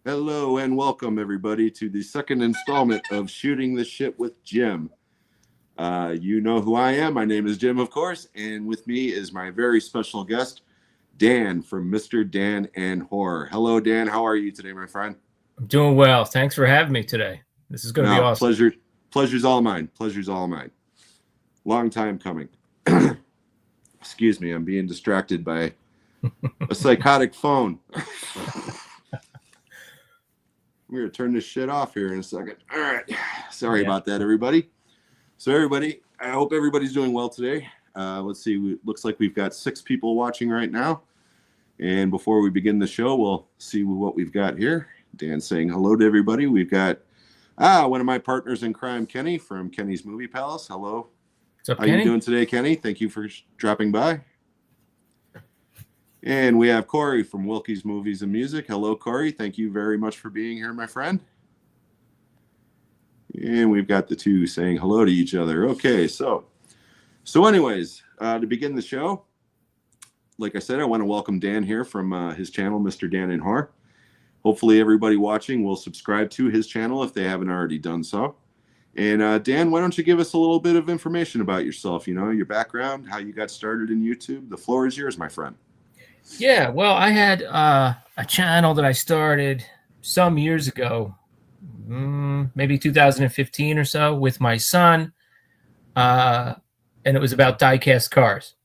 Hello and welcome everybody to the second installment of Shooting the Shit with Jim. You know who I am. My name is Jim, of course, and with me is my very special guest, Dan from Mr. Dan and Horror. Hello, Dan. How are you today, my friend? I'm doing well. Thanks for having me today. This is going to be awesome. Pleasure's all mine. Pleasure's all mine. Long time coming. Excuse me, I'm being distracted by a psychotic phone. We're going to turn this shit off here in a second. All right. Sorry about that, everybody. So, everybody, I hope everybody's doing well today. Let's see. It looks like we've got 6 people watching right now. And before we begin the show, we'll see what we've got here. Dan's saying hello to everybody. We've got one of my partners in crime, Kenny, from Kenny's Movie Palace. Hello. What's up, How Kenny? you doing today, Kenny? Thank you for dropping by. And we have Corey from Wilkie's Movies and Music. Hello, Corey. Thank you very much for being here, my friend. And we've got the two saying hello to each other. Okay, so anyways, to begin the show, like I said, I want to welcome Dan here from his channel, Mr. Dan and Horror. Hopefully everybody watching will subscribe to his channel if they haven't already done so. And Dan, why don't you give us a little bit of information about yourself, you know, your background, how you got started in YouTube. The floor is yours, my friend. Yeah, well, I had a channel that I started some years ago, maybe 2015 or so, with my son, and it was about die-cast cars.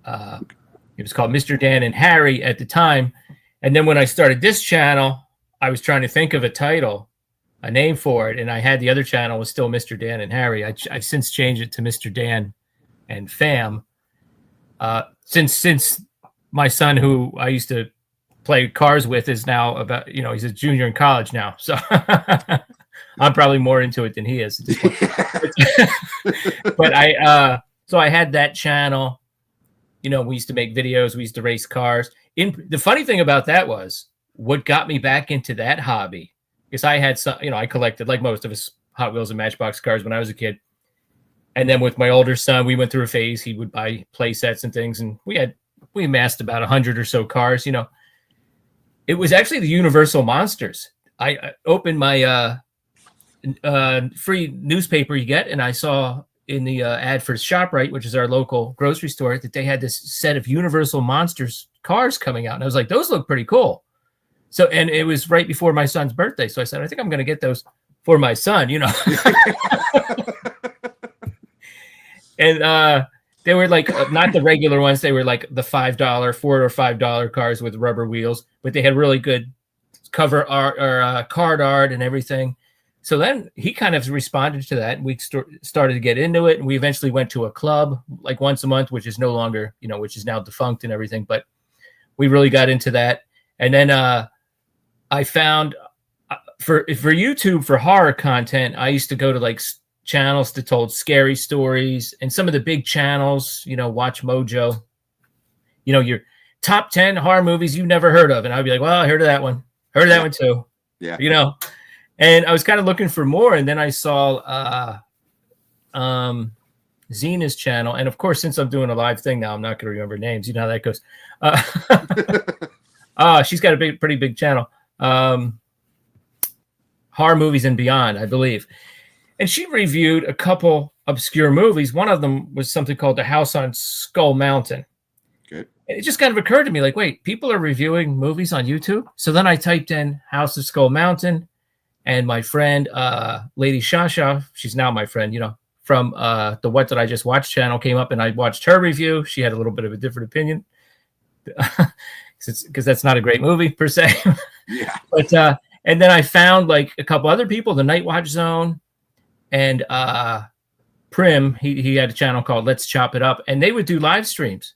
It was called Mr. Dan and Harry at the time, and then when I started this channel, I was trying to think of a name for it, and I had the other channel was still Mr. Dan and Harry. I've since changed it to Mr. Dan and Fam. Since my son, who I used to play cars with, is now about, you know, he's a junior in college now. So I'm probably more into it than he is at this point. But so I had that channel, you know, we used to make videos, we used to race cars. The funny thing about that was what got me back into that hobby, because I had some, you know, I collected, like most of us, Hot Wheels and Matchbox cars when I was a kid. And then with my older son, we went through a phase. He would buy play sets and things, and we amassed about 100 or so cars. You know, it was actually the Universal Monsters. I opened my free newspaper you get, and I saw in the ad for ShopRite, which is our local grocery store, that they had this set of Universal Monsters cars coming out. And I was like, those look pretty cool. So, and it was right before my son's birthday. So I said, I think I'm going to get those for my son, you know. And they were like, not the regular ones. They were like the $4 or $5 cars with rubber wheels, but they had really good cover art or card art and everything. So then he kind of responded to that, and we started to get into it. And we eventually went to a club like once a month, which is no longer, you know, which is now defunct and everything. But we really got into that. And then I found for YouTube, for horror content, I used to go to like channels that told scary stories, and some of the big channels, you know, Watch Mojo, you know, your top 10 horror movies you've never heard of. And I'd be like, well, I heard of that one. Heard of that one too. Yeah. You know, and I was kind of looking for more. And then I saw Zena's channel. And of course, since I'm doing a live thing now, I'm not going to remember names. You know how that goes. She's got a pretty big channel. Horror Movies and Beyond, I believe. And she reviewed a couple obscure movies. One of them was something called The House on Skull Mountain. Okay. And it just kind of occurred to me, like, wait, people are reviewing movies on YouTube? So then I typed in House of Skull Mountain, and my friend, Lady Shasha, she's now my friend, you know, from the What Did I Just Watch channel, came up, and I watched her review. She had a little bit of a different opinion, because that's not a great movie per se. Yeah. But and then I found like a couple other people, the Night Watch Zone, and Prim, he had a channel called Let's Chop It Up, and they would do live streams.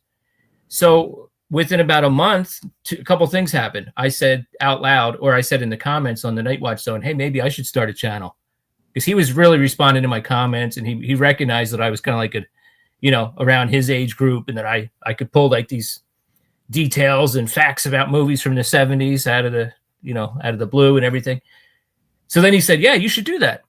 So within about a month, a couple things happened. I said out loud, or I said in the comments on the Night Watch Zone, hey, maybe I should start a channel. Because he was really responding to my comments, and he recognized that I was kind of like around his age group, and that I could pull like these details and facts about movies from the 70s out of the blue and everything. So then he said, yeah, you should do that.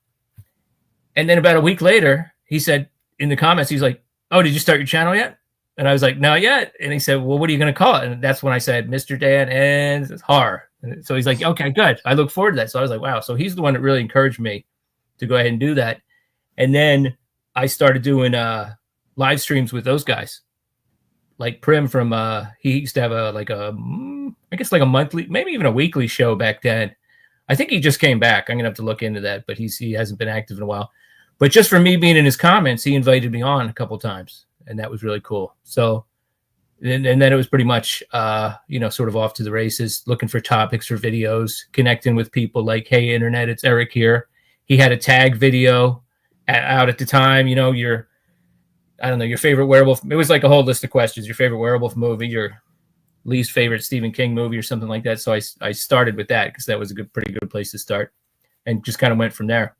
And then about a week later, he said in the comments, he's like, oh, did you start your channel yet? And I was like, not yet. And he said, well, what are you going to call it? And that's when I said, Mr. Dan and Horror. So he's like, okay, good. I look forward to that. So I was like, wow. So he's the one that really encouraged me to go ahead and do that. And then I started doing live streams with those guys. Like Prim from he used to have I guess like a monthly, maybe even a weekly show back then. I think he just came back. I'm gonna have to look into that, but he hasn't been active in a while. But just for me being in his comments, he invited me on a couple times, and that was really cool. So and then it was pretty much sort of off to the races, looking for topics for videos, connecting with people like, hey internet, it's Eric here. He had a tag video out at the time, your favorite werewolf. It was like a whole list of questions. Your favorite werewolf movie, your least favorite Stephen King movie, or something like that. So I started with that because that was a pretty good place to start, and just kind of went from there.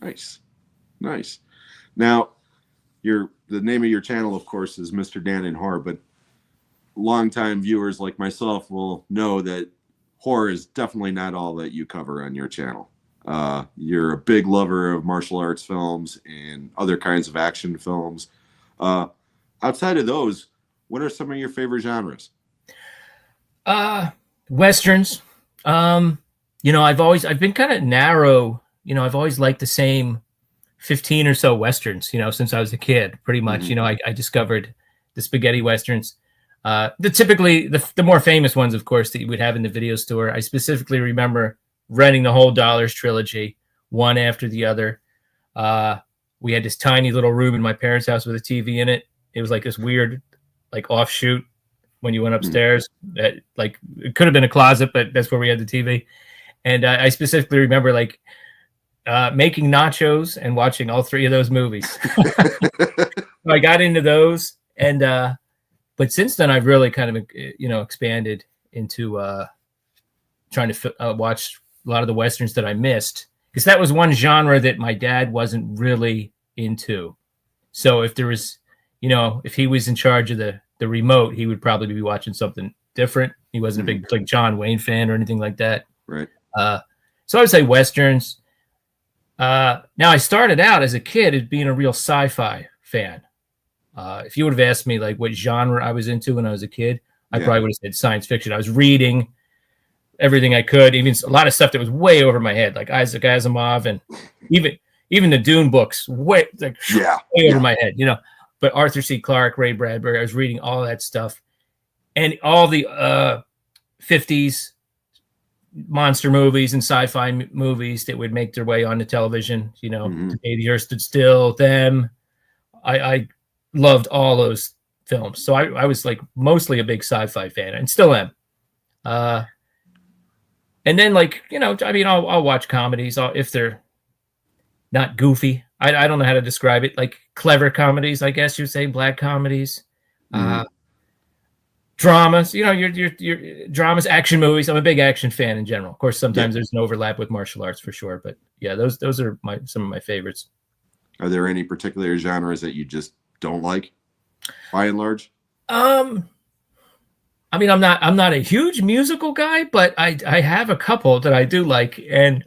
Nice. Now, the name of your channel, of course, is Mr. Dan in Horror, but longtime viewers like myself will know that horror is definitely not all that you cover on your channel. You're a big lover of martial arts films and other kinds of action films. Outside of those, what are some of your favorite genres? Westerns. I've been kind of narrow. I've always liked the same 15 or so Westerns, since I was a kid, pretty much. Mm-hmm. I discovered the spaghetti Westerns. Typically the more famous ones, of course, that you would have in the video store. I specifically remember renting the whole Dollars trilogy, one after the other. We had this tiny little room in my parents' house with a TV in it. It was like this weird, like offshoot when you went upstairs. That like it could have been a closet, but that's where we had the TV. And I specifically remember like making nachos and watching all three of those movies. So I got into those, and but since then I've really kind of expanded into trying to watch a lot of the Westerns that I missed, because that was one genre that my dad wasn't really into. So if there was, if he was in charge of the remote, he would probably be watching something different. He wasn't a big like John Wayne fan or anything like that. Right. So I would say Westerns. Now I started out as a kid as being a real sci-fi fan. If you would have asked me like what genre I was into when I was a kid, I probably would have said science fiction. I was reading everything I could, even a lot of stuff that was way over my head, like Isaac Asimov, and even the Dune books, way over my head, But Arthur C. Clarke, Ray Bradbury, I was reading all that stuff, and all the 50s monster movies and sci-fi movies that would make their way onto television. Today the Earth Stood Still, them. I loved all those films, so I was like mostly a big sci-fi fan, and still am. And then, like, I'll watch comedies if they're not goofy. I don't know how to describe it. Like clever comedies, I guess you'd say, black comedies, dramas. Your dramas, action movies. I'm a big action fan in general. Of course, sometimes there's an overlap with martial arts for sure, but yeah, those are some of my favorites. Are there any particular genres that you just don't like, by and large? I'm not a huge musical guy, but I have a couple that I do like. And,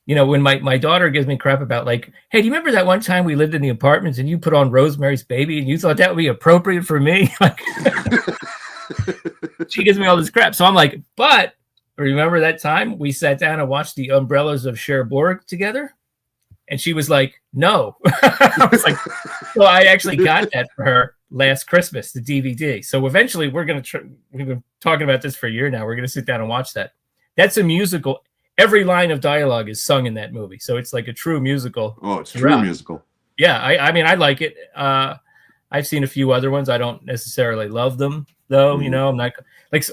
when my daughter gives me crap about like, hey, do you remember that one time we lived in the apartments and you put on Rosemary's Baby and you thought that would be appropriate for me? Like, she gives me all this crap. So I'm like, but remember that time we sat down and watched The Umbrellas of Cherbourg together? And she was like, no. I was like, so I actually got that for her last Christmas, the DVD. So eventually we've been talking about this for a year now. We're going to sit down and watch that. That's a musical. Every line of dialogue is sung in that movie. So it's like a true musical. Oh, it's a true musical. Yeah. I like it. I've seen a few other ones. I don't necessarily love them though. I'm not like,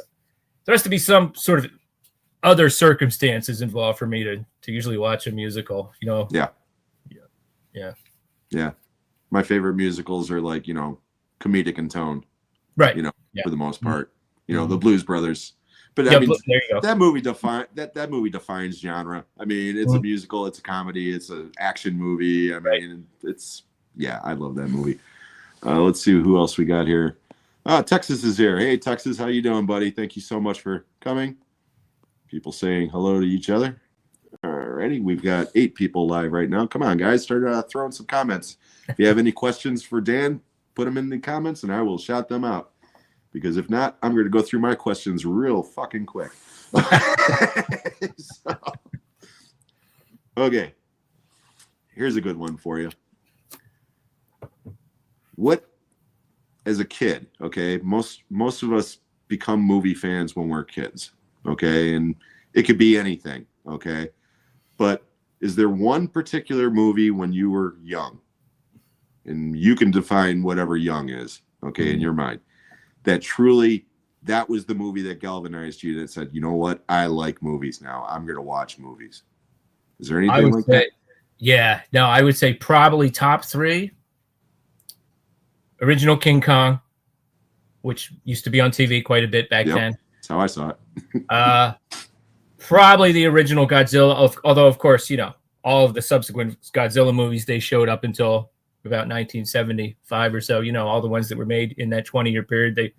there has to be some sort of other circumstances involved for me to usually watch a musical, Yeah. My favorite musicals are like, comedic in tone, right? For the most part, the Blues Brothers. But there you go. that movie defines genre. I mean, it's a musical, it's a comedy, it's an action movie. I mean, I love that movie. Let's see who else we got here. Texas is here. Hey, Texas, how you doing, buddy? Thank you so much for coming. People saying hello to each other. Alrighty, we've got 8 people live right now. Come on, guys, start throwing some comments. If you have any questions for Dan, put them in the comments, and I will shout them out. Because if not, I'm going to go through my questions real fucking quick. So, okay. Here's a good one for you. What, as a kid, okay, most of us become movie fans when we're kids, okay? And it could be anything, okay? But is there one particular movie when you were young, and you can define whatever young is, okay, in your mind, that truly, that was the movie that galvanized you, that said, you know what, I like movies now. I'm going to watch movies. Is there anything like that? Yeah, no, I would say probably top 3. Original King Kong, which used to be on TV quite a bit back then. That's how I saw it. Probably the original Godzilla, although, of course, all of the subsequent Godzilla movies, they showed up until about 1975 or so. All the ones that were made in that 20-year period,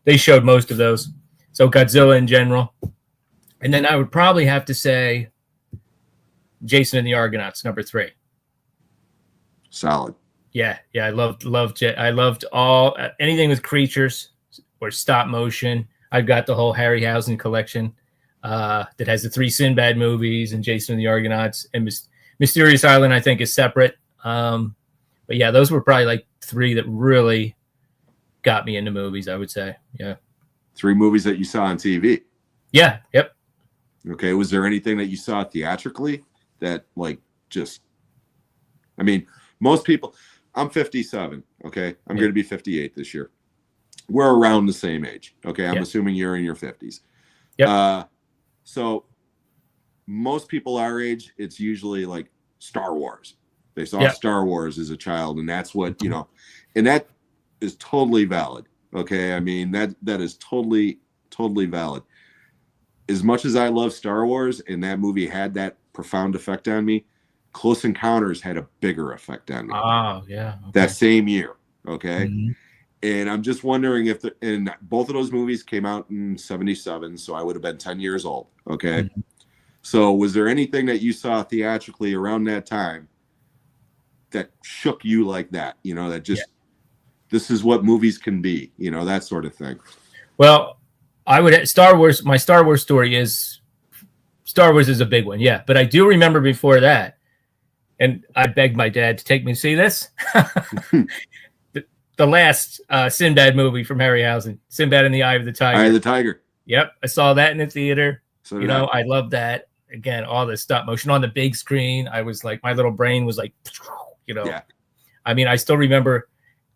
they showed most of those. So Godzilla in general. And then I would probably have to say Jason and the Argonauts, number 3. Solid. Yeah. I loved all anything with creatures or stop motion. I've got the whole Harryhausen collection that has the 3 Sinbad movies and Jason and the Argonauts, and Mysterious Island, I think, is separate. But yeah, those were probably like 3 that really got me into movies, I would say. Yeah. 3 movies that you saw on TV. Yeah. Yep. Okay. Was there anything that you saw theatrically that most people, I'm 57. Okay. I'm going to be 58 this year. We're around the same age. Okay. I'm assuming you're in your 50s. Yep. So most people our age, it's usually like Star Wars. They saw Star Wars as a child, and that's what, and that is totally valid. Okay. I mean, that is totally valid. As much as I love Star Wars and that movie had that profound effect on me, Close Encounters had a bigger effect on me. Oh, yeah. Okay. That same year. Okay. Mm-hmm. And I'm just wondering and both of those movies came out in 77. So I would have been 10 years old. Okay. Mm-hmm. So was there anything that you saw theatrically around that time that shook you like that? That just, this is what movies can be, that sort of thing. Well, Star Wars, my Star Wars story is, Star Wars is a big one. Yeah. But I do remember before that, and I begged my dad to take me to see this. the last Sinbad movie from Harryhausen, Sinbad and the Eye of the Tiger. Eye of the Tiger. Yep. I saw that in the theater. So I love that. Again, all the stop motion on the big screen. I was like, my little brain was like, Yeah. I mean, I still remember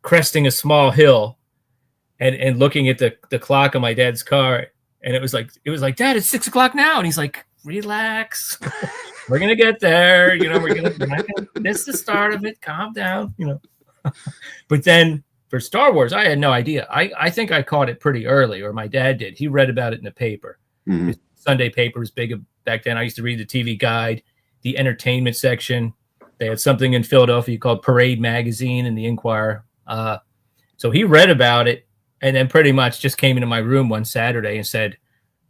cresting a small hill and looking at the clock on my dad's car. And it was like, Dad, it's 6 o'clock now. And he's like, relax. We're going to get there. We're not going to miss the start of it. Calm down, But then for Star Wars, I had no idea. I think I caught it pretty early, or my dad did. He read about it in the paper. Mm-hmm. Sunday paper was big back then. I used to read the TV Guide, the entertainment section. They had something in Philadelphia called Parade Magazine and the Inquirer. So he read about it and then pretty much just came into my room one Saturday and said,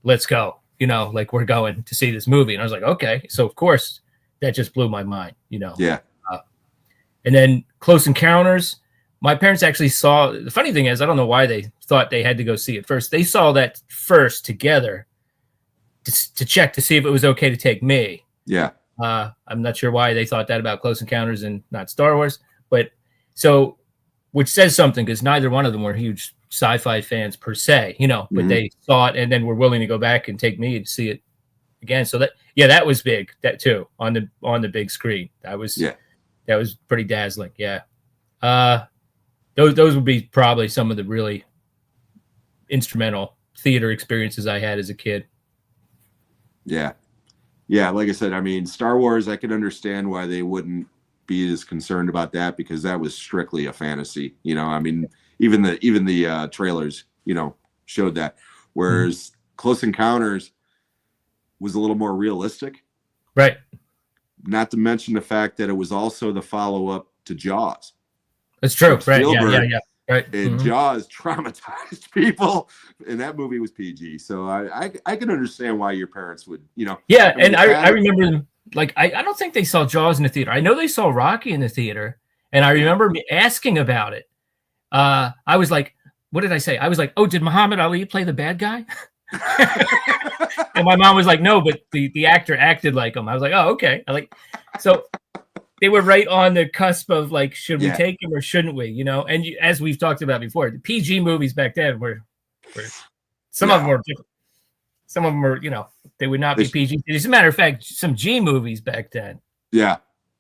let's go. We're going to see this movie. And I was like, okay. So, of course, that just blew my mind, Yeah. And then Close Encounters, my parents actually saw. The funny thing is, I don't know why they thought they had to go see it first. They saw that first together to check to see if it was okay to take me. Yeah. I'm not sure why they thought that about Close Encounters and not Star Wars. But so, which says something, because neither one of them were huge sci-fi fans per se, but they saw it and then were willing to go back and take me to see it again. So that was big, that too, on the big screen. That was pretty dazzling. Yeah. Those would be probably some of the really instrumental theater experiences I had as a kid. Yeah. Yeah. Like I said, I mean, Star Wars, I can understand why they wouldn't be as concerned about that, because that was strictly a fantasy, I mean, even the trailers, showed that. Whereas Close Encounters was a little more realistic. Right. Not to mention the fact that it was also the follow-up to Jaws. That's true. Right. Yeah. Right. And Jaws traumatized people, and that movie was PG. So I can understand why your parents would, Yeah, and I remember them, like, I don't think they saw Jaws in the theater. I know they saw Rocky in the theater, and I remember me asking about it. I was like, what did I say? I was like, oh, did Muhammad Ali play the bad guy? And my mom was like, no, but the actor acted like him. I was like, oh, okay. So they were right on the cusp of like, should we take him or shouldn't we? You know, and as we've talked about before, the PG movies back then were some of them were different. Some of them were, you know, they would not be PG. As a matter of fact, some G movies back then,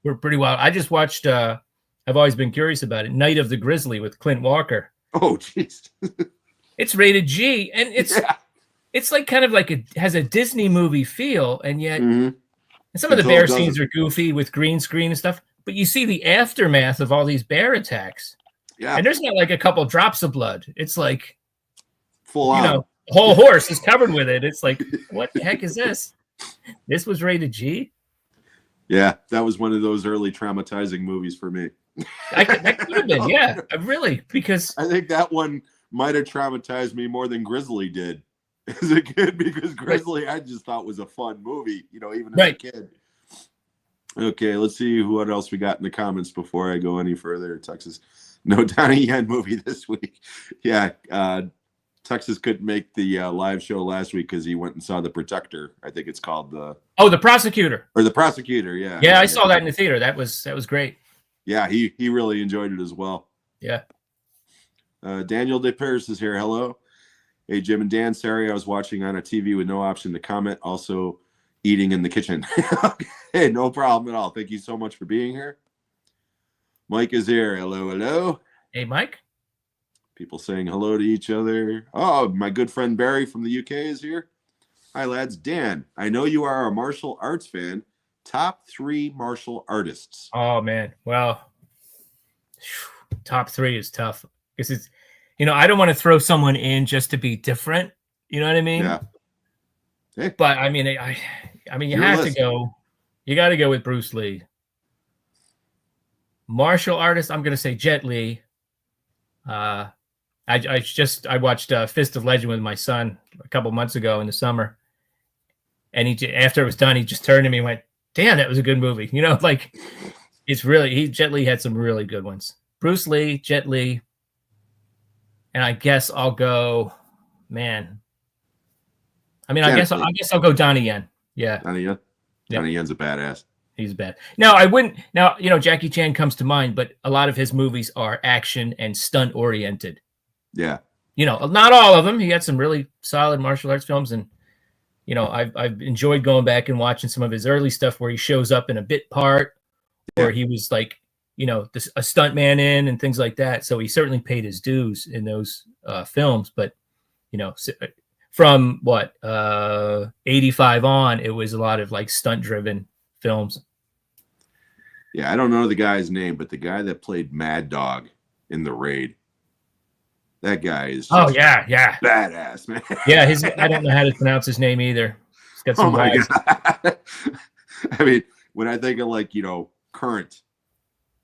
were pretty wild. I just watched. I've always been curious about it. Night of the Grizzly with Clint Walker. Oh, jeez. It's rated G, and it's like kind of like it has a Disney movie feel, and yet and some of the bear scenes are goofy with green screen and stuff. But you see the aftermath of all these bear attacks. Yeah, and there's not like a couple drops of blood. It's like full on. You know, the whole horse is covered with it. It's like, what the heck is this? This was rated G. Yeah, that was one of those early traumatizing movies for me. That could have been, yeah, really, because I think that one might have traumatized me more than Grizzly did as a kid, because Grizzly I just thought was a fun movie, you know, even as a kid. Okay, let's see what else we got in the comments before I go any further. Texas, no Donnie Yen movie this week. Yeah, Texas couldn't make the live show last week because he went and saw The Protector. I think it's called The Prosecutor. Or The Prosecutor, yeah. Yeah, I saw that in the theater. That was great. Yeah, he really enjoyed it as well. Yeah. Daniel De Paris is here. Hello. Hey, Jim and Dan. Sorry, I was watching on a TV with no option to comment. Also eating in the kitchen. Hey, no problem at all. Thank you so much for being here. Mike is here. Hello, hello. Hey, Mike. People saying hello to each other. Oh, my good friend Barry from the UK is here. Hi, lads. Dan, I know you are a martial arts fan. Top 3 martial artists. Oh, man. Well, top 3 is tough. Because it's, you know, I don't want to throw someone in just to be different. You know what I mean? Yeah. Hey. But, I mean, you have to go. You got to go with Bruce Lee. Martial artist, I'm going to say Jet Li. I watched Fist of Legend with my son a couple months ago in the summer, and after it was done, he just turned to me and went, "Damn, that was a good movie." You know, like it's really Jet Li had some really good ones. Bruce Lee, Jet Li, and I guess I'll go. Man, I mean, I guess I'll go Donnie Yen. Yeah, Donnie Yen. Donnie Yen's a badass. He's bad. Now, I wouldn't. Now, you know, Jackie Chan comes to mind, but a lot of his movies are action and stunt oriented. Yeah. You know, not all of them. He had some really solid martial arts films, and you know, I've enjoyed going back and watching some of his early stuff where he shows up in a bit part, or he was like, you know, a stunt man in and things like that. So he certainly paid his dues in those films. But you know, from 85 on, it was a lot of like stunt driven films. Yeah, I don't know the guy's name, but the guy that played Mad Dog in The Raid, that guy is just badass, man. Yeah, I don't know how to pronounce his name either. He's got some God. I mean, when I think of like, you know, current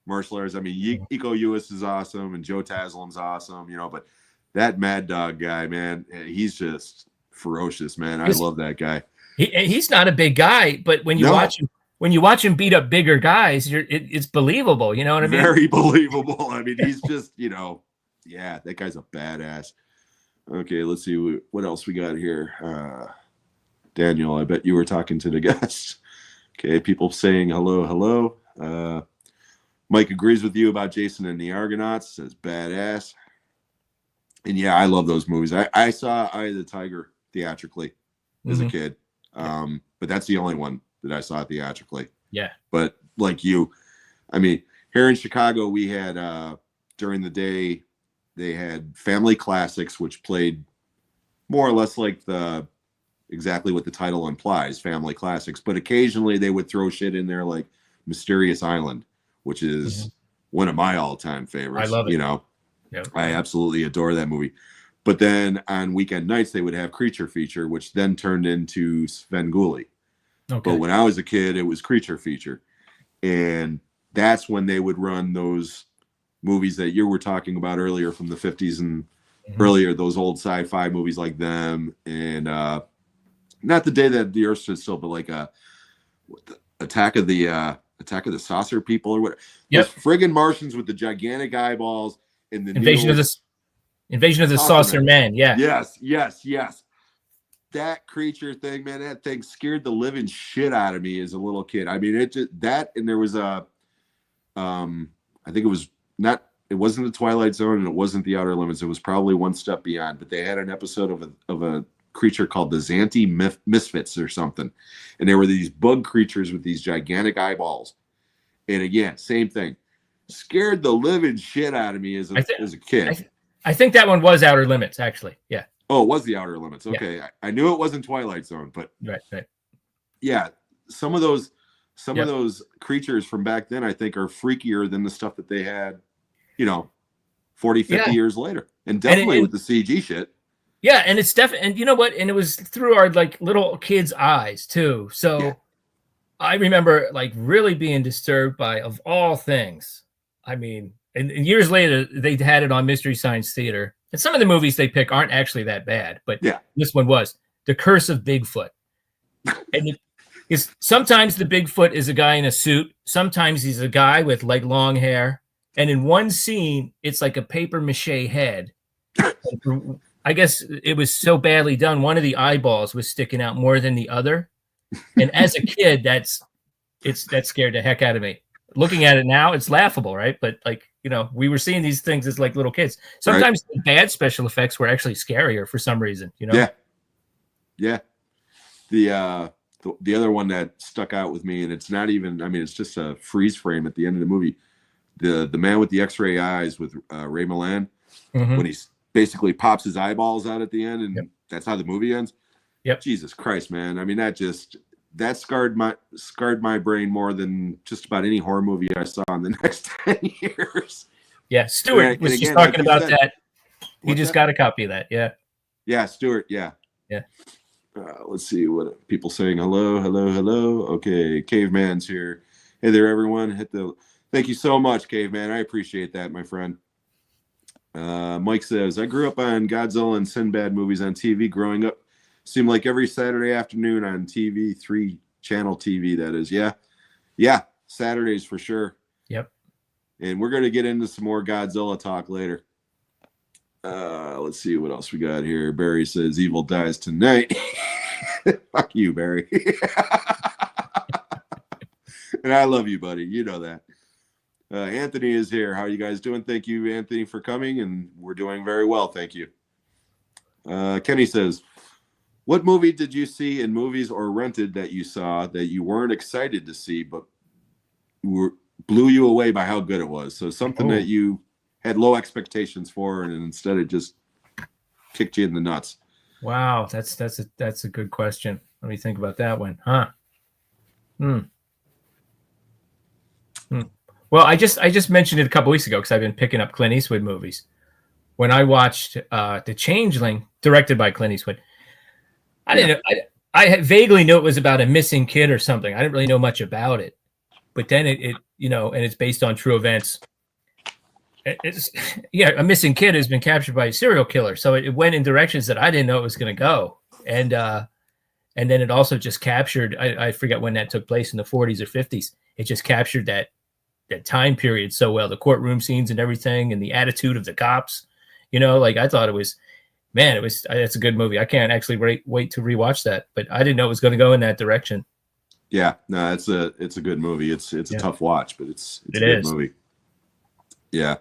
martial arts, I mean, Iko Uwais is awesome and Joe Taslim's awesome, you know, but that Mad Dog guy, man, he's just ferocious, man. I love that guy. He's not a big guy, but when you watch him beat up bigger guys, it's believable. You know what I mean? Very believable. I mean, he's just, you know, yeah, that guy's a badass. Okay, let's see what else we got here. Daniel, I bet you were talking to the guests. Okay, people saying hello. Mike agrees with you about Jason and the Argonauts. Says badass. And yeah, I love those movies. I saw Eye of the Tiger theatrically as a kid. But that's the only one that I saw theatrically. Yeah. But like you, I mean, here in Chicago, we had during the day, they had Family Classics, which played more or less like exactly what the title implies, Family Classics. But occasionally they would throw shit in there like Mysterious Island, which is one of my all-time favorites. I love it. You know, I absolutely adore that movie. But then on weekend nights, they would have Creature Feature, which then turned into Svengoolie. Okay. But when I was a kid, it was Creature Feature. And that's when they would run those movies that you were talking about earlier from the 50s and earlier, those old sci-fi movies like them. And not The Day That the Earth Stood Still, but like Attack of the Saucer People or whatever. Those friggin' Martians with the gigantic eyeballs and the Invasion of the Invasion of the Saucer Men. Yeah. Yes. That creature thing, man, that thing scared the living shit out of me as a little kid. I mean, it just that, and there was a, I think it wasn't the Twilight Zone and it wasn't the Outer Limits. It was probably one step beyond, but they had an episode of a creature called the Xanthi Misfits or something. And there were these bug creatures with these gigantic eyeballs. And again, same thing. Scared the living shit out of me as a kid. I think that one was Outer Limits, actually. Yeah. Oh, it was the Outer Limits. Okay. Yeah. I knew it wasn't Twilight Zone, but right. Yeah, some of those creatures from back then, I think, are freakier than the stuff that they had, 40, 50 years later. And definitely with the CG shit. Yeah, and it's definitely, and you know what? And it was through our like little kids' eyes too. So I remember like really being disturbed by, of all things. I mean, and years later, they had it on Mystery Science Theater. And some of the movies they pick aren't actually that bad, but this one was The Curse of Bigfoot. And sometimes the Bigfoot is a guy in a suit. Sometimes he's a guy with like long hair. And in one scene, it's like a paper mache head. I guess it was so badly done. One of the eyeballs was sticking out more than the other. And as a kid, that scared the heck out of me. Looking at it now, it's laughable, right? But like, we were seeing these things as like little kids. Sometimes the bad special effects were actually scarier for some reason, Yeah. The other one that stuck out with me, and it's not even, I mean, it's just a freeze frame at the end of the movie. The man with the X-ray eyes with Ray Milland, when he basically pops his eyeballs out at the end, and that's how the movie ends. Yep. Jesus Christ, man. I mean, that scarred my brain more than just about any horror movie I saw in the next 10 years. Yeah, Stuart was just talking about that. He just got a copy of that. Yeah. Yeah, Stuart. Yeah. Yeah. Let's see what people saying. Hello. Okay, Caveman's here. Hey there, everyone. Thank you so much, Caveman. I appreciate that, my friend. Mike says, I grew up on Godzilla and Sinbad movies on TV growing up. Seemed like every Saturday afternoon on TV, 3 channel TV, that is. Yeah, Saturdays for sure. Yep. And we're going to get into some more Godzilla talk later. Let's see what else we got here. Barry says, Evil dies tonight. Fuck you, Barry. And I love you, buddy. You know that. Anthony is here. How are you guys doing? Thank you, Anthony, for coming. And we're doing very well. Thank you. Kenny says, what movie did you see in movies or rented that you saw that you weren't excited to see, but blew you away by how good it was? So something that you had low expectations for, and instead it just kicked you in the nuts. Wow, that's a good question. Let me think about that one. Well, I just mentioned it a couple weeks ago because I've been picking up Clint Eastwood movies. When I watched The Changeling, directed by Clint Eastwood, I didn't know. I vaguely knew it was about a missing kid or something. I didn't really know much about it, but then it and it's based on true events. It's a missing kid has been captured by a serial killer, so it went in directions that I didn't know it was going to go, and then it also just captured. I forget when that took place, in the 40s or 50s. It just captured that time period so well, the courtroom scenes and everything, and the attitude of the cops. I thought it was. Man, it's a good movie. I can't actually wait to rewatch that, but I didn't know it was going to go in that direction. Yeah, no, it's a good movie. It's a tough watch, but it's a good movie. Yeah,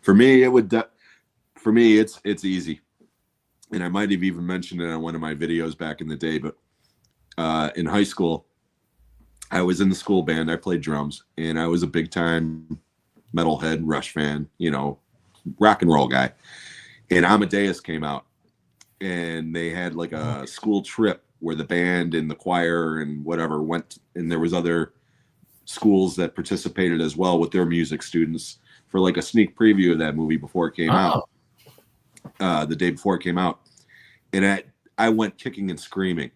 for me it's easy, and I might have even mentioned it on one of my videos back in the day. But in high school, I was in the school band. I played drums, and I was a big time metalhead, Rush fan, rock and roll guy. And Amadeus came out. And they had like a school trip where the band and the choir and whatever went, and there was other schools that participated as well with their music students for like a sneak preview of that movie before it came out, the day before it came out. And I went kicking and screaming.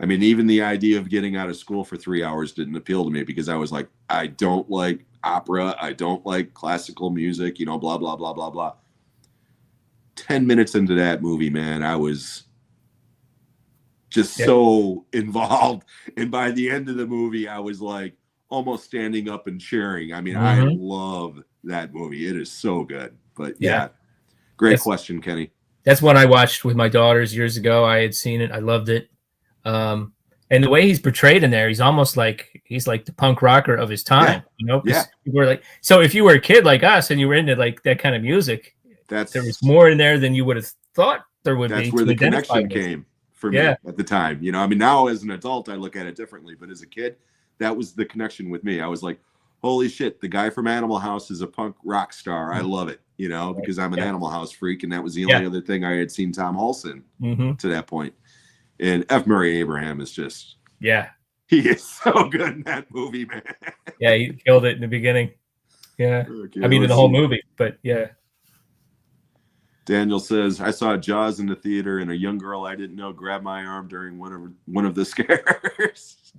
I mean, even the idea of getting out of school for 3 hours didn't appeal to me because I was like, I don't like opera. I don't like classical music, blah, blah, blah, blah, blah. 10 minutes into that movie, man, I was just so involved. And by the end of the movie, I was like almost standing up and cheering. I mean, I love that movie. It is so good. But Great question, Kenny. That's one I watched with my daughters years ago. I had seen it. I loved it. And the way he's portrayed in there, he's almost like the punk rocker of his time, you know? Yeah. We're like, so if you were a kid like us and you were into like that kind of music, there was more in there than you would have thought there would be. That's where the connection came for me at the time. You know, I mean, now as an adult, I look at it differently, but as a kid, that was the connection with me. I was like, holy shit, the guy from Animal House is a punk rock star. I love it, you know, because I'm an Animal House freak, and that was the only other thing I had seen Tom Hulce in to that point. And F. Murray Abraham is just, he is so good in that movie, man. Yeah, he killed it in the beginning. Yeah, okay, I mean, in the whole movie, but yeah. Daniel says, I saw Jaws in the theater, and a young girl I didn't know grabbed my arm during one of the scares.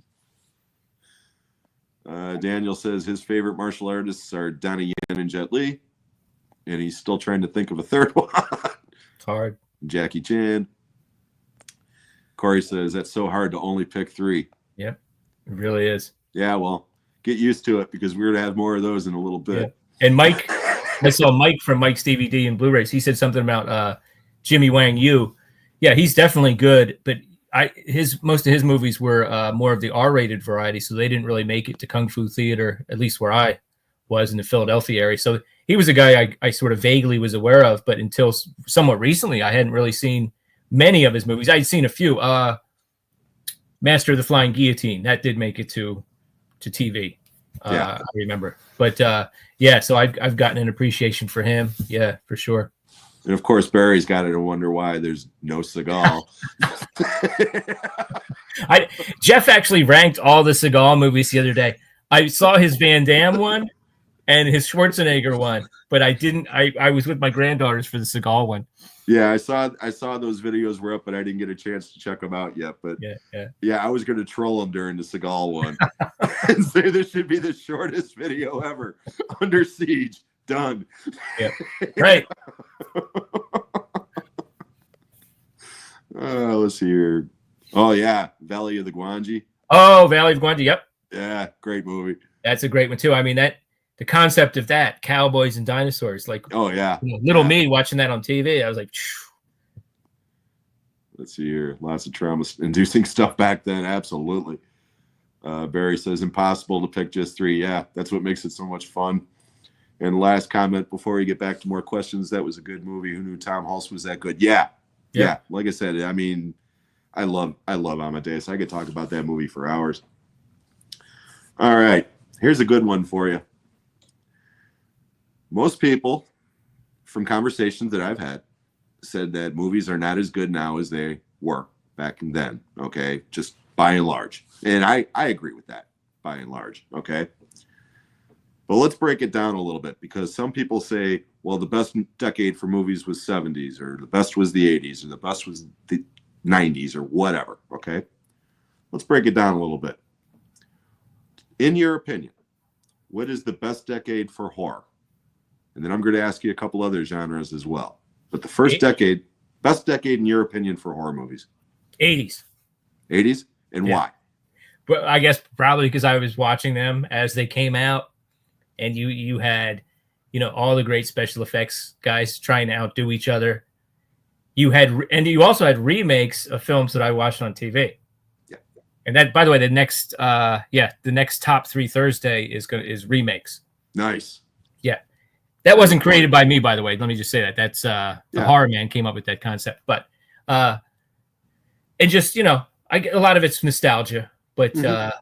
Daniel says his favorite martial artists are Donnie Yen and Jet Li, and he's still trying to think of a third one. It's hard. Jackie Chan. Corey says that's so hard to only pick 3. Yep, it really is. Yeah, well, get used to it because we're going to have more of those in a little bit. Yeah. And Mike, I saw Mike from Mike's DVD and Blu-rays. He said something about Jimmy Wang Yu. Yeah, he's definitely good, but most of his movies were more of the R-rated variety, so they didn't really make it to Kung Fu theater, at least where I was in the Philadelphia area. So he was a guy I sort of vaguely was aware of, but until somewhat recently, I hadn't really seen many of his movies. I'd seen a few. Master of the Flying Guillotine, that did make it to TV. I remember. But so I've gotten an appreciation for him. Yeah, for sure. And of course, Barry's got to wonder why there's no Seagal. Jeff actually ranked all the Seagal movies the other day. I saw his Van Damme one and his Schwarzenegger one, but I didn't. I was with my granddaughters for the Seagal one. Yeah, I saw those videos were up, but I didn't get a chance to check them out yet. But I was going to troll them during the Seagal one and say this should be the shortest video ever. Under Siege, done. Yeah, right. Let's see here. Oh yeah, Valley of the Gwangi. Oh, Valley of Gwangi. Yep. Yeah, great movie. That's a great one too. I mean the concept of that, cowboys and dinosaurs, like little me watching that on TV, I was like, phew. Let's see here. Lots of trauma-inducing stuff back then. Absolutely. Barry says impossible to pick just 3. Yeah, that's what makes it so much fun. And last comment before we get back to more questions, that was a good movie. Who knew Tom Hulce was that good? Yeah. Like I said, I mean, I love Amadeus. I could talk about that movie for hours. All right, here's a good one for you. Most people, from conversations that I've had, said that movies are not as good now as they were back then. Okay, just by and large, and I agree with that by and large. Okay. But let's break it down a little bit, because some people say, well, the best decade for movies was 70s, or the best was the 80s, or the best was the 90s, or whatever, okay? Let's break it down a little bit. In your opinion, what is the best decade for horror? And then I'm going to ask you a couple other genres as well. But the first decade, best decade in your opinion for horror movies? 80s. 80s? And why? But I guess probably because I was watching them as they came out. And you had, all the great special effects guys trying to outdo each other. You also had remakes of films that I watched on TV. Yeah. And that, by the way, the next top 3 Thursday is remakes. Nice. Yeah. That wasn't created by me, by the way. Let me just say that. That's the Horror Man came up with that concept. But and just, a lot of it's nostalgia, but a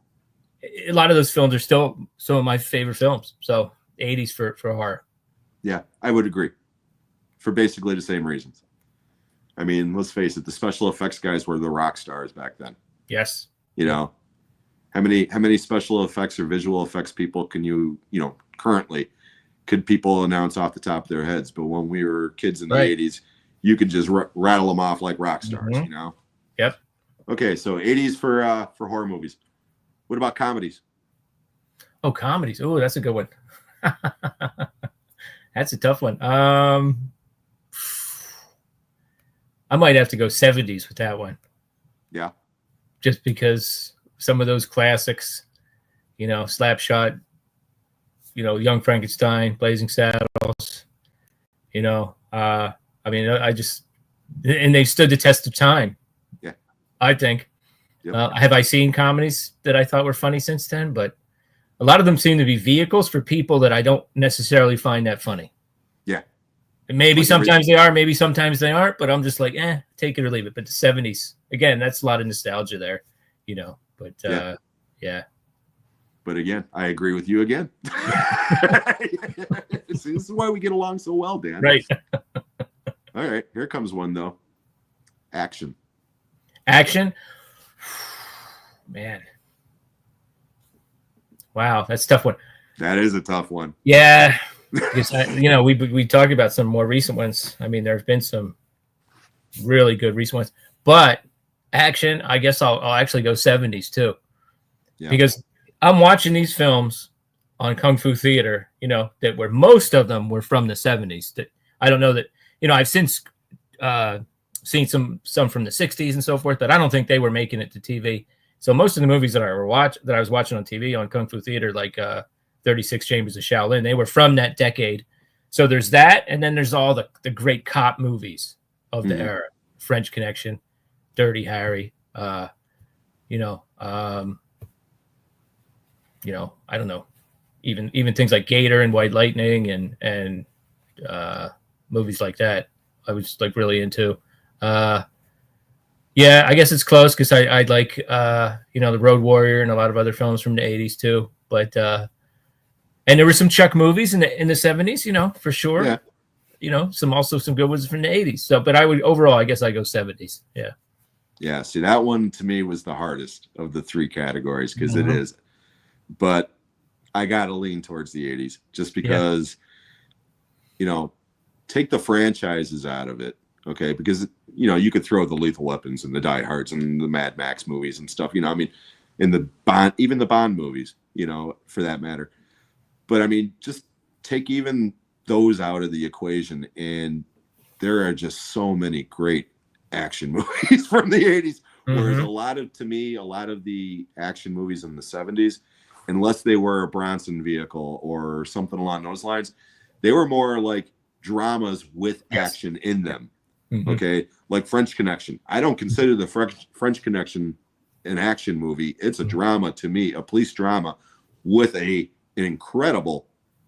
lot of those films are still some of my favorite films. So 80s for horror. Yeah, I would agree. For basically the same reasons. I mean, let's face it, the special effects guys were the rock stars back then. Yes. How many special effects or visual effects people can currently could people announce off the top of their heads? But when we were kids in the 80s, you could just rattle them off like rock stars, Yep. Okay, so 80s for horror movies. What about comedies? Oh, comedies. Oh, that's a good one. That's a tough one. I might have to go 70s with that one. Yeah. Just because some of those classics, Slapshot, Young Frankenstein, Blazing Saddles, I mean, and they stood the test of time. Yeah. I think. Yep. Have I seen comedies that I thought were funny since then? But a lot of them seem to be vehicles for people that I don't necessarily find that funny. Yeah. And maybe sometimes they are, maybe sometimes they aren't, but I'm just like, take it or leave it. But the 70s, again, that's a lot of nostalgia there, but yeah. But again, I agree with you again. This is why we get along so well, Dan. Right. All right. Here comes one, though. Action. Man. Wow, that's a tough one. That is a tough one. Yeah. Because, we talked about some more recent ones. I mean, there's been some really good recent ones. But action, I guess I'll actually go 70s, too. Yeah. Because I'm watching these films on Kung Fu Theater, that were most of them were from the 70s. That I don't know that, I've since seen some from the 60s and so forth, but I don't think they were making it to TV. So most of the movies that I was watching on TV on Kung Fu Theater, like 36 Chambers of Shaolin, they were from that decade. So there's that, and then there's all the great cop movies of the era. French Connection, Dirty Harry, I don't know, even things like Gator and White Lightning and movies like that. I was like really into. Yeah, I guess it's close because I like the Road Warrior and a lot of other films from the 80s too. But and there were some Chuck movies in the 70s, for sure. Yeah. Some good ones from the 80s. So, but I guess I go 70s. Yeah. Yeah. See, that one to me was the hardest of the three categories because it is. But I got to lean towards the 80s just because, take the franchises out of it. Okay. Because, you could throw the Lethal Weapons and the Die Hards and the Mad Max movies and stuff, I mean, in the Bond, even the Bond movies, for that matter. But I mean, just take even those out of the equation. And there are just so many great action movies from the 80s. Whereas a lot of the action movies in the 70s, unless they were a Bronson vehicle or something along those lines, they were more like dramas with action in them. Okay. Like French Connection. I don't consider the French Connection an action movie. It's a drama to me, a police drama with an incredible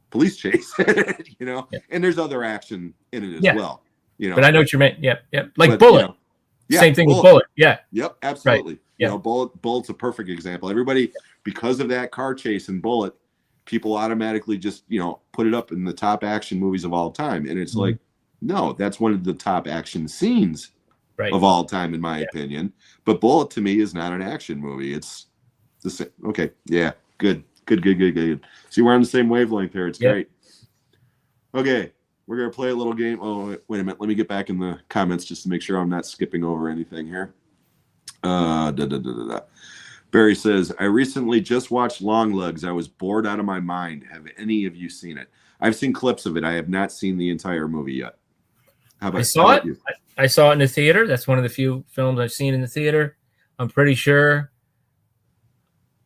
police chase, and there's other action in it as well, But I know what you meant. Yep. Like but, Bullet. Same thing with Bullet. Yeah. Yep. Absolutely. Right. Bullet's a perfect example. Everybody, because of that car chase in Bullet, people automatically just, put it up in the top action movies of all time. And it's like, no, that's one of the top action scenes of all time, in my opinion. But Bullet to me is not an action movie. It's the same. Okay. Yeah. Good. See, we're on the same wavelength here. It's great. Okay. We're going to play a little game. Oh, wait a minute. Let me get back in the comments just to make sure I'm not skipping over anything here. Barry says, I recently just watched Long Legs. I was bored out of my mind. Have any of you seen it? I've seen clips of it. I have not seen the entire movie yet. How about you? I saw it in the theater. That's one of the few films I've seen in the theater. I'm pretty sure.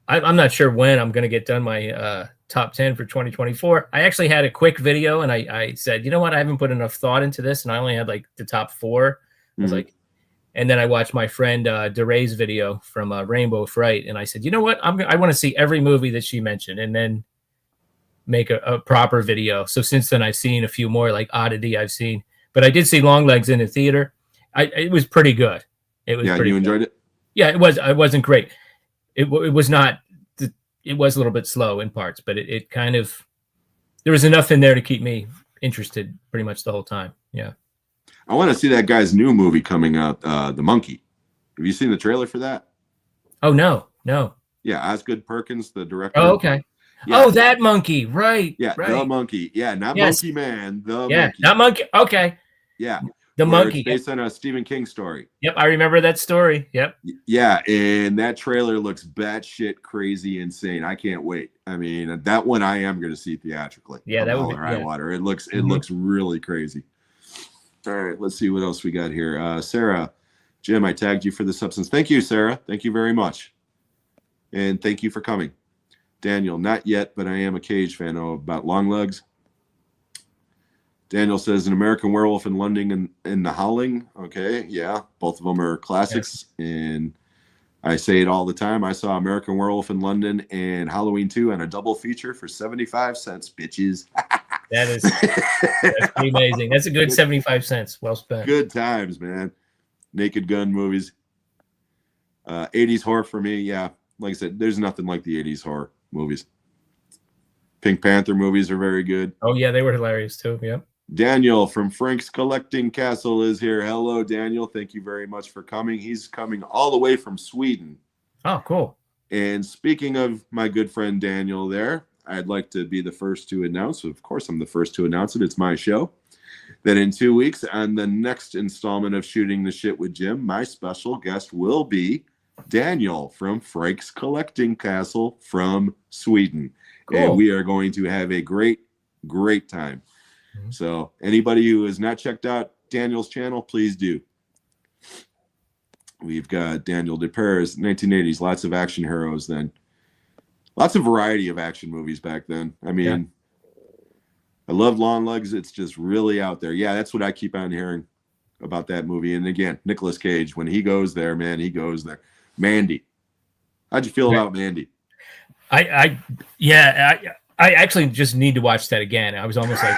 I'm not sure when I'm going to get done my top 10 for 2024. I actually had a quick video and I said, you know what? I haven't put enough thought into this. And I only had like the top 4. I was like, and then I watched my friend DeRay's video from Rainbow Fright. And I said, you know what? I want to see every movie that she mentioned and then make a proper video. So since then I've seen a few more, like Oddity I've seen, but I did see Long Legs in the theater. It was pretty good. It was pretty you enjoyed good. It? Yeah, it was. It wasn't great. It was not. It was a little bit slow in parts, but it kind of, there was enough in there to keep me interested pretty much the whole time. Yeah. I want to see that guy's new movie coming out, The Monkey. Have you seen the trailer for that? Oh, no. Yeah, Osgood Perkins, the director. Oh, okay. Yeah. Oh, that monkey. Right. Yeah, right. The Monkey. Yeah, not Monkey Man. The Monkey. Not Monkey. Okay. Yeah. The Monkey. It's based on a Stephen King story. Yep, I remember that story. Yep. Yeah, and that trailer looks batshit crazy insane. I can't wait. I mean, that one I am going to see theatrically. Yeah, that would be high water. It looks really crazy. All right, let's see what else we got here. Sarah, Jim, I tagged you for the substance. Thank you, Sarah. Thank you very much. And thank you for coming. Daniel, not yet, but I am a Cage fan. Oh, about Long Legs. Daniel says An American Werewolf in London and The Howling. Okay, yeah, both of them are classics, and I say it all the time. I saw American Werewolf in London and Halloween 2 on a double feature for 75 cents, bitches. That's pretty amazing. That's a good 75 cents. Well spent. Good times, man. Naked Gun movies. 80s horror for me, yeah. Like I said, there's nothing like the 80s horror movies. Pink Panther movies are very good. Oh, yeah, they were hilarious too. Yep. Daniel from Frank's Collecting Castle is here. Hello, Daniel. Thank you very much for coming. He's coming all the way from Sweden. Oh, cool. And speaking of my good friend Daniel there, I'd like to be the first to announce, of course I'm the first to announce it, it's my show, that in 2 weeks on the next installment of Shooting the Shit with Jim, my special guest will be Daniel from Frank's Collecting Castle from Sweden. Cool. And we are going to have a great time. So anybody who has not checked out Daniel's channel, please do. We've got Daniel DePere's 1980s, lots of action heroes then. Lots of variety of action movies back then. I mean, I love Long Legs. It's just really out there. Yeah, that's what I keep on hearing about that movie. And again, Nicolas Cage, when he goes there, man, he goes there. Mandy. How'd you feel about Mandy? I actually just need to watch that again. I was almost like,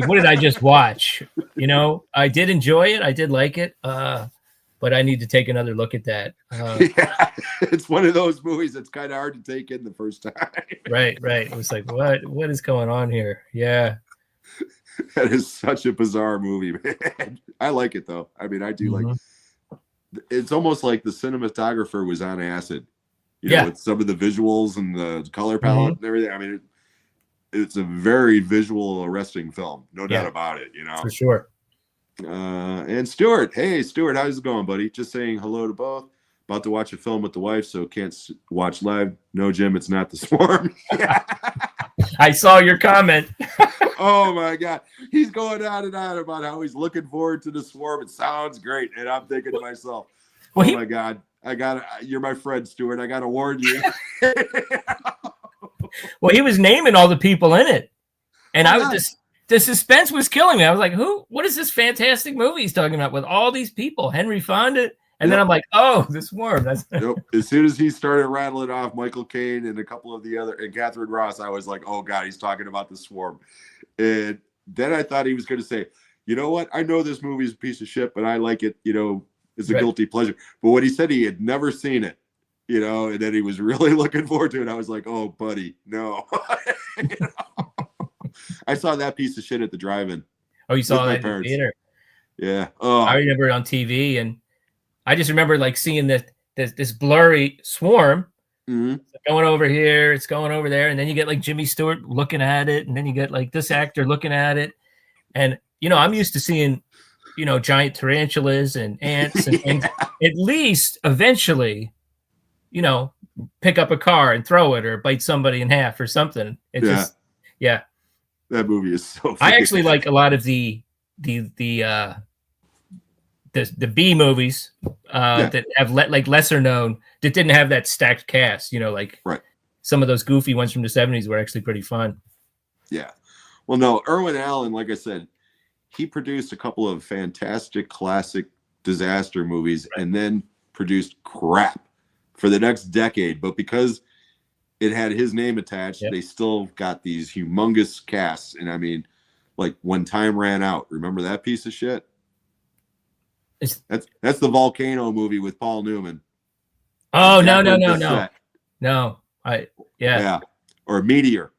what did I just watch? You know, I did enjoy it. I did like it. But I need to take another look at that. Yeah, it's one of those movies that's kind of hard to take in the first time. Right. It was like, what is going on here? Yeah. That is such a bizarre movie, man. I like it, though. I mean, I do like it's almost like the cinematographer was on acid. You know, with some of the visuals and the color palette and everything. I mean, it's a very visual, arresting film. No doubt about it, you know. For sure. And Stuart. Hey, Stuart, how's it going, buddy? Just saying hello to both. About to watch a film with the wife, so can't watch live. No, Jim, it's not The Swarm. I saw your comment. Oh, my God. He's going on and on about how he's looking forward to The Swarm. It sounds great. And I'm thinking to myself, my God. You're my friend, Stuart. I got to warn you. Well, he was naming all the people in it. And the suspense was killing me. I was like, what is this fantastic movie he's talking about with all these people? Henry Fonda. And then I'm like, oh, The Swarm. That's As soon as he started rattling off Michael Caine and a couple of the other, and Catherine Ross, I was like, oh, God, he's talking about The Swarm. And then I thought he was going to say, you know what? I know this movie is a piece of shit, but I like it, you know. It's a guilty pleasure. But when he said he had never seen it, you know, and then he was really looking forward to it, I was like, oh, buddy, no. You know? I saw that piece of shit at the drive-in. Oh, you saw it in the theater? Yeah. Oh. I remember it on TV, and I just remember like seeing this blurry swarm going over here, it's going over there, and then you get like Jimmy Stewart looking at it, and then you get like this actor looking at it. And, you know, I'm used to seeing giant tarantulas and ants and things. At least eventually, pick up a car and throw it or bite somebody in half or something. That movie is so funny. I actually like a lot of the B movies that have lesser known, that didn't have that stacked cast, some of those goofy ones from the 70s were actually pretty fun. Yeah. Well, no, Irwin Allen, like I said, he produced a couple of fantastic classic disaster movies and then produced crap for the next decade. But because it had his name attached, they still got these humongous casts. And I mean, like When Time Ran Out, remember that piece of shit? That's the volcano movie with Paul Newman. Oh, no. Or Meteor.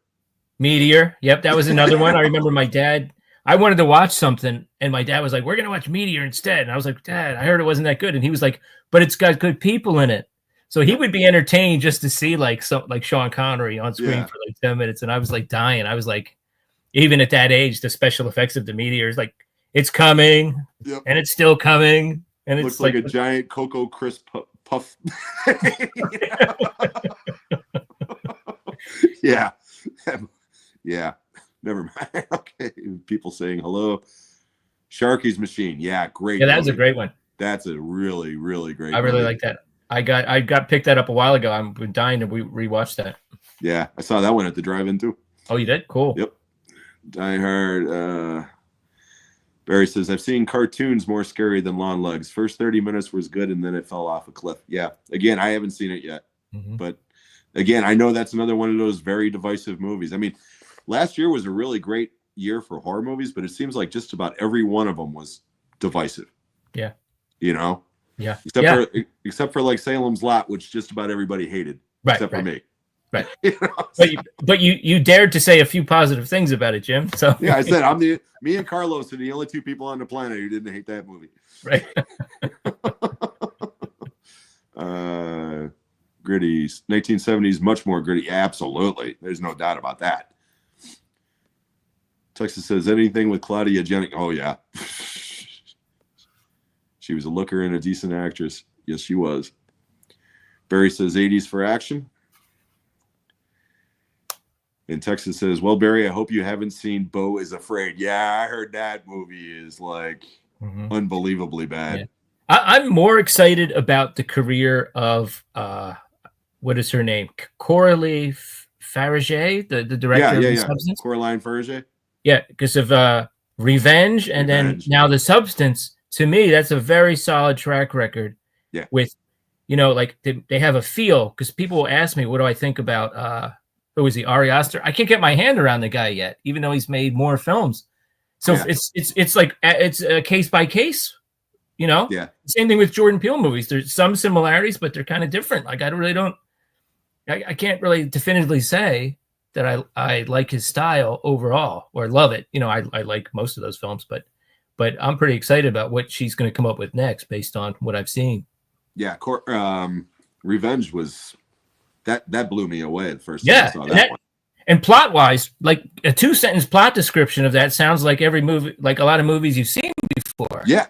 Yep, that was another one. I remember my dad, I wanted to watch something, and my dad was like, we're going to watch Meteor instead. And I was like, Dad, I heard it wasn't that good. And he was like, but it's got good people in it. So he would be entertained just to see like Sean Connery on screen for like 10 minutes. And I was like dying. I was like, even at that age, the special effects of the Meteor is like, it's coming and it's still coming. And it looks like a giant Cocoa Crisp puff. Yeah. Never mind. Okay. People saying hello. Sharky's Machine. Yeah, great. Yeah, that was a great one. That's a really, really great I really like that. I got picked that up a while ago. I'm dying to rewatch that. Yeah, I saw that one at the drive-in too. Oh, you did? Cool. Yep. Die Hard. Barry says, I've seen cartoons more scary than Long Legs. First 30 minutes was good, and then it fell off a cliff. Yeah. Again, I haven't seen it yet. Mm-hmm. But again, I know that's another one of those very divisive movies. I mean, last year was a really great year for horror movies, but it seems like just about every one of them was divisive. Yeah. You know? Yeah. Except for like Salem's Lot, which just about everybody hated. Right. Except for me. Right. You know? But you dared to say a few positive things about it, Jim. So yeah, I said me and Carlos are the only two people on the planet who didn't hate that movie. Right. Gritty 1970s, much more gritty. Absolutely, there's no doubt about that. Texas says anything with Claudia Jennings. Oh yeah, she was a looker and a decent actress. Yes, she was. Barry says 80s for action. And Texas says, well, Barry, I hope you haven't seen Beau is Afraid. Yeah, I heard that movie is like unbelievably bad. Yeah. I'm more excited about the career of what is her name? Coralie Farage, the director of The Substance. Coraline Farage. Yeah, because of Revenge, and then now The Substance. To me, that's a very solid track record. Yeah. With, like they have a feel, because people will ask me, what do I think about who was he, Ari Aster? I can't get my hand around the guy yet, even though he's made more films. So it's like it's a case by case, Yeah. Same thing with Jordan Peele movies. There's some similarities, but they're kind of different. Like I can't really definitively say that I like his style overall or love it. I like most of those films, but I'm pretty excited about what she's going to come up with next based on what I've seen. Yeah, Revenge was. That blew me away the first time I saw that one. And plot wise, like a 2-sentence plot description of that sounds like every movie, like a lot of movies you've seen before. Yeah.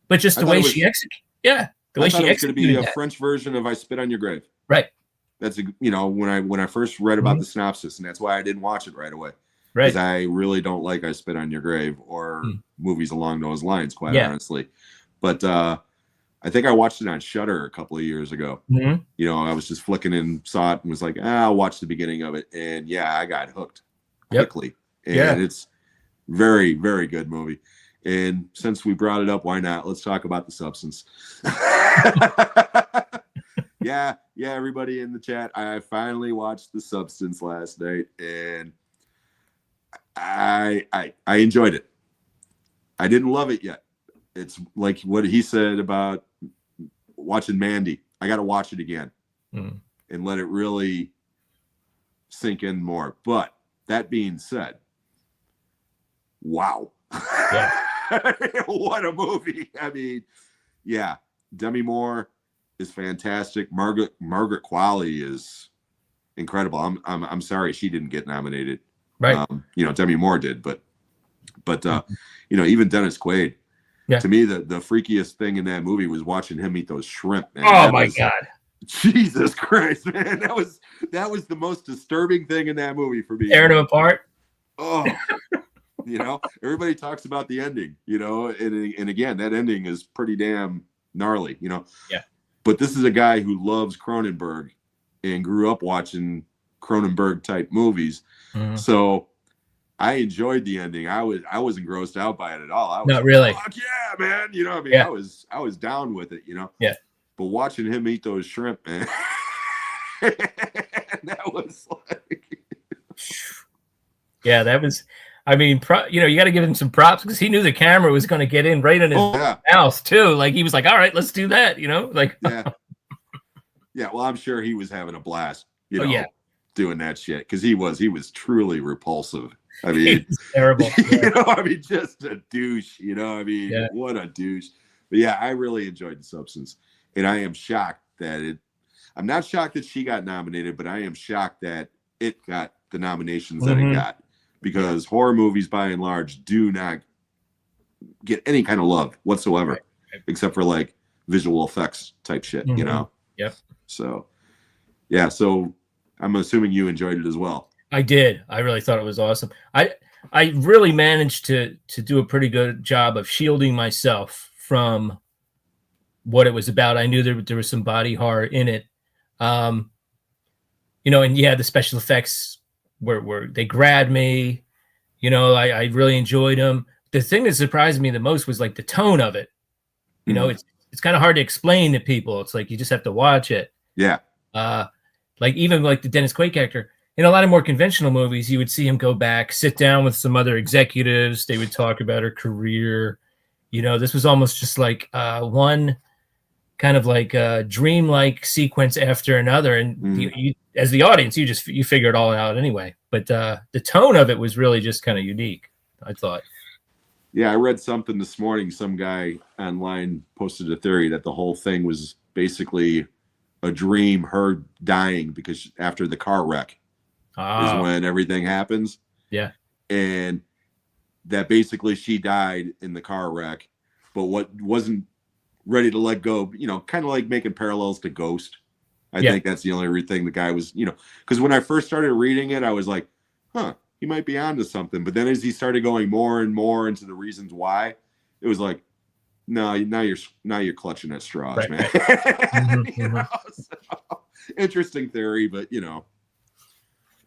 But just the way she executes. Yeah. The way she executes. It's going to be a French version of I Spit on Your Grave. Right. That's when I first read about the synopsis, and that's why I didn't watch it right away. Right. Because I really don't like I Spit on Your Grave or movies along those lines, quite honestly. But I think I watched it on Shudder a couple of years ago. Mm-hmm. I was just flicking and saw it and was like, I'll watch the beginning of it. And yeah, I got hooked quickly. And it's very, very good movie. And since we brought it up, why not? Let's talk about The Substance. Yeah, everybody in the chat. I finally watched The Substance last night, and I enjoyed it. I didn't love it yet. It's like what he said about watching Mandy. I got to watch it again and let it really sink in more. But that being said, wow. Yeah. What a movie. I mean, yeah, Demi Moore is fantastic. Margaret Qualley is incredible. I'm sorry she didn't get nominated. Right. Demi Moore did, but even Dennis Quaid. Yeah. To me, the freakiest thing in that movie was watching him eat those shrimp, man. Oh my God. Jesus Christ, man. That was the most disturbing thing in that movie for me. Tearing them apart. Oh, everybody talks about the ending, and again, that ending is pretty damn gnarly, Yeah. But this is a guy who loves Cronenberg and grew up watching Cronenberg type movies. Mm-hmm. So I enjoyed the ending. I wasn't grossed out by it at all. I was not really. Fuck yeah, man. I was down with it, Yeah. But watching him eat those shrimp, man, that was like. Yeah, that was. I mean, you got to give him some props because he knew the camera was going to get in right in his mouth too. Like he was like, "All right, let's do that." Like. Yeah. Well, I'm sure he was having a blast. Doing that shit because he was truly repulsive. I mean, terrible. Yeah. Just a douche. What a douche. But yeah, I really enjoyed The Substance, and I am shocked that I'm not shocked that she got nominated, but I am shocked that it got the nominations that it got, because horror movies, by and large, do not get any kind of love whatsoever, except for like visual effects type shit. Yep. So, yeah. So I'm assuming you enjoyed it as well. I did. I really thought it was awesome. I really managed to do a pretty good job of shielding myself from what it was about. I knew there was some body horror in it. And the special effects were they grabbed me. I really enjoyed them. the thing that surprised me the most was like the tone of it. You know, Mhm. it's kind of hard to explain to people. It's like you just have to watch it. Yeah. Like even like the Dennis Quaid character in a lot of more conventional movies, you would see him go back, sit down with some other executives. They would talk about her career. You know, this was almost just like one kind of like dreamlike sequence after another, and you, as the audience, you figure it all out anyway. But the tone of it was really just kind of unique, I thought. Yeah, I read something this morning. Some guy online posted a theory that the whole thing was basically a dream, her dying because after the car wreck is when everything happens. Yeah. And that basically she died in the car wreck, but what wasn't ready to let go, you know, kind of like making parallels to Ghost. I think that's the only thing the guy was, you know, because when I first started reading it, I was like, huh, he might be onto something. But then as he started going more and more into the reasons why, it was like, no, now you're clutching at straws, right, man. Mm-hmm. You know? So, interesting theory, but you know.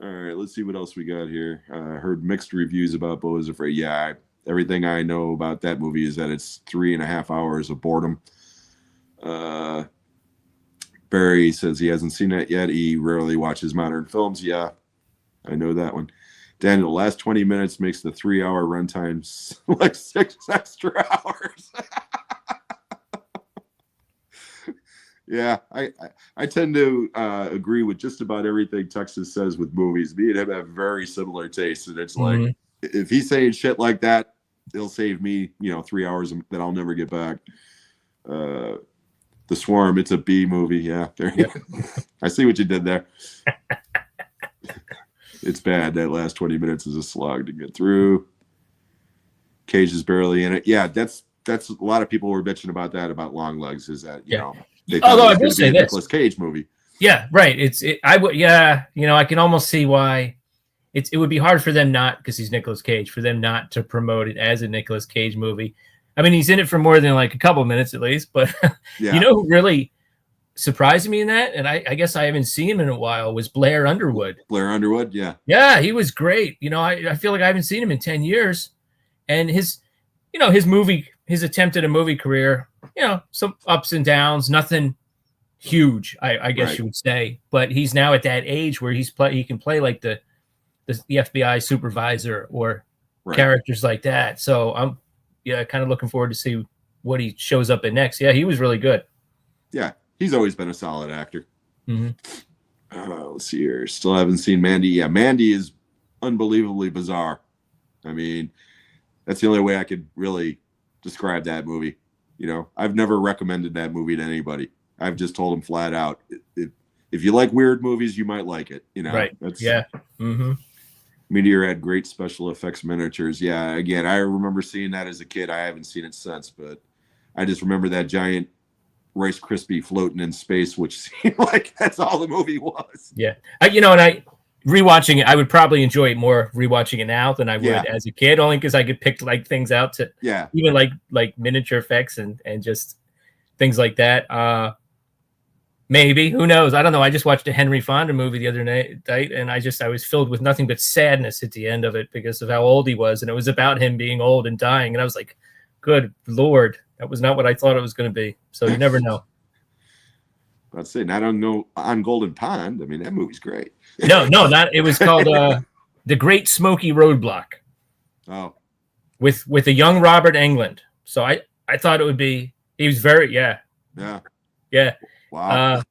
All right, let's see what else we got here. I heard mixed reviews about Beau is Afraid. Yeah, everything I know about that movie is that it's 3.5 hours of boredom. Barry says he hasn't seen it yet. He rarely watches modern films. Yeah, I know that one. Daniel, the last 20 minutes makes the 3-hour runtime like 6 extra hours. Yeah, I tend to agree with just about everything Texas says with movies. Me and him have very similar tastes, and it's like if he's saying shit like that, it'll save me, you know, 3 hours that I'll never get back. The Swarm, it's a B movie. Yeah, there. Yep. I see what you did there. It's bad. That last 20 minutes is a slog to get through. Cage is barely in it. Yeah, that's a lot of people were bitching about that about Long Legs. Is that you know? Although I will say this, Nicolas Cage movie. Yeah, right. You know, I can almost see why it would be hard for them not, because he's Nicolas Cage, for them not to promote it as a Nicolas Cage movie. I mean, he's in it for more than like a couple minutes at least, but you know who really surprised me in that, and I guess I haven't seen him in a while, was Blair Underwood. Blair Underwood, yeah. Yeah, he was great. You know, I feel like I haven't seen him in 10 years. And his attempt at a movie career, you know, some ups and downs, nothing huge, I guess you would say. But he's now at that age where he can play like the FBI supervisor or characters like that. So I'm kind of looking forward to see what he shows up in next. Yeah, he was really good. Yeah, he's always been a solid actor. Mm-hmm. Let's see here. Still haven't seen Mandy. Yeah, Mandy is unbelievably bizarre. I mean, that's the only way I could really describe that movie. You know, I've never recommended that movie to anybody. I've just told them flat out, if you like weird movies, you might like it. You know, right? Yeah. Mm-hmm. Meteor had great special effects miniatures. Yeah, again, I remember seeing that as a kid. I haven't seen it since, but I just remember that giant Rice Krispie floating in space, which seemed like that's all the movie was. Yeah, you know, and I rewatching it, I would probably enjoy it more rewatching it now than I would as a kid, only because I could pick like things out to even like miniature effects and just things like that. Maybe, who knows? I don't know. I just watched a Henry Fonda movie the other night, and I was filled with nothing but sadness at the end of it because of how old he was, and it was about him being old and dying, and I was like, good Lord, that was not what I thought it was going to be. So you never know. I'd say not on Golden Pond. I mean, that movie's great. No, not. It was called The Great Smoky Roadblock. Oh, with a young Robert Englund. So I thought it would be. He was very yeah. Wow.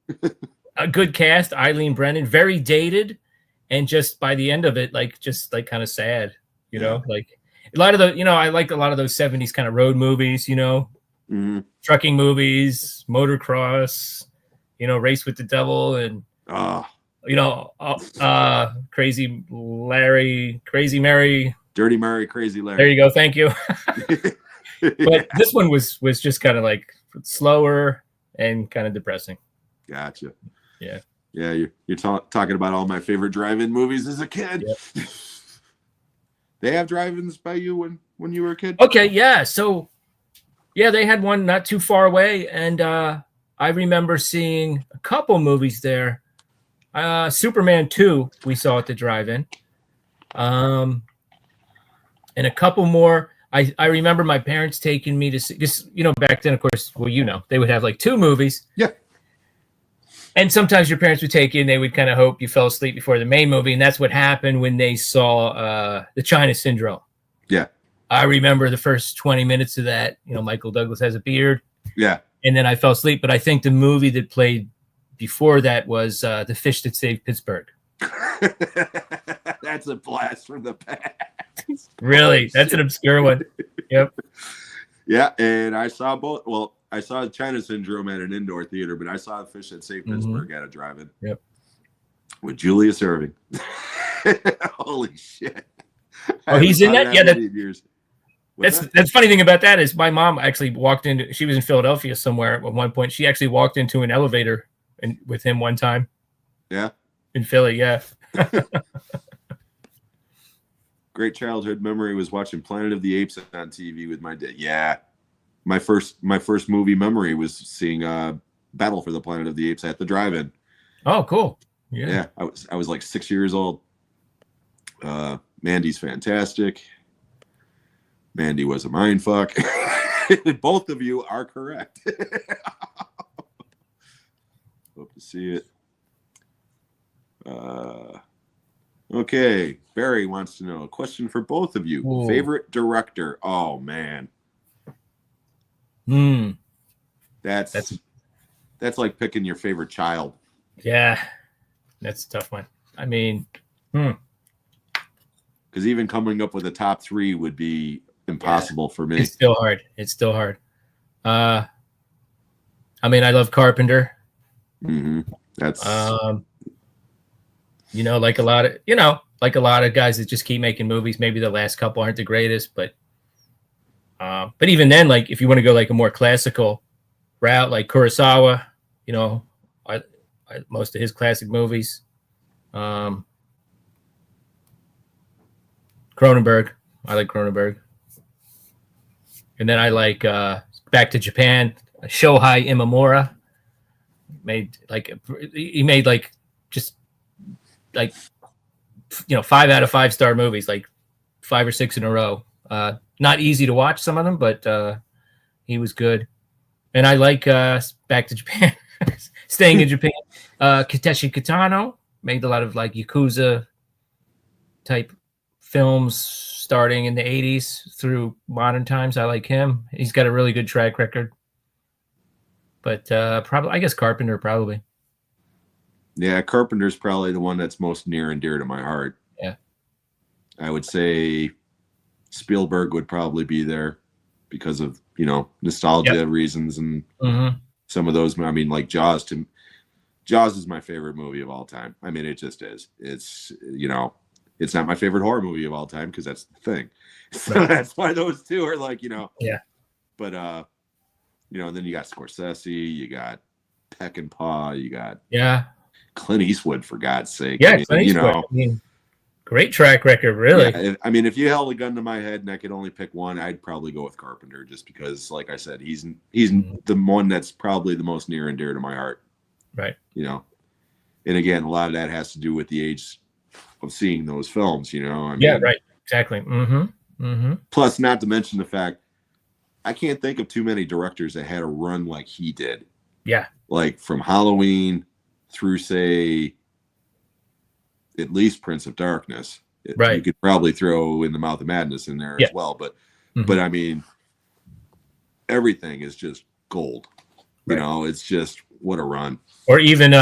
A good cast. Eileen Brennan, very dated, and just by the end of it, just kind of sad. You know, like a lot of the. You know, I like a lot of those 70s kind of road movies. You know, trucking movies, motocross. You know, Race with the Devil, and you know, Crazy Larry, Crazy Mary, Dirty Mary, Crazy Larry. There you go. Thank you. But this one was just kind of like slower and kind of depressing. Gotcha. Yeah. Yeah, you're talking about all my favorite drive-in movies as a kid. Yep. They have drive-ins by you when you were a kid? Okay, yeah. So, yeah, they had one not too far away, and I remember seeing a couple movies there. Superman 2 we saw at the drive-in. And a couple more. I remember my parents taking me to see, because, back then, of course, well, they would have like 2 movies. Yeah. And sometimes your parents would take you and they would kind of hope you fell asleep before the main movie. And that's what happened when they saw the China Syndrome. Yeah. I remember the first 20 minutes of that. Michael Douglas has a beard. Yeah. And then I fell asleep. But I think the movie that played before that was The Fish That Saved Pittsburgh. That's a blast from the past. Really? That's an obscure one. Yep. Yeah, and I saw both. Well, I saw China Syndrome at an indoor theater, but I saw The Fish That Saved Pittsburgh at a drive-in. Yep. With Julius Erving. Holy shit. Oh, he's in that? Yeah. That's the funny thing about that is my mom actually walked into, she was in Philadelphia somewhere at one point. She actually walked into an elevator with him one time. Yeah. In Philly, yeah. Great childhood memory was watching Planet of the Apes on TV with my dad. Yeah. My first movie memory was seeing Battle for the Planet of the Apes at the drive-in. Oh, cool. Yeah. I was like 6 years old. Mandy's fantastic. Mandy was a mindfuck. Both of you are correct. Hope to see it. Okay, Barry wants to know a question for both of you. Ooh. Favorite director? Oh man, that's like picking your favorite child. Yeah, that's a tough one. I mean, because even coming up with a top 3 would be impossible for me. It's still hard. I mean, I love Carpenter. Mm-hmm. That's like a lot of guys that just keep making movies. Maybe the last couple aren't the greatest, but even then, like if you want to go like a more classical route, like Kurosawa, I most of his classic movies. Cronenberg, I like Cronenberg, and then I like Back to Japan, Shohei Imamura. He made 5 out of 5-star movies, like 5 or 6 in a row. Not easy to watch, some of them, but he was good. And I like Back to Japan, staying in Japan. Takeshi Kitano made a lot of like Yakuza type films starting in the 80s through modern times. I like him. He's got a really good track record. But probably, I guess Carpenter, probably. Yeah, Carpenter's probably the one that's most near and dear to my heart. Yeah. I would say Spielberg would probably be there because of, nostalgia reasons and some of those. I mean, like Jaws is my favorite movie of all time. I mean, it just is. It's, it's not my favorite horror movie of all time because that's the thing. So that's why those two are like, Yeah. But, then you got Scorsese, you got Peckinpah, you got Clint Eastwood, for God's sake. Yeah, Clint Eastwood. Great track record, really. Yeah, if you held a gun to my head and I could only pick one, I'd probably go with Carpenter, just because, like I said, he's the one that's probably the most near and dear to my heart. Right. And again, a lot of that has to do with the age of seeing those films. Yeah, right. Exactly. Plus, not to mention the fact, I can't think of too many directors that had a run like he did. Yeah. Like from Halloween through, say, at least Prince of Darkness. Right. You could probably throw In the Mouth of Madness in there as well. But I mean, everything is just gold. Right. It's just, what a run. Or even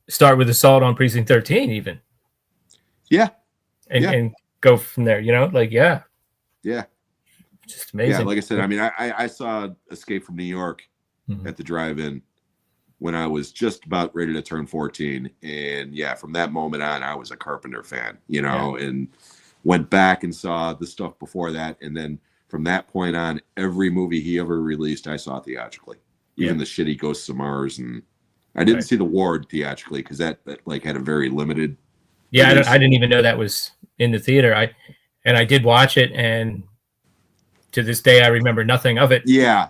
start with Assault on Precinct 13 even. Yeah. And go from there, Yeah. Just amazing. Yeah, like I said, I mean, I saw Escape from New York at the drive-in when I was just about ready to turn 14. And from that moment on, I was a Carpenter fan, and went back and saw the stuff before that. And then from that point on, every movie he ever released, I saw theatrically. Even the shitty Ghosts of Mars. And I didn't see The Ward theatrically because that like had a very limited. Yeah, I didn't even know that was in the theater. I did watch it, and to this day, I remember nothing of it. Yeah.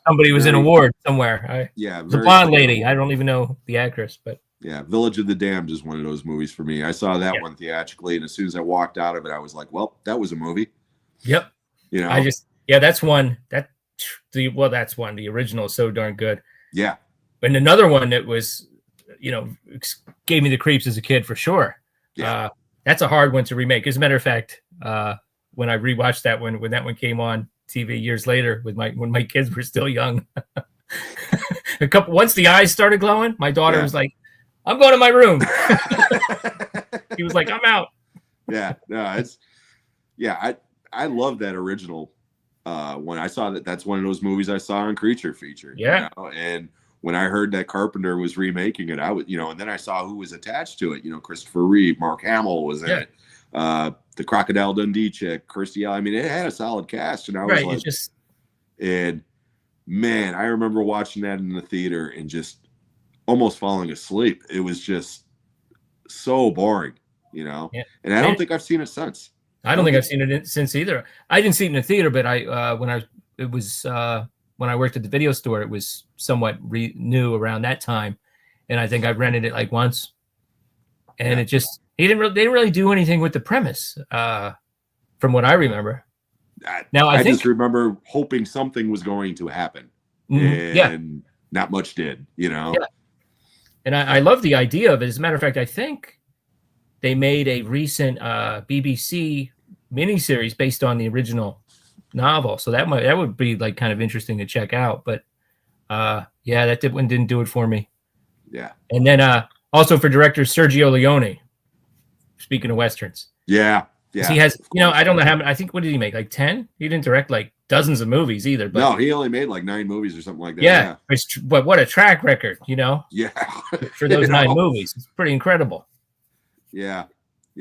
Somebody was in a ward somewhere. The blonde lady. I don't even know the actress, but yeah, Village of the Damned is one of those movies for me. I saw that one theatrically, and as soon as I walked out of it, I was like, "Well, that was a movie." Yep. You know, that's one that's one. The original is so darn good. yeah, And another one that was, gave me the creeps as a kid for sure. Yeah. That's a hard one to remake. As a matter of fact, when I rewatched that one, when that one came on TV years later when my kids were still young, once the eyes started glowing, my daughter was like, "I'm going to my room." He was like, "I'm out." Yeah, no, I love that original. When I saw that's one of those movies I saw on Creature Feature. Yeah. And when I heard that Carpenter was remaking it, I was, and then I saw who was attached to it. Christopher Reeve, Mark Hamill was in it. The Crocodile Dundee chick, Kirstie Alley. I mean, it had a solid cast, and I was like, and man, I remember watching that in the theater and just almost falling asleep. It was just so boring, and I don't think I've seen it since. I don't think I've seen it since either. I didn't see it in the theater, but when I worked at the video store, it was somewhat new around that time, and I think I rented it like once, and it just they didn't really do anything with the premise, from what I remember. Now I just remember hoping something was going to happen, and not much did, Yeah. And I love the idea of it. As a matter of fact, I think they made a recent BBC miniseries based on the original novel, so that would be like kind of interesting to check out. But that one didn't do it for me. Yeah. And then also for director Sergio Leone. Speaking of westerns, yeah, he has. I don't know how many. I think what did he make? Like 10? He didn't direct like dozens of movies either. But no, he only made like 9 movies or something like that. Yeah. But what a track record, Yeah. For those 9 movies, it's pretty incredible. Yeah.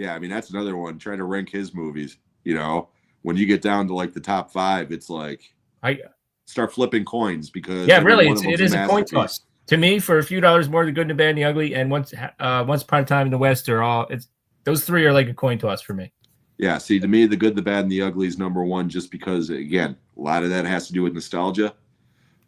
I mean, that's another one. Trying to rank his movies. When you get down to like the top 5, it's like I start flipping coins because really, it is a coin toss to me. For a few dollars more, The Good, the Bad, and the Ugly, and Once Upon a Time in the West are all. Those 3 are like a coin toss for me. Yeah. See, to me, The Good, the Bad, and the Ugly is number 1, just because again, a lot of that has to do with nostalgia.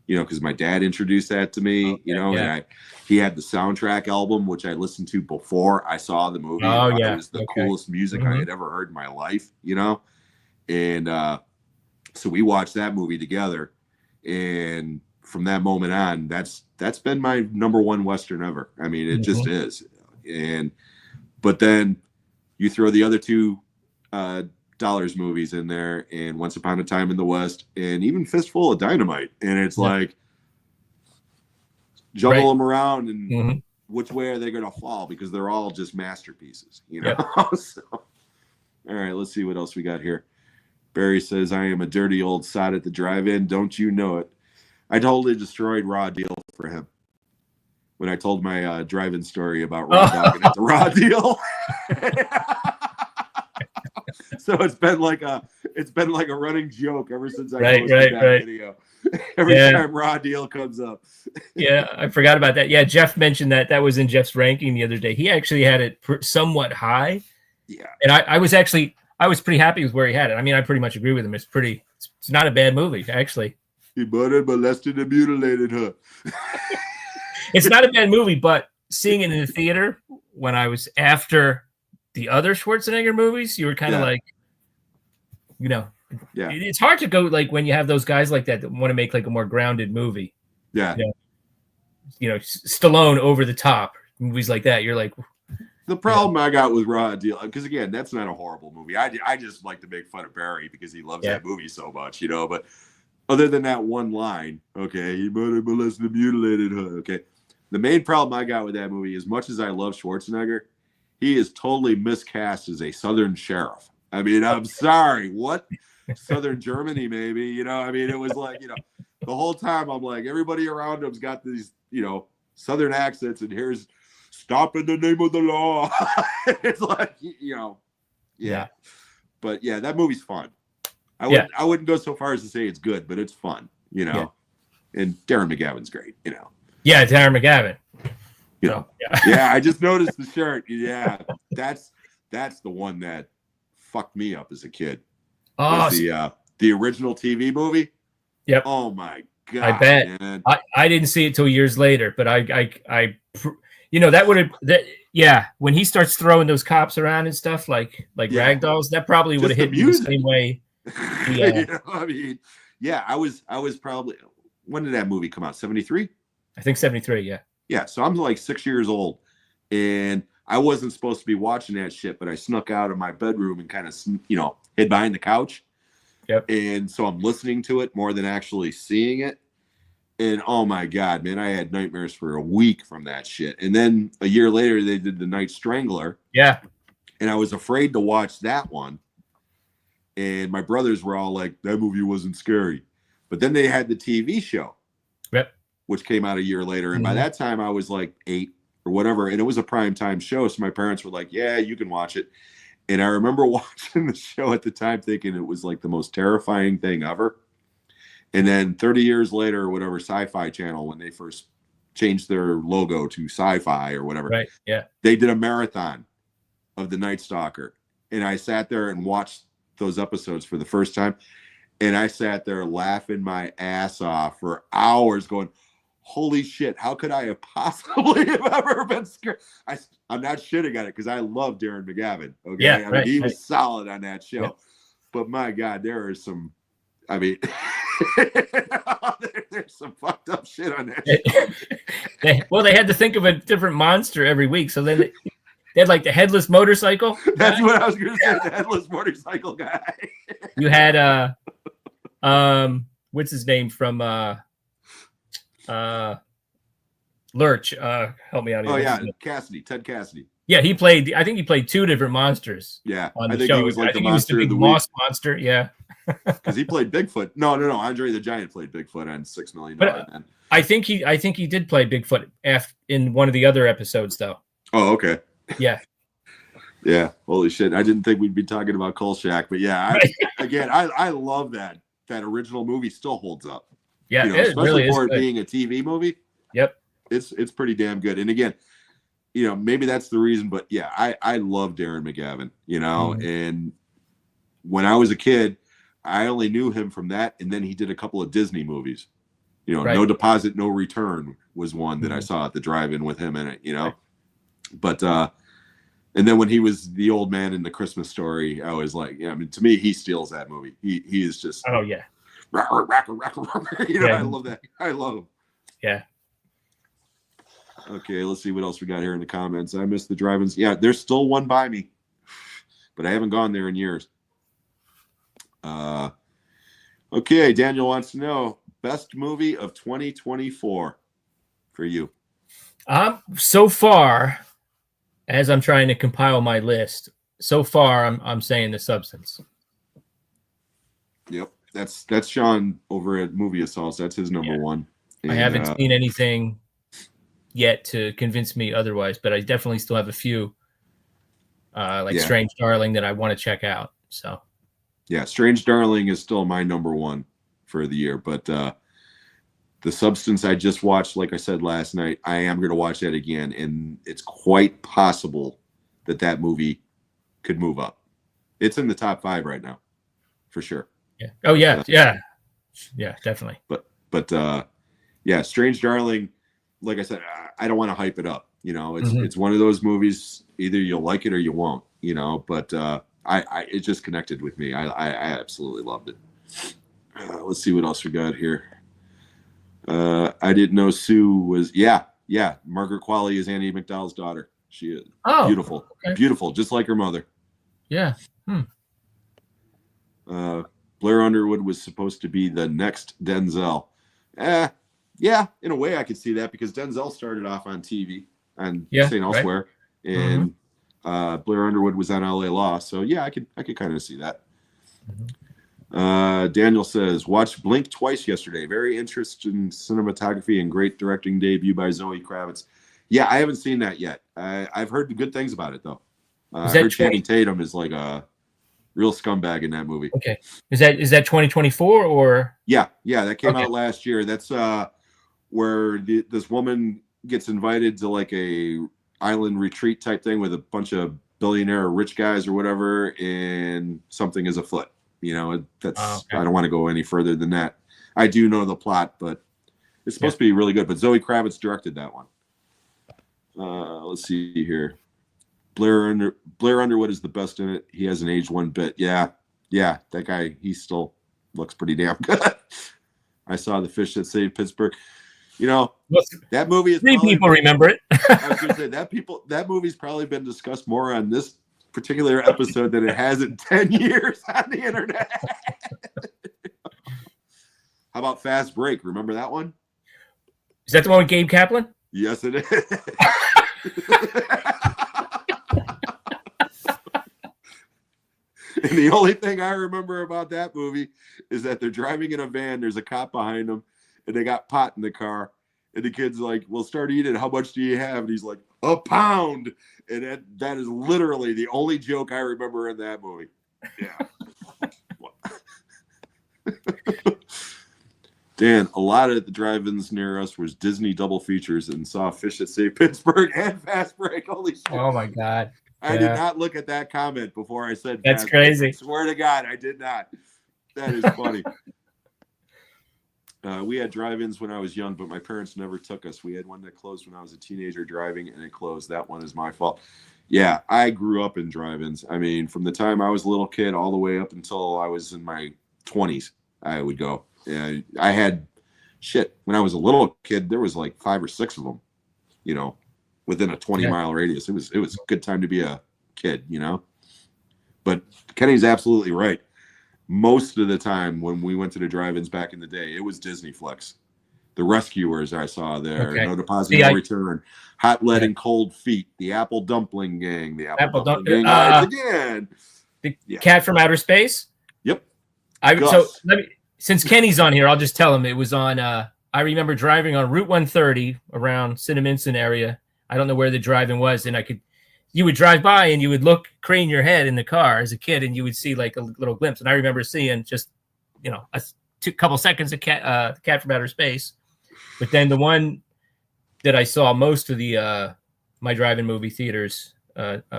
Because my dad introduced that to me. And he had the soundtrack album, which I listened to before I saw the movie. Oh yeah, it was the coolest music I had ever heard in my life. And so we watched that movie together, and from that moment on, that's been my number 1 Western ever. I mean, it just is. But then you throw the other 2 Dollars movies in there, and Once Upon a Time in the West, and even Fistful of Dynamite, and it's like juggle them around, and which way are they going to fall? Because they're all just masterpieces, So, all right, let's see what else we got here. Barry says, "I am a dirty old sod at the drive-in. Don't you know it? I totally destroyed Raw Deal for him when I told my drive-in story about Raw Dogging at the Raw Deal." So it's been like a running joke ever since I posted that video. Every time Raw Deal comes up. Yeah, I forgot about that. Yeah, Jeff mentioned that was in Jeff's ranking the other day. He actually had it somewhat high. Yeah, and I was pretty happy with where he had it. I mean, I pretty much agree with him. It's not a bad movie, actually. He murdered, molested, and mutilated her. It's not a bad movie, but seeing it in the theater when I was after the other Schwarzenegger movies, you were kind of like, it's hard to go like when you have those guys like that want to make like a more grounded movie. Yeah. Stallone over the top movies like that. You're like, the problem I got with Raw Deal, because again, that's not a horrible movie. I just like to make fun of Barry because he loves that movie so much, but other than that one line, okay, he murdered, molested, and mutilated her. Okay. The main problem I got with that movie, as much as I love Schwarzenegger, he is totally miscast as a Southern sheriff. I mean, I'm sorry. What? Southern Germany, maybe. I mean, it was like, the whole time I'm like, everybody around him's got these, Southern accents, and here's "stop in the name of the law." It's like, yeah. But yeah, that movie's fun. I wouldn't go so far as to say it's good, but it's fun, And Darren McGavin's great, Yeah, Darren McGavin. I just noticed the shirt. Yeah, that's the one that fucked me up as a kid. Oh, the original TV movie. Yep. Oh my god! I bet. Man. I didn't see it till years later, but I that would have when he starts throwing those cops around and stuff like ragdolls, that probably would have hit me the same way Yeah. You know, I mean, yeah, I was probably, when did that movie come out? 73? I think 73. Yeah. Yeah, so I'm like 6 years old, and I wasn't supposed to be watching that shit, but I snuck out of my bedroom and kind of, hid behind the couch. Yep. And so I'm listening to it more than actually seeing it. And oh my God, man, I had nightmares for a week from that shit. And then a year later, they did The Night Strangler. Yeah. And I was afraid to watch that one. And my brothers were all like, that movie wasn't scary. But then they had the TV show. Yep. Which came out a year later. And by that time, I was like 8 or whatever. And it was a primetime show. So my parents were like, yeah, you can watch it. And I remember watching the show at the time thinking it was like the most terrifying thing ever. And then 30 years later, or whatever, Sci-Fi Channel, when they first changed their logo to Sci-Fi or whatever, Right. Yeah. they did a marathon of The Night Stalker. And I sat there and watched those episodes for the first time. And I sat there laughing my ass off for hours going, holy shit, how could I have possibly have ever been scared? I'm not shitting at it because I love Darren McGavin. Okay. Yeah, I mean, he was solid on that show. Yeah. But my God, there is some, I mean, there's some fucked up shit on that show. Well, they had to think of a different monster every week. So then they had like the headless motorcycle. That's what I was going to say, the headless motorcycle guy. You had, what's his name from, Lurch, help me out here. Oh yeah, Ted Cassidy. Yeah, I think he played 2 different monsters. Yeah, on the I think show. he was like I think the monster he was of the moss week. monster. Yeah, because he played Bigfoot. No, Andre the Giant played Bigfoot on $6 Million. But I think he did play Bigfoot in one of the other episodes, though. Oh, okay. Yeah. Yeah. Holy shit! I didn't think we'd be talking about Kolchak, but yeah, I love that original movie still holds up. Yeah, it especially really for it being a TV movie. Yep. It's pretty damn good. And again, maybe that's the reason, but yeah, I love Darren McGavin, and when I was a kid, I only knew him from that. And then he did a couple of Disney movies, Right. No Deposit, No Return was one that I saw at the drive-in with him in it, Right. but, and then when he was the old man in The Christmas Story, I was like, yeah, I mean, to me, he steals that movie. He is just, Oh yeah. I love that. I love him. Yeah. Okay, let's see what else we got here in the comments. I missed the drive-ins. Yeah, there's still one by me, but I haven't gone there in years. Okay, Daniel wants to know best movie of 2024 for you. So far, as I'm trying to compile my list, so far I'm saying The Substance. Yep, that's Sean over at Movie Assaults. That's his number one. And, I haven't seen anything yet to convince me otherwise, but I definitely still have a few, Strange Darling, that I want to check out. So, yeah, Strange Darling is still my number one for the year, but The Substance I just watched, like I said last night, I am going to watch that again, and it's quite possible that movie could move up. It's in the top 5 right now, for sure. Yeah. Oh yeah, yeah, definitely. But yeah, Strange Darling, like I said, I don't want to hype it up. It's one of those movies. Either you'll like it or you won't. But it just connected with me. I absolutely loved it. Let's see what else we got here. I didn't know Sue was. Yeah. Margaret Qualley is Andy McDowell's daughter. She is beautiful, okay. Beautiful, just like her mother. Yeah. Blair Underwood was supposed to be the next Denzel. Yeah, in a way I could see that because Denzel started off on TV on St. Elsewhere, right. And Blair Underwood was on LA Law. So yeah, I could kind of see that. Daniel says, watched Blink twice yesterday. Very interesting cinematography and great directing debut by Zoe Kravitz. Yeah, I haven't seen that yet. I've heard good things about it though. I heard Channing Tatum is like a real scumbag in that movie. Okay, is that 2024 or? Yeah, that came out last year. That's where this woman gets invited to like a island retreat type thing with a bunch of billionaire rich guys or whatever, and something is afoot. That's I don't want to go any further than that. I do know the plot, but it's supposed to be really good. But Zoe Kravitz directed that one. Let's see here. Blair Underwood is the best in it. He hasn't aged one bit. Yeah, Yeah, that guy, he still looks pretty damn good. I saw The Fish That Saved Pittsburgh. You know, Well, that movie is three probably people remember it. I was gonna say that movie's probably been discussed more on this particular episode than it has in 10 years on the internet. How about Fast Break? Remember that one? Is that the one with Gabe Kaplan? Yes, it is. And the only thing I remember about that movie is that they're driving in a van. There's a cop behind them, and they got pot in the car. And the kid's like, "Well, start eating. How much do you have?" And he's like, "A pound." And that is literally the only joke I remember in that movie. Yeah. Dan, a lot of the drive-ins near us was Disney double features and saw Fish That Saved Pittsburgh and Fast Break. Holy shit. Oh my God. I did not look at that comment before I said that's Fast crazy. Break. I swear to God, I did not. That is funny. We had drive-ins when I was young, but my parents never took us. We had one that closed when I was a teenager driving, and it closed. That one is my fault. Yeah, I grew up in drive-ins. I mean, from the time I was a little kid all the way up until I was in my 20s, I would go. Yeah, I had when I was a little kid, there was like 5 or 6 of them, you know, within a 20-mile radius. It was a good time to be a kid, you know. But Kenny's absolutely right. Most of the time when we went to the drive-ins back in the day, it was Disney flicks. The Rescuers I saw there, No Deposit, No Return, Hot Lead and Cold Feet, The Apple Dumpling Gang, The Apple Dumpling Gang rides again. The Cat from Outer Space? Yep. Since Kenny's on here, I'll just tell him it was on. I remember driving on Route 130 around Cinnaminson area. I don't know where the drive-in was, and you would drive by and you would crane your head in the car as a kid, and you would see like a little glimpse. And I remember seeing just, you know, a couple seconds of Cat from Outer Space. But then the one that I saw most of the my drive-in movie theaters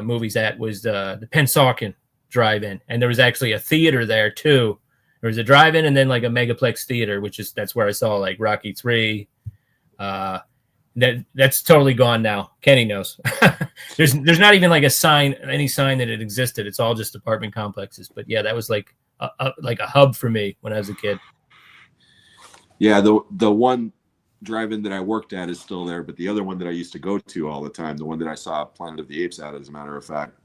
movies at was the Pennsauken drive-in, and there was actually a theater there too. There was a drive-in and then like a megaplex theater, that's where I saw like Rocky 3. That's totally gone now. Kenny knows. There's not even like any sign that it existed. It's all just apartment complexes. But yeah, that was like a hub for me when I was a kid. Yeah, the one drive-in that I worked at is still there, but the other one that I used to go to all the time, the one that I saw Planet of the Apes at, as a matter of fact,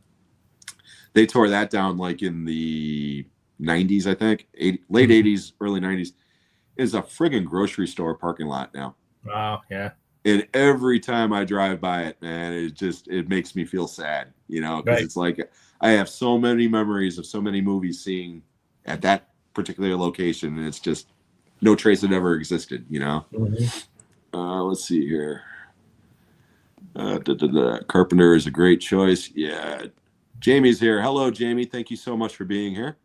they tore that down like in the 90s, I think, late 80s, early 90s. Is a friggin' grocery store parking lot now. Wow, yeah. And every time I drive by it, man, it makes me feel sad, you know, because It's like I have so many memories of so many movies seeing at that particular location, and it's just no trace it ever existed, you know. Mm-hmm. Let's see here. Carpenter is a great choice. Yeah. Jamie's here. Hello, Jamie. Thank you so much for being here.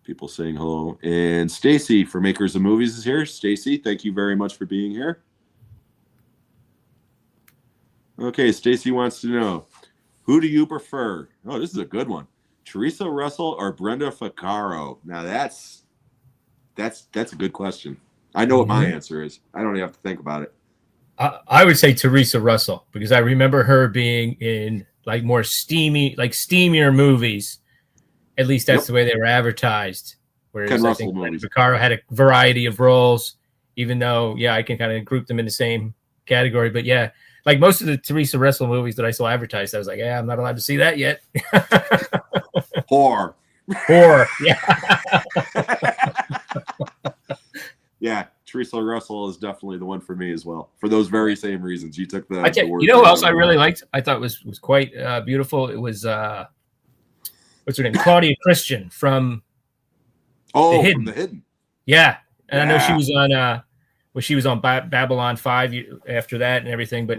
People saying hello. And Stacy for Makers of Movies is here. Stacy, thank you very much for being here. Okay, Stacy wants to know, who do you prefer? Oh, this is a good one. Teresa Russell or Brenda Vaccaro? Now that's a good question. I know what my answer is. I don't even have to think about it. I would say Teresa Russell, because I remember her being in like more steamier movies. At least that's the way they were advertised. Whereas Ken I Russell think movies. Vaccaro had a variety of roles, even though, I can kind of group them in the same category. But yeah, like most of the Teresa Russell movies that I saw advertised, I was like, I'm not allowed to see that yet. Whore. Yeah. Yeah, Teresa Russell is definitely the one for me as well. For those very same reasons. You took the word. You know who else I really liked? I thought was quite beautiful. It was what's her name? Claudia Christian from The Hidden. Yeah. And I know she was on Babylon 5 after that and everything, but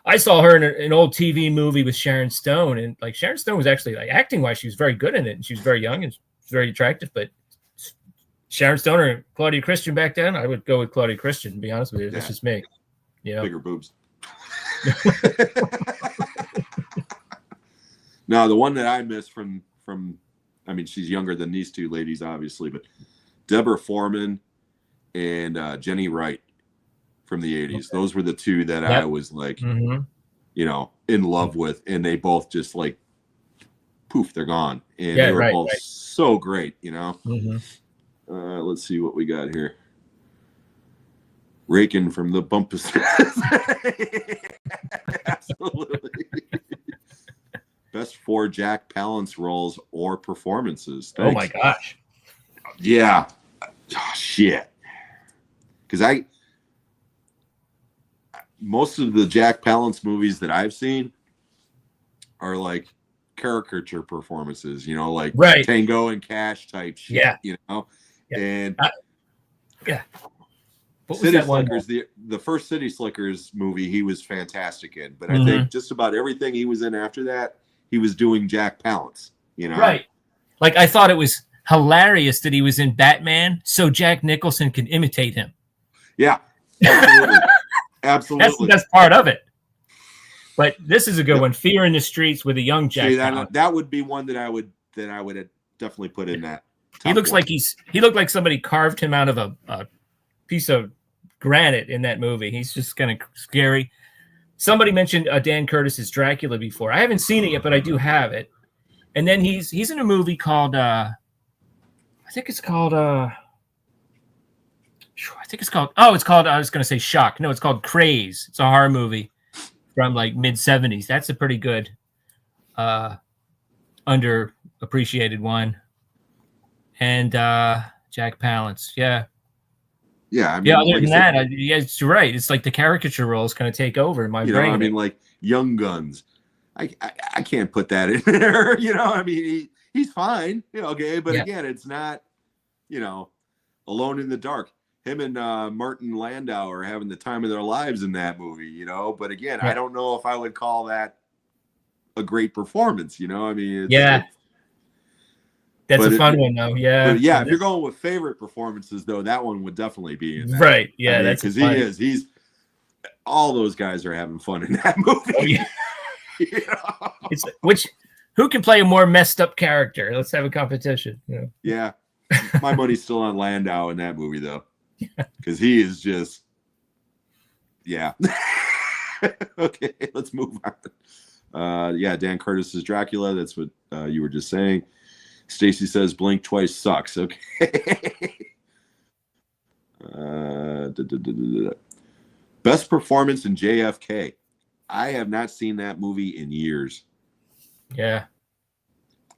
I saw her in an old TV movie with Sharon Stone, and like Sharon Stone was actually like acting wise, she was very good in it, and she was very young and very attractive. But Sharon Stone or Claudia Christian back then, I would go with Claudia Christian. To be honest with you, that's just me. Bigger boobs. No, the one that I miss from I mean, she's younger than these two ladies, obviously, but Deborah Foreman and Jenny Wright from the 80s. Okay. Those were the two that I was like, in love with. And they both just like poof, they're gone. And Yeah, they were right, both right. so great, you know. Hmm. Let's see what we got here. Rakin from the Bumpus. Absolutely. Best 4 Jack Palance roles or performances. Oh my Thanks. gosh. Yeah. Oh, shit. Because most of the Jack Palance movies that I've seen are like caricature performances, you know, like Right. Tango and Cash type shit, Yeah. you know. Yeah. And Yeah. What was City that one? Slickers, the first City Slickers movie, he was fantastic in. But I Mhm. think just about everything he was in after that, he was doing Jack Palance, you know. Right. Like I thought it was hilarious that he was in Batman so Jack Nicholson could imitate him. Yeah, absolutely. That's the Absolutely. best part of it. But this is a good one. Fear in the Streets with a young Jack See, Palance. that would be one that I would definitely put in that. He looks one. like he looked like somebody carved him out of a piece of granite in that movie. He's just kind of scary. Somebody mentioned Dan Curtis's Dracula before. I haven't seen it yet, but I do have it. And then he's in a movie called I think it's called I was going to say Shock. No, it's called Craze. It's a horror movie from like mid 70s. That's a pretty good underappreciated one. And Jack Palance. Yeah. Yeah, I mean, Yeah, other like than I said, that, yeah, it's right. It's like the caricature roles kind of take over in my you know, brain. I mean, like Young Guns. I can't put that in there. You know, I mean, he's fine. You know, okay, but Yeah. again, it's not, you know, Alone in the Dark. Him and Martin Landau are having the time of their lives in that movie. You know, but again, Yeah. I don't know if I would call that a great performance. You know, I mean, Yeah. That's but a fun one though. Yeah. But yeah, if you're going with favorite performances, though, that one would definitely be in that. Right. Yeah, I mean, that's because funny. he's all those guys are having fun in that movie. Oh, yeah. You know? It's who can play a more messed up character? Let's have a competition. Yeah. Yeah. My money's still on Landau in that movie, though, because he is just, yeah. Okay, let's move on. Yeah, Dan Curtis's Dracula. That's what you were just saying. Stacy says Blink Twice sucks. Okay. Best performance in JFK. I have not seen that movie in years. Yeah.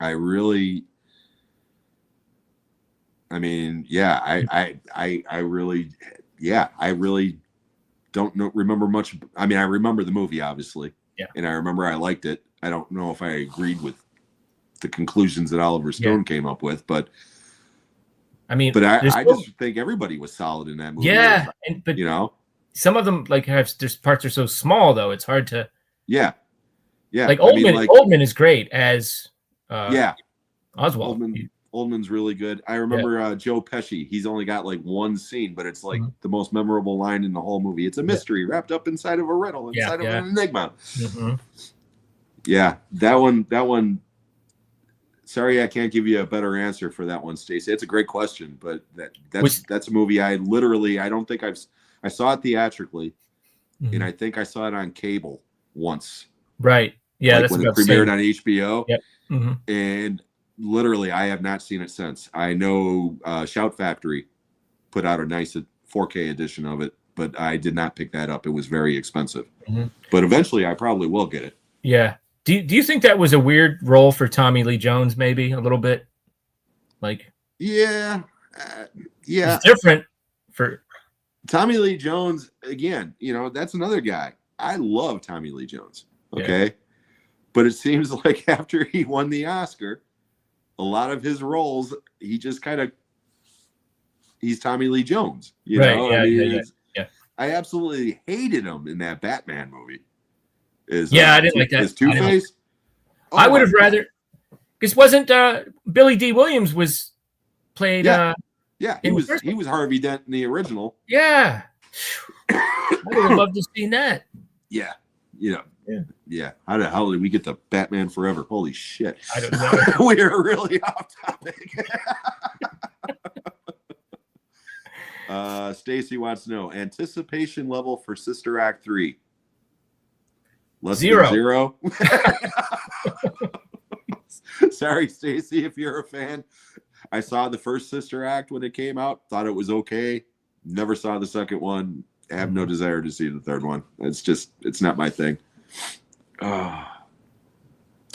I really don't remember much. I mean, I remember the movie, obviously. Yeah. And I remember I liked it. I don't know if I agreed with the conclusions that Oliver Stone came up with, but I mean, I just think everybody was solid in that movie. Yeah. But you know, some of them like there's parts are so small though, it's hard to. Yeah. Like Oldman is great as Oswald. Oldman's really good. I remember Joe Pesci. He's only got like one scene, but it's like the most memorable line in the whole movie. It's a mystery wrapped up inside of a riddle, inside of an enigma. Mm-hmm. Yeah, that one. Sorry, I can't give you a better answer for that one, Stacey. It's a great question, but that's a movie I don't think I saw it theatrically, and I think I saw it on cable once. Right. Yeah, like when it premiered on HBO. Yep. Mm-hmm. And literally, I have not seen it since. I know Shout Factory put out a nice 4K edition of it, but I did not pick that up. It was very expensive. Mm-hmm. But eventually, I probably will get it. Yeah. Do you think that was a weird role for Tommy Lee Jones? Maybe a little bit. Like. Yeah. It's different for Tommy Lee Jones. Again, you know, that's another guy. I love Tommy Lee Jones. Okay. Yeah. But it seems like after he won the Oscar, a lot of his roles, he just he's Tommy Lee Jones. You know? Yeah, I mean, I absolutely hated him in that Batman movie. I didn't like that. His Two-Face? I would have rather, because wasn't Billy D. Williams was played. Yeah, he was Harvey Dent in the original. Yeah. I would have loved to have seen that. Yeah. Yeah. How the hell did we get to Batman Forever? Holy shit. I don't know. We are really off topic. Stacy wants to know anticipation level for Sister Act 3. Less Zero. than 0. Sorry, Stacy, if you're a fan. I saw the first Sister Act when it came out. Thought it was okay. Never saw the second one. I have no desire to see the third one. It's not my thing.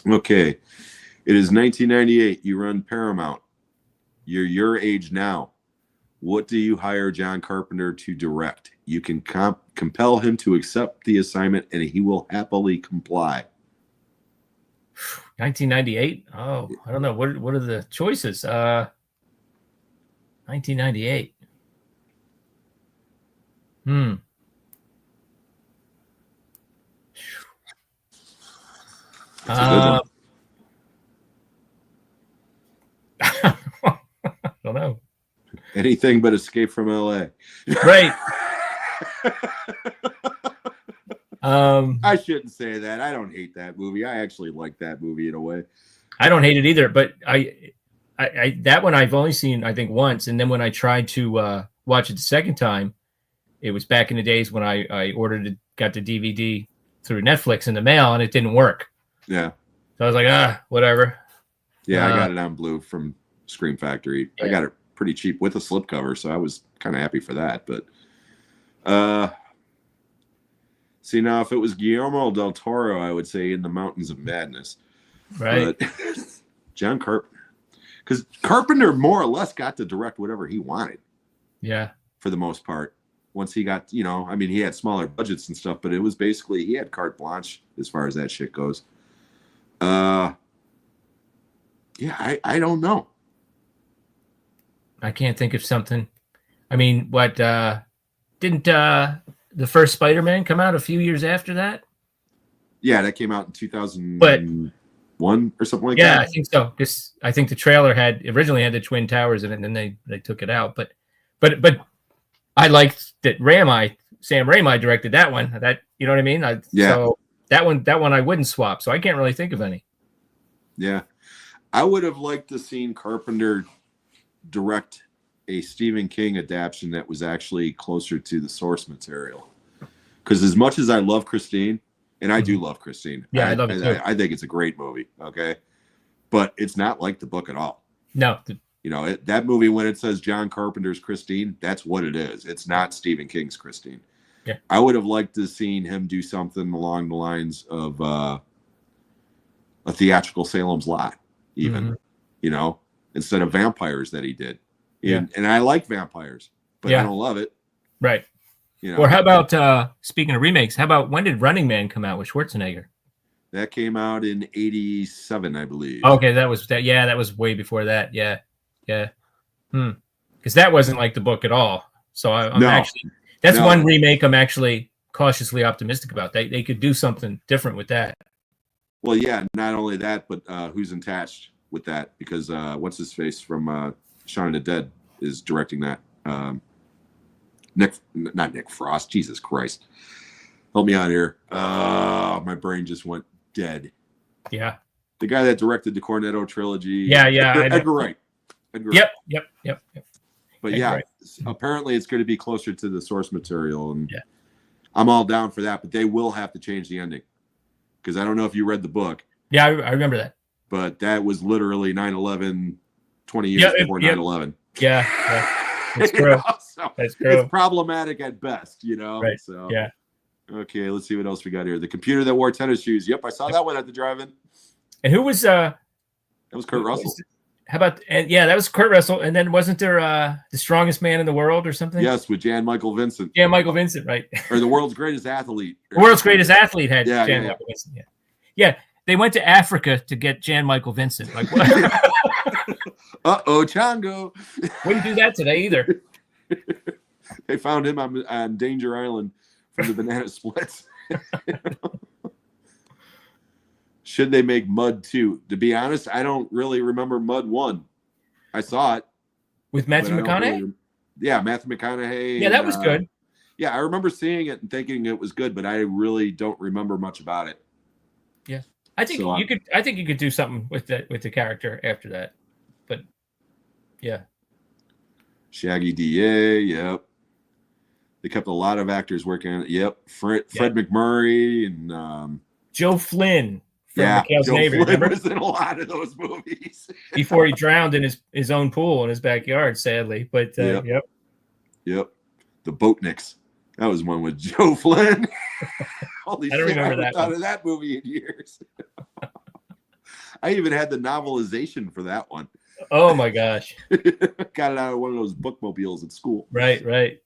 Okay. It is 1998. You run Paramount. You're your age now. What do you hire John Carpenter to direct? You can compel him to accept the assignment, and he will happily comply. 1998. Oh, I don't know. What are the choices? 1998. That's a good one. I don't know. Anything but Escape from LA. Right. I shouldn't say that. I don't hate that movie. I actually like that movie in a way. I don't hate it either, but I that one I've only seen I think once, and then when I tried to watch it the second time, it was back in the days when I got the DVD through Netflix in the mail, and it didn't work. Yeah. So I was like, whatever. Yeah, I got it on Blue from Scream Factory. Yeah. I got it pretty cheap with a slipcover, so I was kind of happy for that. But see, now if it was Guillermo del Toro, I would say In the Mountains of Madness. Right. But John Carpenter, because Carpenter more or less got to direct whatever he wanted. Yeah. For the most part. Once he got, he had smaller budgets and stuff, but it was basically, he had carte blanche as far as that shit goes. I don't know. I can't think of something. I mean, what, didn't the first Spider-Man come out a few years after that? Yeah, that came out in 2001 or something like that. Yeah, I think so. I think the trailer originally had the Twin Towers in it, and then they took it out. But I liked that Sam Raimi directed that one. That, you know what I mean? So that one I wouldn't swap. So I can't really think of any. Yeah, I would have liked to seen Carpenter direct a Stephen King adaptation that was actually closer to the source material. Because as much as I love Christine, and I do love Christine, I love it too. I think it's a great movie. Okay, but it's not like the book at all. No. That movie, when it says John Carpenter's Christine, that's what it is. It's not Stephen King's Christine. Yeah. I would have liked to have seen him do something along the lines of a theatrical Salem's Lot, even, instead of vampires that he did. And I like vampires, but I don't love it. Right. Or how about, speaking of remakes, how about when did Running Man come out with Schwarzenegger? That came out in 1987, I believe. Okay, that was way before that. Yeah. Yeah. Because that wasn't like the book at all. So that's one remake I'm actually cautiously optimistic about. They could do something different with that. Well, yeah, not only that, but who's attached with that? Because what's his face from Shaun of the Dead is directing that. Not Nick Frost. Jesus Christ. Help me out here. My brain just went dead. Yeah. The guy that directed the Cornetto trilogy. Yeah. Edgar Wright. Yep. But apparently it's going to be closer to the source material, and yeah. I'm all down for that. But they will have to change the ending, because I don't know if you read the book. Yeah, I remember that. But that was literally 9/11, 20 years before 9/11. Yeah, that's true. That's true. It's problematic at best, Right. So yeah. Okay, let's see what else we got here. The computer that wore tennis shoes. Yep, I saw that one at the drive-in. And who was that was Kurt Russell. How about that was Kurt Russell, and then wasn't there the strongest man in the world or something? Yes, with Jan Michael Vincent. Jan Michael Vincent, right? Or the world's greatest athlete. The world's greatest athlete had Jan yeah. Michael Vincent. Yeah. They went to Africa to get Jan Michael Vincent. Like what? Chango. Wouldn't do that today either. They found him on Danger Island from the Banana Splits. Should they make Mud 2? To be honest, I don't really remember Mud 1. I saw it. With Matthew McConaughey? Matthew McConaughey. Yeah, that was good. Yeah, I remember seeing it and thinking it was good, but I really don't remember much about it. Yeah. I think you could do something with the character after that. But yeah. Shaggy DA, yep. They kept a lot of actors working on it. Yep. Fred McMurray and Joe Flynn from Yeah, McHale's Joe Neighbor. Flynn Remember? was in a lot of those movies. Before he drowned in his own pool in his backyard, sadly. But Yep. yep. Yep. The Boatniks. That was one with Joe Flynn. Holy I don't shit, I remember haven't that thought one. of that movie in years. I even had the novelization for that one. Oh my gosh. Got it out of one of those bookmobiles at school. Right.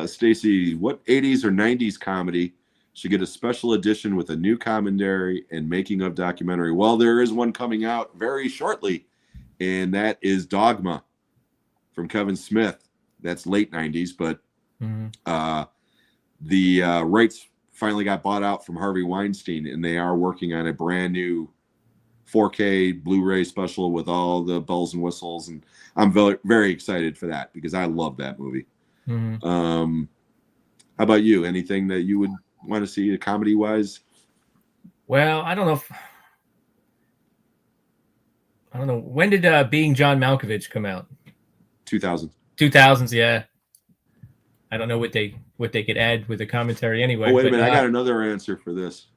Stacy, what 80s or 90s comedy should get a special edition with a new commentary and making of documentary? Well, there is one coming out very shortly, and that is Dogma from Kevin Smith. That's late 90s, but the rights finally got bought out from Harvey Weinstein, and they are working on a brand new 4K Blu-ray special with all the bells and whistles, and I'm very, very excited for that because I love that movie. How about you? Anything that you would want to see comedy-wise? Well, I don't know. When did Being John Malkovich come out? 2000. 2000s, yeah. I don't know what they could add with the commentary anyway. Oh, wait a minute. I got another answer for this.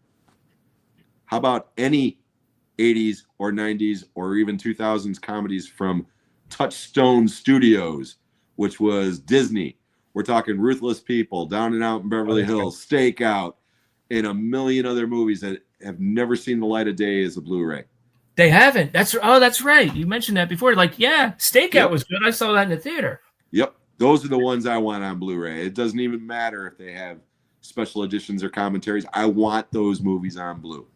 How about any 80s or 90s or even 2000s comedies from Touchstone Studios, which was Disney? We're talking Ruthless People, Down and Out in Beverly Hills, Stakeout, and a million other movies that have never seen the light of day as a Blu-ray. They haven't. That's right. You mentioned that before. Like, yeah, Stakeout was good. I saw that in the theater. Yep. Those are the ones I want on Blu-ray. It doesn't even matter if they have special editions or commentaries. I want those movies on Blu.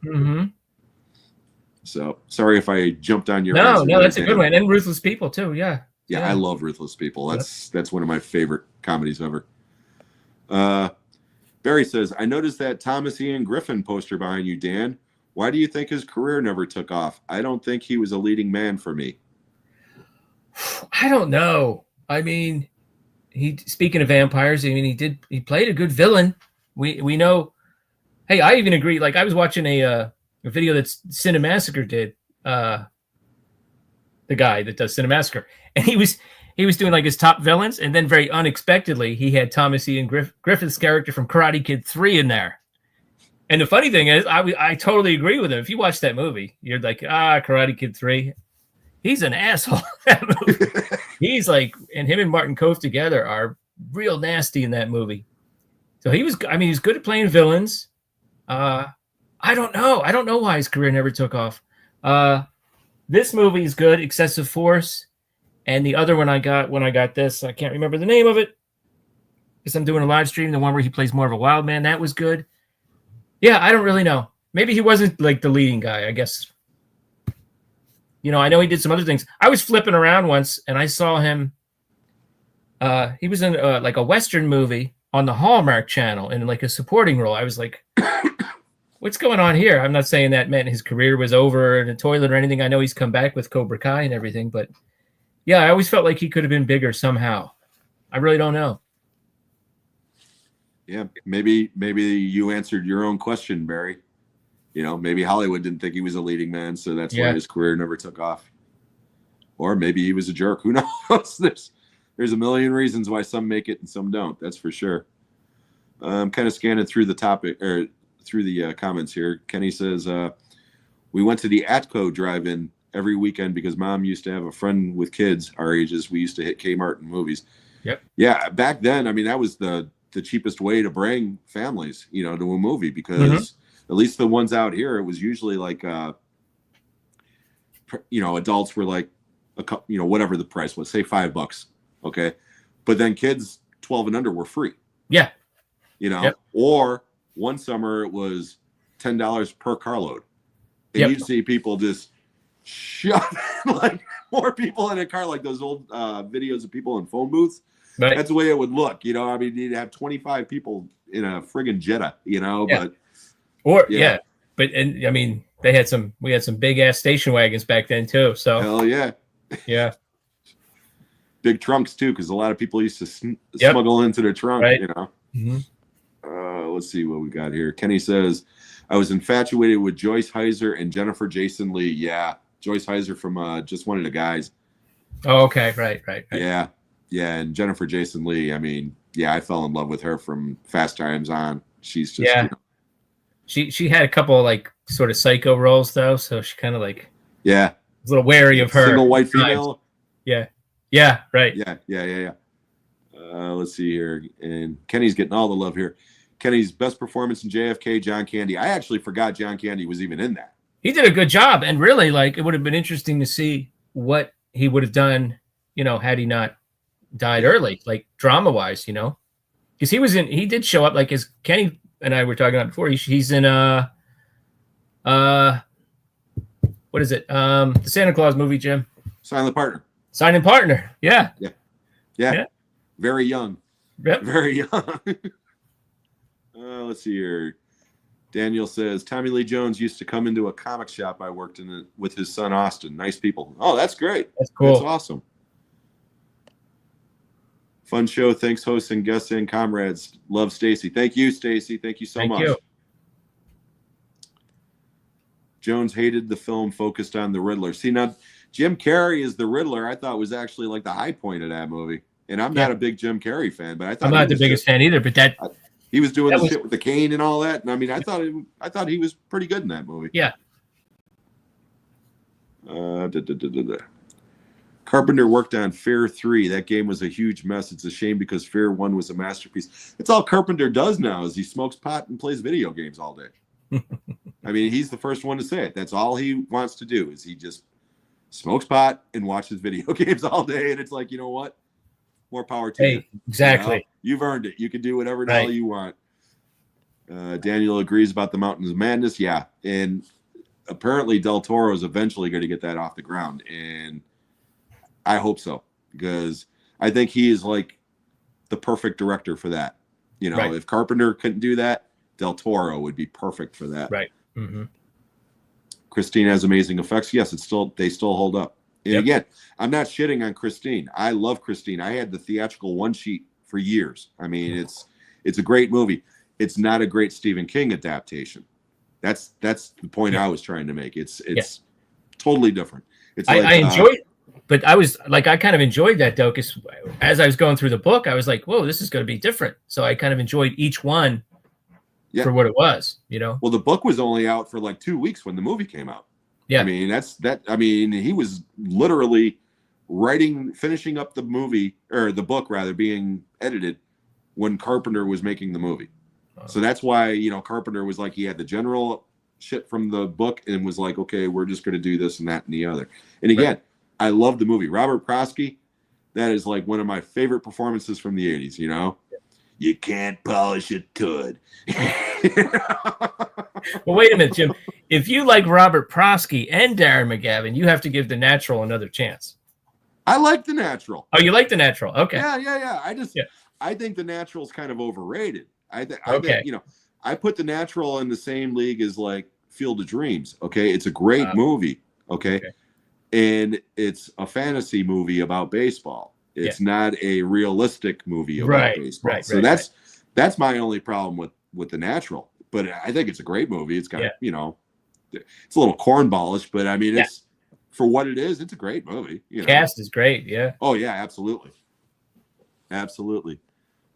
So sorry if I jumped on your No, that's a good one. And Ruthless People too. Yeah, I love Ruthless People. That's one of my favorite comedies ever. Barry says, I noticed that Thomas Ian Griffin poster behind you, Dan. Why do you think his career never took off? I don't think he was a leading man for me. I don't know. I mean, speaking of vampires, I mean, he played a good villain. We know. Hey, I even agree. Like, I was watching a video that Cinemassacre did. The guy that does Cinemassacre, and he was doing like his top villains, and then very unexpectedly, he had Thomas Ian Griffith's character from Karate Kid 3 in there. And the funny thing is, I totally agree with him. If you watch that movie, you're like, Karate Kid 3. He's an asshole. That movie. He's like, and him and Martin Kove together are real nasty in that movie. So he was good at playing villains. I don't know. I don't know why his career never took off. This movie is good, Excessive Force. And the other one I got when I got this, I can't remember the name of it because I'm doing a live stream. The one where he plays more of a wild man, that was good. Yeah, I don't really know. Maybe he wasn't like the leading guy, I guess. You know, I know he did some other things. I was flipping around once and I saw him. He was in like a Western movie on the Hallmark Channel in like a supporting role. I was like, what's going on here? I'm not saying that meant his career was over in the toilet or anything. I know he's come back with Cobra Kai and everything, but yeah, I always felt like he could have been bigger somehow. I really don't know. Yeah, maybe you answered your own question, Barry. You know, maybe Hollywood didn't think he was a leading man, so that's why his career never took off. Or maybe he was a jerk. Who knows? There's a million reasons why some make it and some don't. That's for sure. I'm kind of scanning through the topic or through the comments here. Kenny says, we went to the Atco drive-in every weekend because Mom used to have a friend with kids our ages. We used to hit Kmart and movies. Yep. Yeah, back then, I mean, that was the cheapest way to bring families, you know, to a movie because at least the ones out here, it was usually like, you know, adults were like, you know, whatever the price was, say $5. Okay. But then kids 12 and under were free. Yeah. You know, or one summer it was $10 per carload. And you'd see people just shove like more people in a car, like those old videos of people in phone booths. Right. That's the way it would look. You know, I mean, you'd have 25 people in a friggin' Jetta, you know, but. But, and I mean, we had some big ass station wagons back then too. So. Hell yeah. Yeah. Big trunks too, because a lot of people used to smuggle into the trunk, you know. Let's see what we got here. Kenny says, I was infatuated with Joyce Heiser and Jennifer Jason Leigh. Yeah, Joyce Heiser from Just One of the Guys. Oh, okay, right. Yeah, and Jennifer Jason Leigh. I mean, yeah, I fell in love with her from Fast Times on. She's just, you know. She had a couple of, like, sort of psycho roles though, so she kind of like Yeah. was a little wary of her. Single white female. Yeah. Yeah. Right. Yeah. Let's see here. And Kenny's getting all the love here. Kenny's best performance in JFK, John Candy. I actually forgot John Candy was even in that. He did a good job, and really, like, it would have been interesting to see what he would have done, had he not died early, like drama-wise, because he did show up, like, as Kenny and I were talking about before. He's in what is it? The Santa Claus movie, Jim. Silent Partner. Silent Partner. Yeah. Very young. Yep. Very young. Let's see here. Daniel says Tommy Lee Jones used to come into a comic shop I worked in with his son Austin. Nice people. Oh, that's great. That's cool. That's awesome. Fun show. Thanks, hosts and guests and comrades. Love, Stacy. Thank you, Stacy. Thank you so much. You. Jones hated the film focused on the Riddler. See, now Jim Carrey is the Riddler. I thought was actually like the high point of that movie. And I'm not a big Jim Carrey fan, but I thought I'm not the biggest fan either. But he was doing the shit with the cane and all that. And I mean, I thought he was pretty good in that movie. Yeah. Carpenter worked on Fear 3. That game was a huge mess. It's a shame because Fear 1 was a masterpiece. It's all Carpenter does now is he smokes pot and plays video games all day. I mean, he's the first one to say it. That's all he wants to do is he just smokes pot and watches video games all day. And it's like, you know what? More power to you. Exactly. You've earned it. You can do whatever the hell you want. Daniel agrees about the Mountains of Madness. Yeah. And apparently Del Toro is eventually going to get that off the ground. And I hope so, because I think he is like the perfect director for that. If Carpenter couldn't do that, Del Toro would be perfect for that. Right. Mm-hmm. Christine has amazing effects. Yes, they still hold up. And again, I'm not shitting on Christine. I love Christine. I had the theatrical one sheet for years. I mean, it's a great movie. It's not a great Stephen King adaptation. That's the point I was trying to make. It's totally different. It's like, I enjoyed it, but I kind of enjoyed that though, because as I was going through the book, I was like, whoa, this is going to be different. So I kind of enjoyed each one for what it was, Well, the book was only out for like 2 weeks when the movie came out. Yeah. I mean, he was literally finishing up the movie, or the book rather, being edited when Carpenter was making the movie. So that's why, Carpenter was like, he had the general shit from the book and was like, okay, we're just going to do this and that and the other. And again, I love the movie. Robert Prosky, that is like one of my favorite performances from the 80s, You can't polish a tud. Well, wait a minute, Jim. If you like Robert Prosky and Darren McGavin, you have to give The Natural another chance. I like The Natural. Oh, you like The Natural? Okay. Yeah. I think The Natural is kind of overrated. I think, I put The Natural in the same league as like Field of Dreams. Okay. It's a great movie. Okay. And it's a fantasy movie about baseball. It's not a realistic movie about baseball. So that's my only problem with The Natural. But I think it's a great movie. It's got, it's a little cornballish, but I mean, it's for what it is. It's a great movie. Cast is great. Yeah. Oh yeah, absolutely. Absolutely.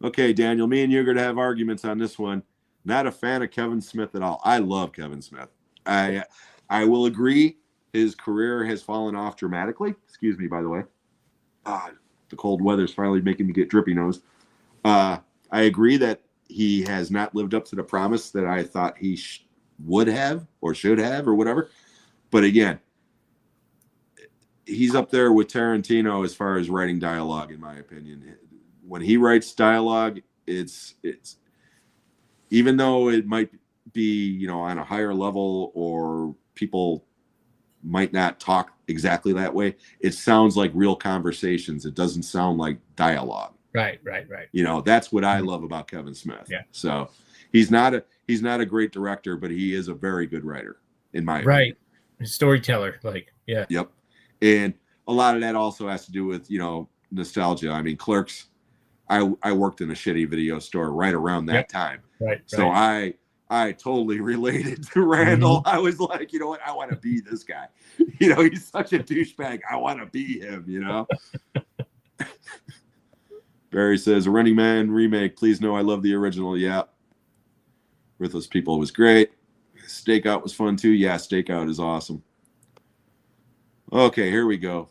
Okay, Daniel, me and you are going to have arguments on this one. Not a fan of Kevin Smith at all. I love Kevin Smith. I will agree. His career has fallen off dramatically. Excuse me, by the way. The cold weather is finally making me get drippy nose. I agree that he has not lived up to the promise that I thought he would have or should have or whatever. But again, he's up there with Tarantino as far as writing dialogue, in my opinion. When he writes dialogue, it's even though it might be, on a higher level or people might not talk exactly that way, it sounds like real conversations. It doesn't sound like dialogue. Right. That's what I love about Kevin Smith. Yeah. So he's not a great director, but he is a very good writer, in my opinion. Storyteller, Yep. And a lot of that also has to do with, nostalgia. I mean, Clerks, I worked in a shitty video store right around that time. Right. So I totally related to Randall. I was like, you know what? I want to be this guy. He's such a douchebag. I want to be him, Barry says, a Running Man remake. Please know I love the original. Yeah. Ruthless People was great. Stakeout was fun too. Yeah, Stakeout is awesome. Okay, here we go.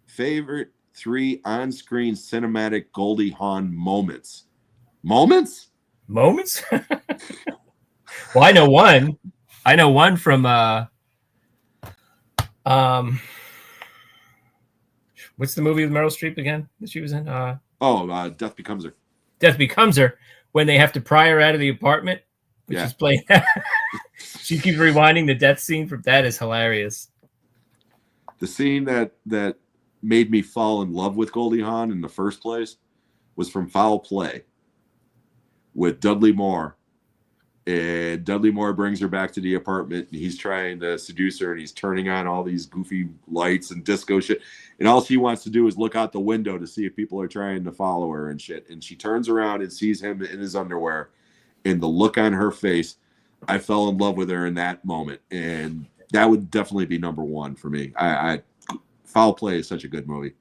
Favorite 3 on-screen cinematic Goldie Hawn moments. Moments? Moments? Well, I know one. I know one from what's the movie with Meryl Streep again that she was in? Death Becomes Her. Death Becomes Her, when they have to pry her out of the apartment. Yeah. She's playing. She keeps rewinding the death scene from that is hilarious. The scene that made me fall in love with Goldie Hawn in the first place was from Foul Play with Dudley Moore. And Dudley Moore brings her back to the apartment, and he's trying to seduce her, and he's turning on all these goofy lights and disco shit. And all she wants to do is look out the window to see if people are trying to follow her and shit. And she turns around and sees him in his underwear, and the look on her face, I fell in love with her in that moment. And that would definitely be number one for me. Foul Play is such a good movie.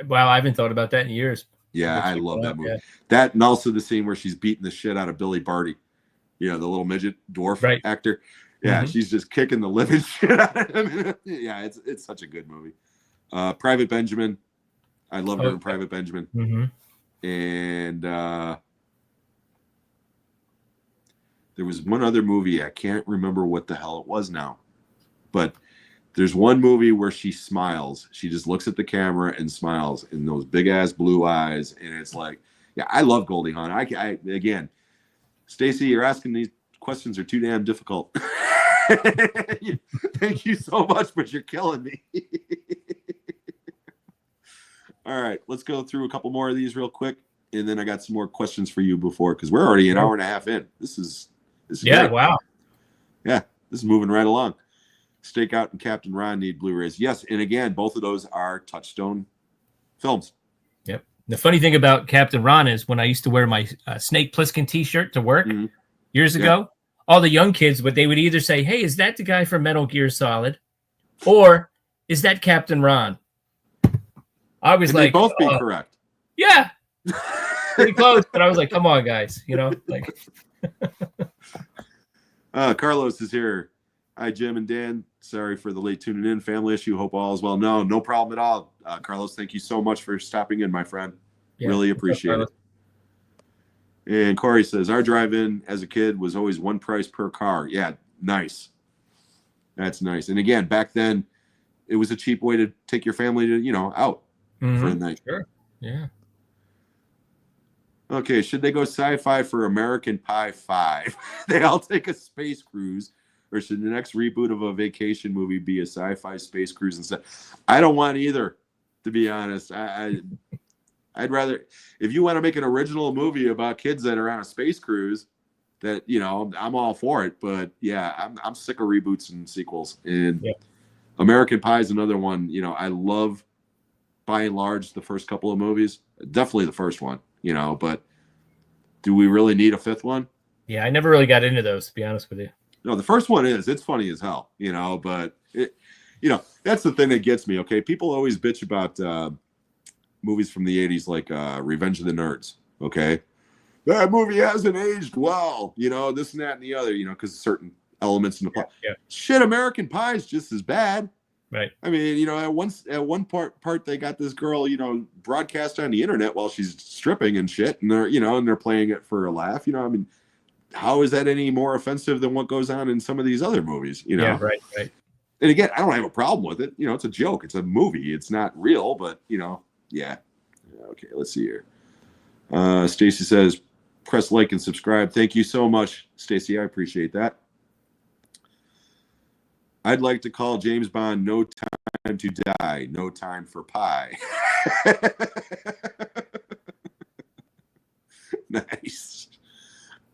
Wow, I haven't thought about that in years. Yeah, I love that movie. Yeah. That, and also the scene where she's beating the shit out of Billy Barty. You know, the little midget dwarf actor. Yeah, she's just kicking the living shit out of him. Yeah, it's such a good movie. Private Benjamin. I love her in Private Benjamin. Mm-hmm. And there was one other movie. I can't remember what the hell it was now. But there's one movie where she smiles. She just looks at the camera and smiles in those big-ass blue eyes. And it's like, yeah, I love Goldie Hawn. I again... Stacy, you're asking these questions are too damn difficult. Thank you so much, but you're killing me. All right, let's go through a couple more of these real quick, and then I got some more questions for you because we're already an hour and a half in. This is yeah, great. wow. Yeah, this is moving right along. Stakeout and Captain Ron need Blu-rays. Yes, and again, both of those are Touchstone films. Yep. The funny thing about Captain Ron is when I used to wear my Snake Plissken t-shirt to work years ago, all the young kids, they would either say, hey, is that the guy from Metal Gear Solid? Or is that Captain Ron? I was like, both be correct. Yeah. Pretty close. But I was like, come on, guys. You know, like. Carlos is here. Hi, Jim and Dan. Sorry for the late tuning in. Family issue. Hope all is well. No problem at all. Carlos, thank you so much for stopping in, my friend. Yeah, really appreciate it. And Corey says, our drive-in as a kid was always one price per car. Yeah, nice. That's nice. And again, back then, it was a cheap way to take your family to, out for a night. Sure. Yeah. Okay, should they go sci-fi for American Pie 5? They all take a space cruise. Or should the next reboot of a vacation movie be a sci-fi space cruise instead? I don't want either, to be honest. I'd rather, if you want to make an original movie about kids that are on a space cruise, that I'm all for it. But yeah, I'm sick of reboots and sequels. And American Pie is another one. I love, by and large, the first couple of movies. Definitely the first one. But do we really need a fifth one? Yeah, I never really got into those, to be honest with you. No, the first one it's funny as hell, but it, that's the thing that gets me. Okay. People always bitch about movies from the 80s, like Revenge of the Nerds. Okay. That movie hasn't aged well, this and that and the other, because certain elements in the plot. Yeah. Shit, American Pie is just as bad. Right. I mean, at one part they got this girl, broadcast on the internet while she's stripping and shit, and they're, and they're playing it for a laugh. I mean, how is that any more offensive than what goes on in some of these other movies? Yeah, right. And again, I don't have a problem with it. It's a joke. It's a movie. It's not real, but yeah. Okay, let's see here. Stacy says, press like and subscribe. Thank you so much, Stacy. I appreciate that. I'd like to call James Bond No Time to Die, No Time for Pie. Nice.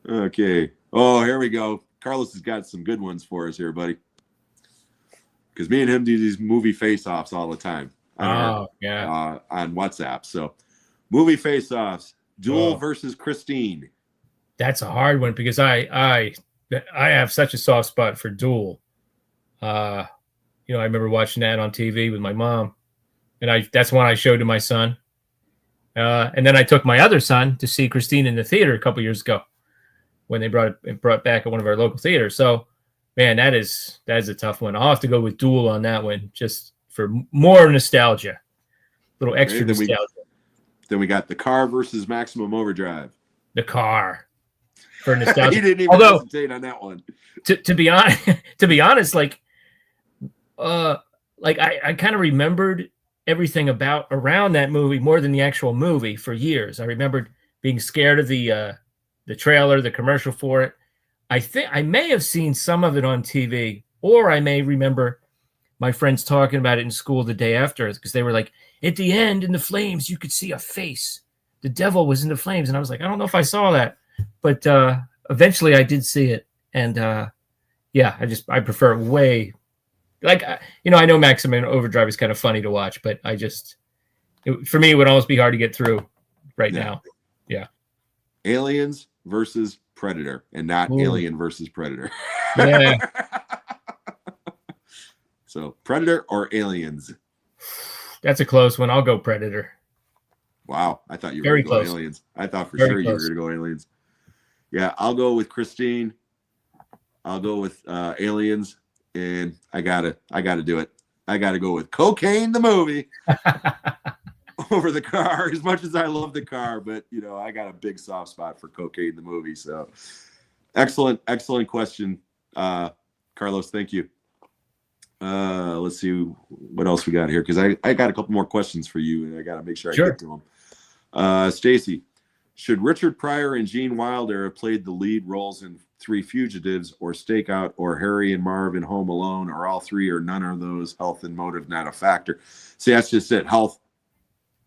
Okay. Oh, here we go. Carlos has got some good ones for us here, buddy. Because me and him do these movie face-offs all the time. On WhatsApp. So, movie face-offs. Duel versus Christine. That's a hard one because I have such a soft spot for Duel. I remember watching that on TV with my mom, and that's one I showed to my son. And then I took my other son to see Christine in the theater a couple years ago when they brought it back at one of our local theaters. So Man, that is a tough one. I'll have to go with Duel on that one, just for more nostalgia, a little extra Okay, nostalgia. Then we got The Car versus Maximum Overdrive. The Car for nostalgia. He didn't even hesitate on that one. To be honest, like I kind of remembered everything around that movie more than the actual movie for years. I remembered being scared of the trailer, the commercial for it. I think I may have seen some of it on TV, or I may remember my friends talking about it in school the day after, because they were like, at the end in the flames, you could see a face. The devil was in the flames. And I was like, I don't know if I saw that, but eventually I did see it. And yeah, I prefer it way, like, I know Maximum Overdrive is kind of funny to watch, but for me, it would almost be hard to get through right now. Yeah. Aliens versus Predator, and not Alien versus Predator. Yeah. So Predator or Aliens? That's a close one. I'll go Predator. Wow, I thought you were Very going to close. go Aliens. I thought for Very sure close. you were going to go Aliens. Yeah, I'll go with Christine. I'll go with Aliens, and I gotta do it. I gotta go with Cocaine the movie over The Car. As much as I love The Car, but I got a big soft spot for Cocaine the movie. So excellent question, Carlos. Thank you. Let's see what else we got here, because I got a couple more questions for you, and I got to make sure I get to them. Stacy, should Richard Pryor and Gene Wilder have played the lead roles in Three Fugitives or Stakeout or Harry and Marv in Home Alone, or all three or none of those? Health and motive not a factor. See, that's just it. Health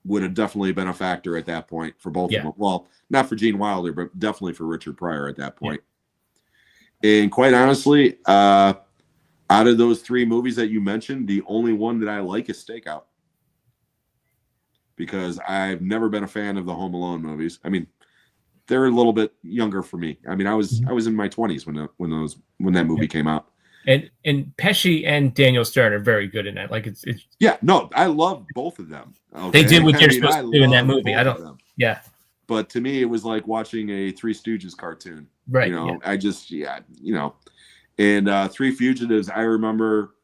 would have definitely been a factor at that point for both of them. Well, not for Gene Wilder, but definitely for Richard Pryor at that point. Yeah. And quite honestly, out of those three movies that you mentioned, the only one that I like is Stakeout, because I've never been a fan of the Home Alone movies. I mean, they're a little bit younger for me. I mean, I was in my 20s when that movie came out. And Pesci and Daniel Stern are very good in that. Like it's yeah, no, I love both of them. Okay? They did what they're supposed to do in that movie. I don't. Yeah. But to me, it was like watching a Three Stooges cartoon. Right. I just And Three Fugitives, I remember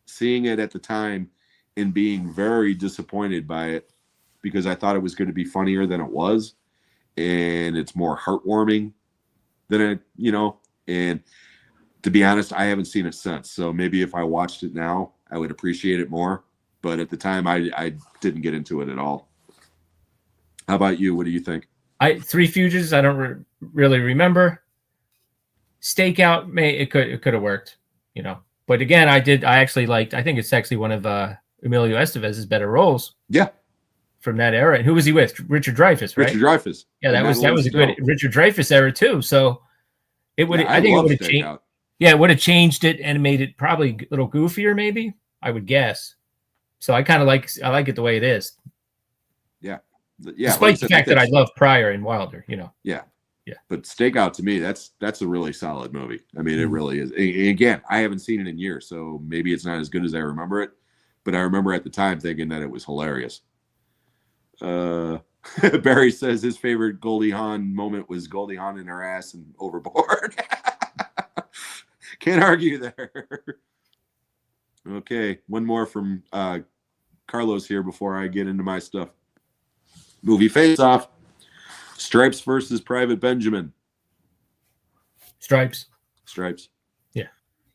seeing it at the time and being very disappointed by it, because I thought it was going to be funnier than it was, and it's more heartwarming than it, and to be honest, I haven't seen it since. So maybe if I watched it now, I would appreciate it more. But at the time, I didn't get into it at all. How about you? What do you think? Three Fugitives, I don't really remember. Stakeout, it could have worked, But again, I actually liked. I think it's actually one of Emilio Estevez's better roles. Yeah. From that era. And who was he with? Richard Dreyfuss, right? Richard Dreyfuss. Yeah, that was a good Richard Dreyfuss era too. So it would. I think it would have changed. Yeah, it would have changed it and made it probably a little goofier, maybe. I would guess. So I kind of like it the way it is. Yeah. Despite the fact that I love Pryor and Wilder, Yeah. Yeah. But Stakeout, to me, that's a really solid movie. I mean, it really is. And again, I haven't seen it in years, so maybe it's not as good as I remember it. But I remember at the time thinking that it was hilarious. Barry says his favorite Goldie Hawn moment was Goldie Hawn in her ass and overboard. Can't argue there. Okay, one more from Carlos here before I get into my stuff. Movie Face Off. Stripes versus Private Benjamin. Stripes. Yeah.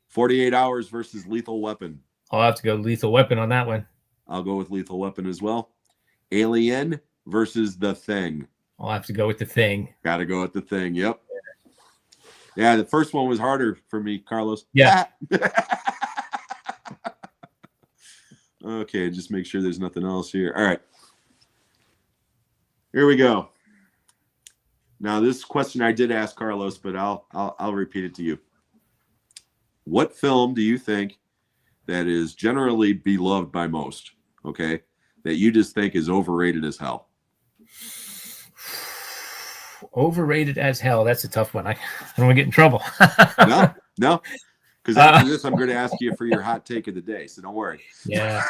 48 Hours versus Lethal Weapon. I'll have to go Lethal Weapon on that one. I'll go with Lethal Weapon as well. Alien versus The Thing. I'll have to go with The Thing. Gotta go with The Thing. Yep. Yeah, the first one was harder for me, Carlos. Yeah. Okay, just make sure there's nothing else here. All right. Here we go. Now, this question I did ask Carlos, but I'll repeat it to you. What film do you think that is generally beloved by most? Okay, that you just think is overrated as hell? Overrated as hell. That's a tough one. I don't want to get in trouble. No. Because after this, I'm going to ask you for your hot take of the day, so don't worry. Yeah.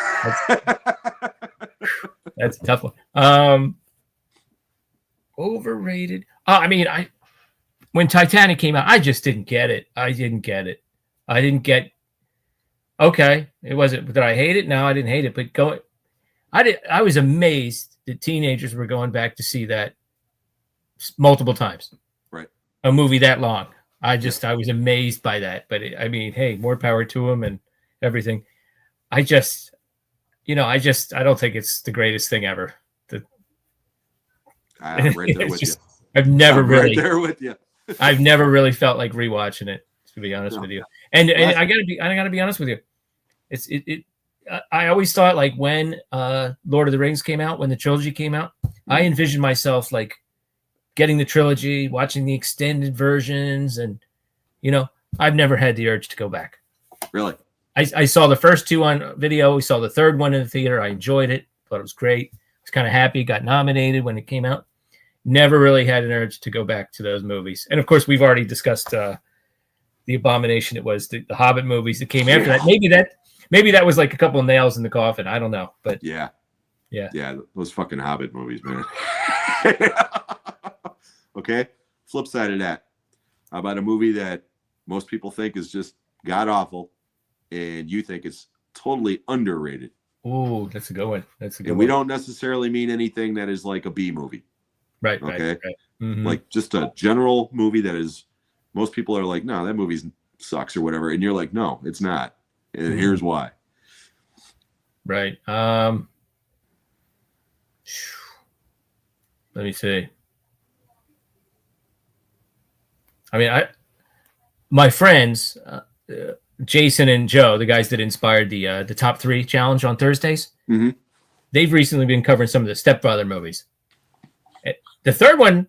That's a tough one. Overrated. I mean, when Titanic came out, I just didn't get it. I didn't get. Okay, it wasn't. Did I hate it? No, I didn't hate it. But I was amazed that teenagers were going back to see that multiple times. Right. A movie that long. I was amazed by that. But I mean, hey, more power to them and everything. I don't think it's the greatest thing ever. I'm right there with you. I've never right there with you. I've never really felt like rewatching it, to be honest with you. And I gotta be honest with you. I always thought, like, when Lord of the Rings came out, when the trilogy came out, I envisioned myself like getting the trilogy, watching the extended versions, and I've never had the urge to go back. Really? I saw the first two on video. We saw the third one in the theater. I enjoyed it. Thought it was great. I was kind of happy. Got nominated when it came out. Never really had an urge to go back to those movies. And of course, we've already discussed the abomination it was, the Hobbit movies that came after that. Maybe that was like a couple of nails in the coffin. I don't know, but yeah, those fucking Hobbit movies, man. Okay, flip side of that, how about a movie that most people think is just god awful, and you think it's totally underrated? Ooh, that's a good one. We don't necessarily mean anything that is like a B movie. Right. Okay. Right. Mm-hmm. Like just a general movie that is, most people are like, no, that movie sucks or whatever. And you're like, no, it's not. And here's why. Right. Let me see. I mean, my friends, Jason and Joe, the guys that inspired the top 3 challenge on Thursdays, they've recently been covering some of the Stepfather movies. The third one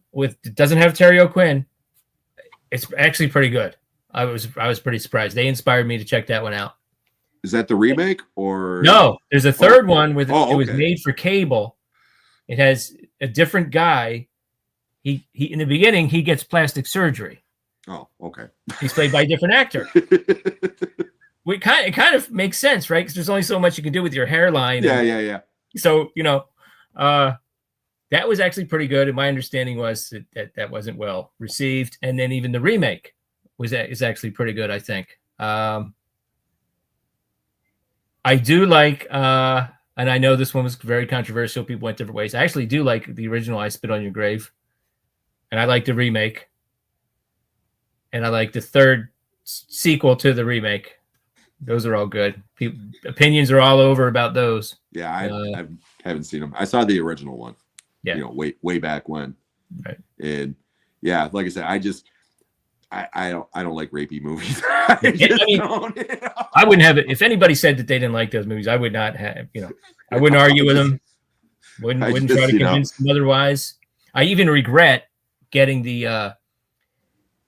doesn't have Terry O'Quinn. It's actually pretty good. I was pretty surprised. They inspired me to check that one out. Is that the remake or no? There's a third one with it was okay. made for cable. It has a different guy. He in the beginning he gets plastic surgery. Oh, okay. He's played by a different actor. It kind of makes sense, right? Because there's only so much you can do with your hairline. Yeah. So that was actually pretty good. And my understanding was that wasn't well received. And then even the remake is actually pretty good, I think. I do like, and I know this one was very controversial. People went different ways. I actually do like the original I Spit on Your Grave. And I like the remake. And I like the third sequel to the remake. Those are all good. Opinions are all over about those. Yeah, I haven't seen them. I saw the original one. Yeah, way back when. Right. And yeah, like I said, I don't like rapey movies. I wouldn't have it if anybody said that they didn't like those movies. I would not have. I wouldn't argue with them. Wouldn't try to convince them otherwise. I even regret getting the.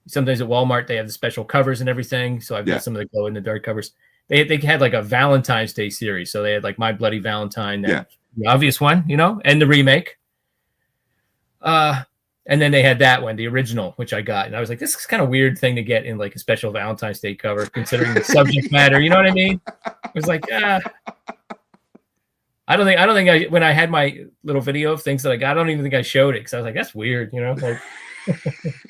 Sometimes at Walmart they have the special covers and everything, so I've got some of the glow in the dark covers. They had like a Valentine's Day series, so they had like My Bloody Valentine, the obvious one, and the remake. And then they had that one, the original, which I got, and I was like, this is kind of weird thing to get in like a special Valentine's Day cover, considering the subject matter. You know what I mean? I was like, I don't think when I had my little video of things that I got, I don't even think I showed it because I was like, that's weird, like.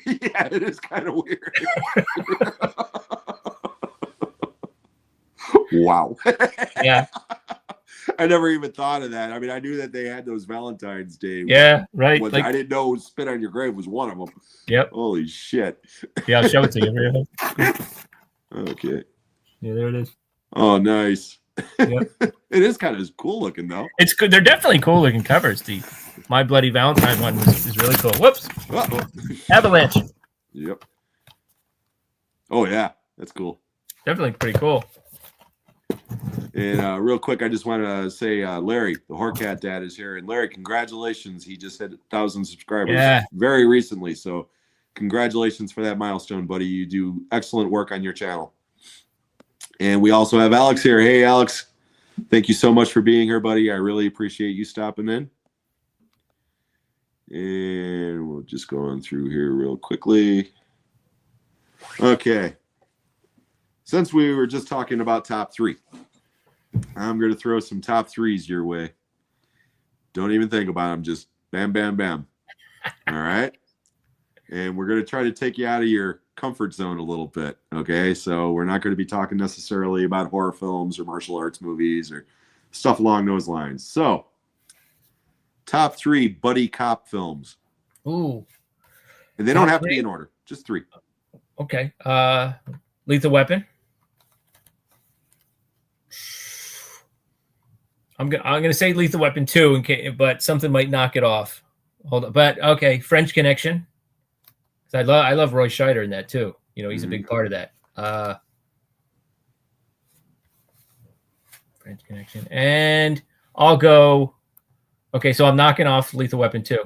Yeah, it is kind of weird. Wow. Yeah. I never even thought of that. I mean, I knew that they had those Valentine's Day. Yeah, right. Like, I didn't know Spit on Your Grave was one of them. Yep. Holy shit. Yeah, I'll show it to you. Okay. Yeah, there it is. Oh, nice. Yep. It is kind of cool looking, though. It's good. They're definitely cool looking covers. The My Bloody Valentine one is really cool. Whoops. Uh-oh. Avalanche. Yep. Oh, yeah. That's cool. Definitely pretty cool. And real quick, I just want to say Larry, the Horcat dad, is here. And Larry, congratulations. He just hit 1,000 subscribers very recently. So congratulations for that milestone, buddy. You do excellent work on your channel. And we also have Alex here. Hey, Alex. Thank you so much for being here, buddy. I really appreciate you stopping in. And we'll just go on through here real quickly. Okay. Since we were just talking about top 3, I'm going to throw some top 3s your way. Don't even think about them. Just bam, bam, bam. All right. And we're going to try to take you out of your comfort zone a little bit. Okay, so we're not going to be talking necessarily about horror films or martial arts movies or stuff along those lines. So, top 3 buddy cop films. Ooh. And they don't have to be in order, just 3. Okay. Lethal Weapon. I'm gonna say Lethal Weapon 2, but something might knock it off. Hold on, but okay, French Connection. I love Roy Scheider in that too. You know, he's a big part of that. French Connection, and I'll go. Okay, so I'm knocking off Lethal Weapon 2.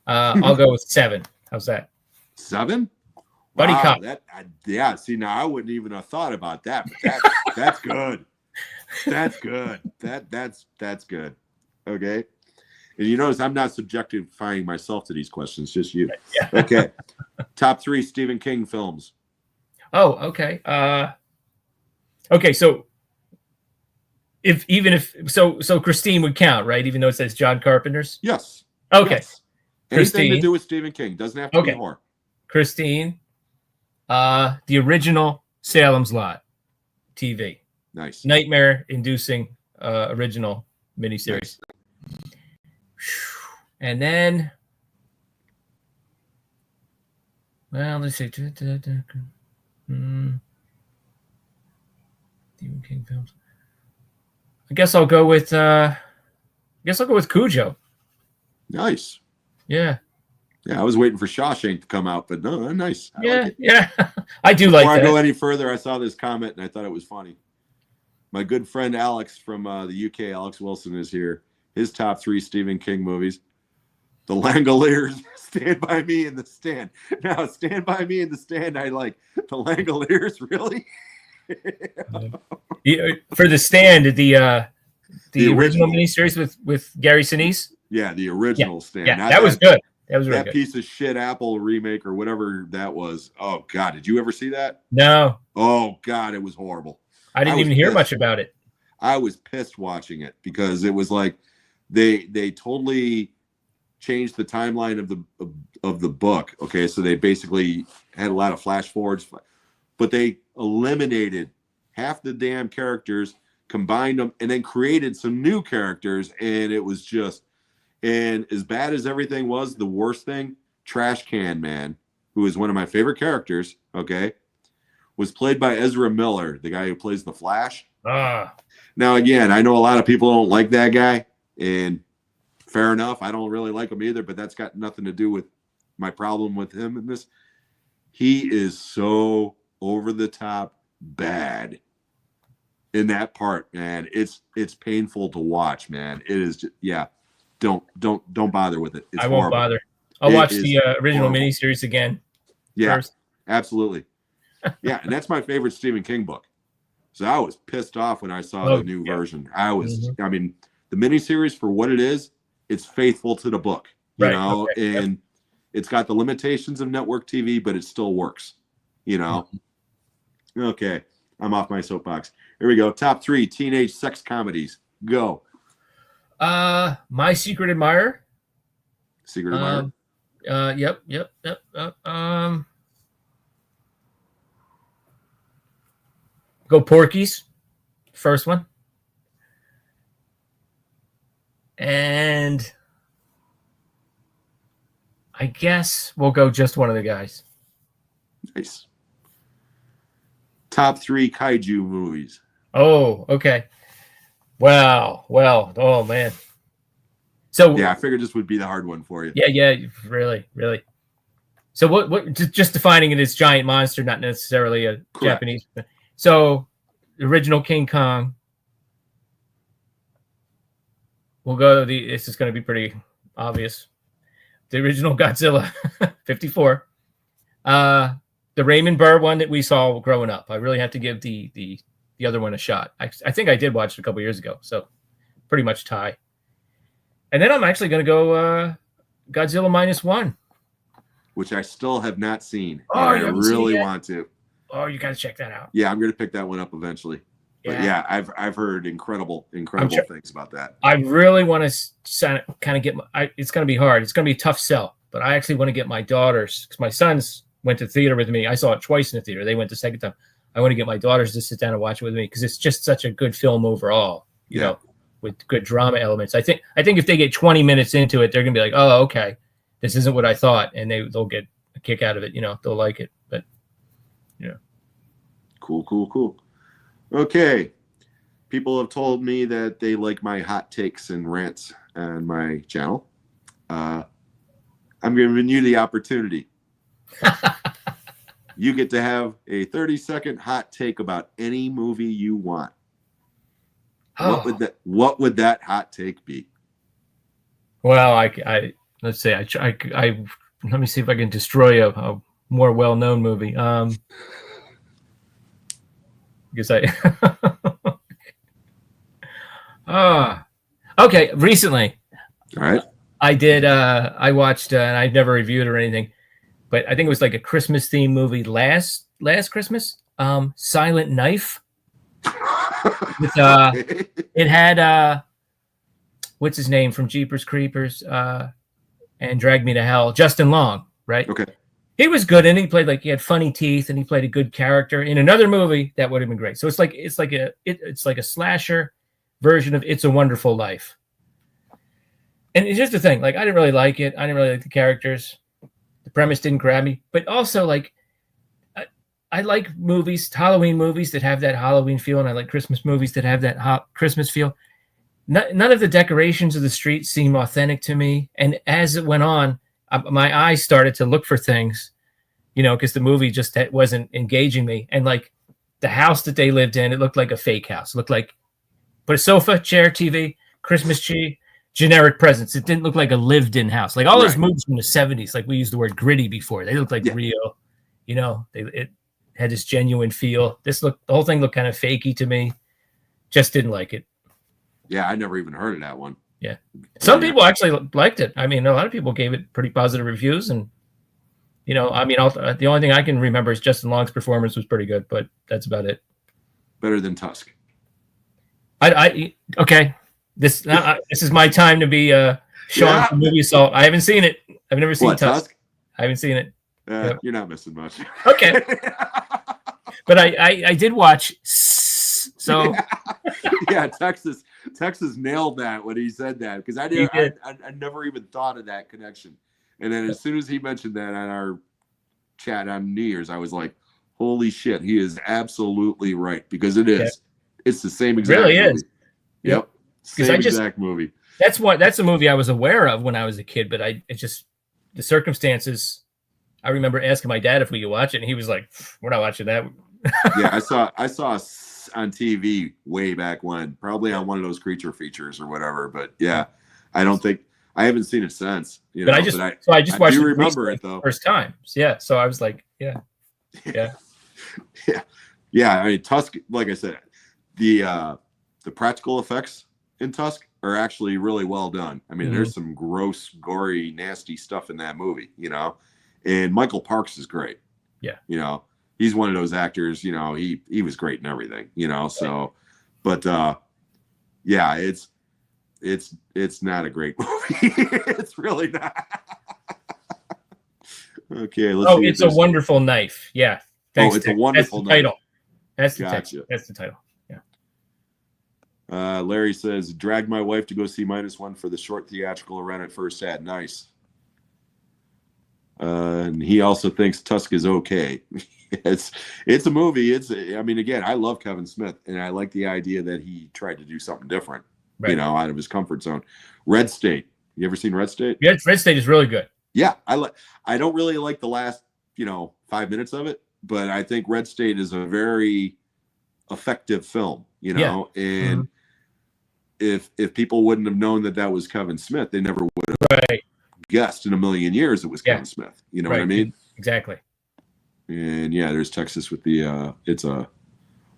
I'll go with 7. How's that? 7? Buddy cop. Yeah. See, now I wouldn't even have thought about that, but that's good. That's good. That's good. Okay. And you notice I'm not subjectifying myself to these questions, just you. Yeah. Okay. Top 3 Stephen King films. Oh, okay. Okay, so so Christine would count, right? Even though it says John Carpenter's. Yes. Okay. Yes. Anything Christine. to do with Stephen King doesn't have to be horror. Christine. The original Salem's Lot TV. Nice. Nightmare-inducing original miniseries. Nice. And then, well, let's see. Stephen King films. I guess I'll go with Cujo. Nice. Yeah. Yeah, I was waiting for Shawshank to come out, but no, nice. I like it. Yeah. I do like that. Before I go any further, I saw this comment and I thought it was funny. My good friend Alex from the UK, Alex Wilson, is here. His top 3 Stephen King movies: The Langoliers, Stand By Me, and The Stand. Now, Stand By Me and The Stand, I like. The Langoliers, really? For The Stand, the original miniseries with Gary Sinise. Yeah, the original Stand. Yeah, that was good. That was really good. That piece of shit Apple remake or whatever that was. Oh God, did you ever see that? No. Oh God, it was horrible. I didn't even hear much about it. I was pissed watching it because it was like they totally changed the timeline of the book. Okay, so they basically had a lot of flash forwards, but they eliminated half the damn characters, combined them, and then created some new characters, and it was just. And as bad as everything was, the worst thing, Trash Can Man, who is one of my favorite characters, okay, was played by Ezra Miller, the guy who plays the Flash. Now, again, I know a lot of people don't like that guy, and fair enough. I don't really like him either, but that's got nothing to do with my problem with him in this. He is so over the top bad in that part, man. It's painful to watch, man. It is just, yeah. Don't bother with it. It's I won't horrible. bother. I'll watch the original miniseries again. Yeah, first. Absolutely. Yeah, and that's my favorite Stephen King book. So I was pissed off when I saw the new version. I mean, the miniseries, for what it is, it's faithful to the book, you know, and it's got the limitations of network TV, but it still works, you know. Okay, I'm off my soapbox. Here we go. Top 3 teenage sex comedies. Go. My Secret Admirer. Secret Admirer. Yep. Go Porky's, first one. And I guess we'll go Just One of the Guys. Nice. Top 3 kaiju movies. Oh, okay. Wow. Well, oh man. So yeah, I figured this would be the hard one for you. Yeah, really. So what just defining it as giant monster, not necessarily a Correct. Japanese. So the original King Kong. We'll go this is going to be pretty obvious. The original Godzilla 54. The Raymond Burr one that we saw growing up. I really have to give the other one a shot. I think I did watch it a couple years ago, so pretty much tie. And then I'm actually going to go Godzilla -1, which I still have not seen. Oh, I really want to. Oh, you got to check that out. Yeah, I'm going to pick that one up eventually. Yeah. But yeah, I've heard incredible things about that. I really want to kind of get it's going to be hard. It's going to be a tough sell, but I actually want to get my daughters, because my son's went to theater with me. I saw it twice in the theater. They went the second time. I want to get my daughters to sit down and watch it with me because it's just such a good film overall. You know, with good drama elements. I think if they get 20 minutes into it, they're gonna be like, oh, okay, this isn't what I thought, and they'll get a kick out of it. You know, they'll like it. But yeah, cool. Okay, people have told me that they like my hot takes and rants on my channel. I'm giving you the opportunity. You get to have a 30-second hot take about any movie you want. What would that hot take be? Well, I let's say I let me see if I can destroy a more well-known movie. Because okay, recently. All right. I watched and I've never reviewed or anything, but I think it was like a Christmas themed movie last Christmas. Silent Knife. With, it had what's his name from Jeepers Creepers and Drag Me to Hell, Justin Long, right? Okay. He was good, and he had funny teeth, and he played a good character in another movie that would have been great. So it's like a slasher version of It's a Wonderful Life. And it's just the thing, like I didn't really like it. I didn't really like the characters. The premise didn't grab me, but also like I like movies, Halloween movies that have that Halloween feel, and I like Christmas movies that have that Christmas feel. None of the decorations of the streets seem authentic to me, and as it went on, my eyes started to look for things, you know, because the movie just wasn't engaging me. And like the house that they lived in, it looked like a fake house. It looked like put a sofa, chair, TV, Christmas tree, generic presents. It didn't look like a lived-in house. Like all those movies from the 70s, like we used the word gritty before. They looked like real, you know. It had this genuine feel. The whole thing looked kind of fakey to me. Just didn't like it. Yeah, I never even heard of that one. Yeah. Some people actually liked it. I mean, a lot of people gave it pretty positive reviews. And, you know, I mean, the only thing I can remember is Justin Long's performance was pretty good, but that's about it. Better than Tusk. Okay. This is my time to be Sean from Movie Assault. I haven't seen it. I've never seen Tusk. I haven't seen it. You're not missing much. Okay. But I did watch. So yeah, Texas nailed that when he said that, because I never even thought of that connection. And then as soon as he mentioned that on our chat on New Year's, I was like, holy shit, he is absolutely right, because it is. Yeah. It's the same exact movie. Is. Yep. Same exact movie. That's a movie I was aware of when I was a kid, but the circumstances. I remember asking my dad if we could watch it, and he was like, we're not watching that. Yeah, I saw on TV way back when, probably on one of those creature features or whatever. But yeah, I haven't seen it since. You know, I just watched it. Remember it though, first time. Yeah, so I was like, yeah. I mean, Tusk. Like I said, the practical effects in Tusk are actually really well done. I mean, there's some gross, gory, nasty stuff in that movie. You know, and Michael Parks is great. Yeah, you know. He's one of those actors, you know, he was great in everything, you know, so, but, yeah, it's not a great movie. It's really not. Okay. Let's see. It's a Wonderful Knife. Yeah. Thanks, It's a Wonderful Knife. Title. That's the title. That's the title. Yeah. Larry says, drag my wife to go see -1 for the short theatrical run at first ad. Nice. And he also thinks Tusk is okay. It's a movie. I mean, again, I love Kevin Smith, and I like the idea that he tried to do something different, you know, out of his comfort zone. Red State. You ever seen Red State? Yeah, Red State is really good. Yeah, I don't really like the last, 5 minutes of it, but I think Red State is a very effective film, you know, and if people wouldn't have known that was Kevin Smith, they never would have guessed in a million years it was Kevin Smith. You know what I mean? Exactly. And yeah, there's Texas with the It's a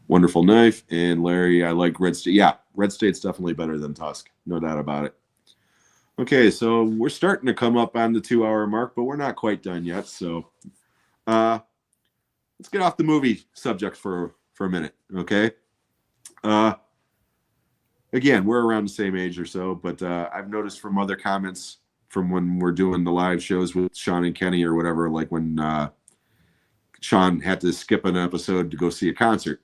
Wonderful Knife. And Larry, I like Red State. Yeah, Red State's definitely better than Tusk. No doubt about it. Okay, so we're starting to come up on the 2-hour mark, but we're not quite done yet. So let's get off the movie subject for a minute, okay? Again, we're around the same age or so, but I've noticed from other comments from when we're doing the live shows with Sean and Kenny or whatever, like when Sean had to skip an episode to go see a concert.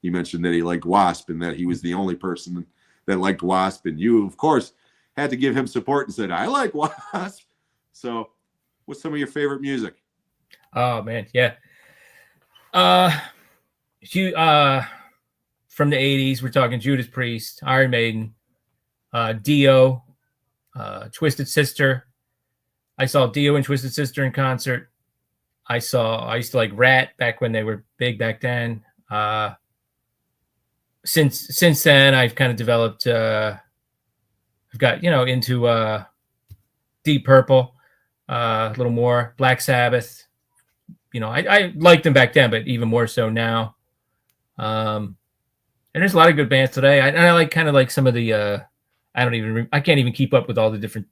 He mentioned that he liked Wasp and that he was the only person that liked Wasp. And you, of course, had to give him support and said, I like Wasp. So what's some of your favorite music? Oh man, yeah. From the 80s, we're talking Judas Priest, Iron Maiden, Dio, Twisted Sister. I saw Dio and Twisted Sister in concert. I used to like Rat back when they were big back then. Since then, I've kind of developed. I've got into Deep Purple, a little more Black Sabbath. I liked them back then, but even more so now. And there's a lot of good bands today. I like kind of like some of the. I can't even keep up with all the different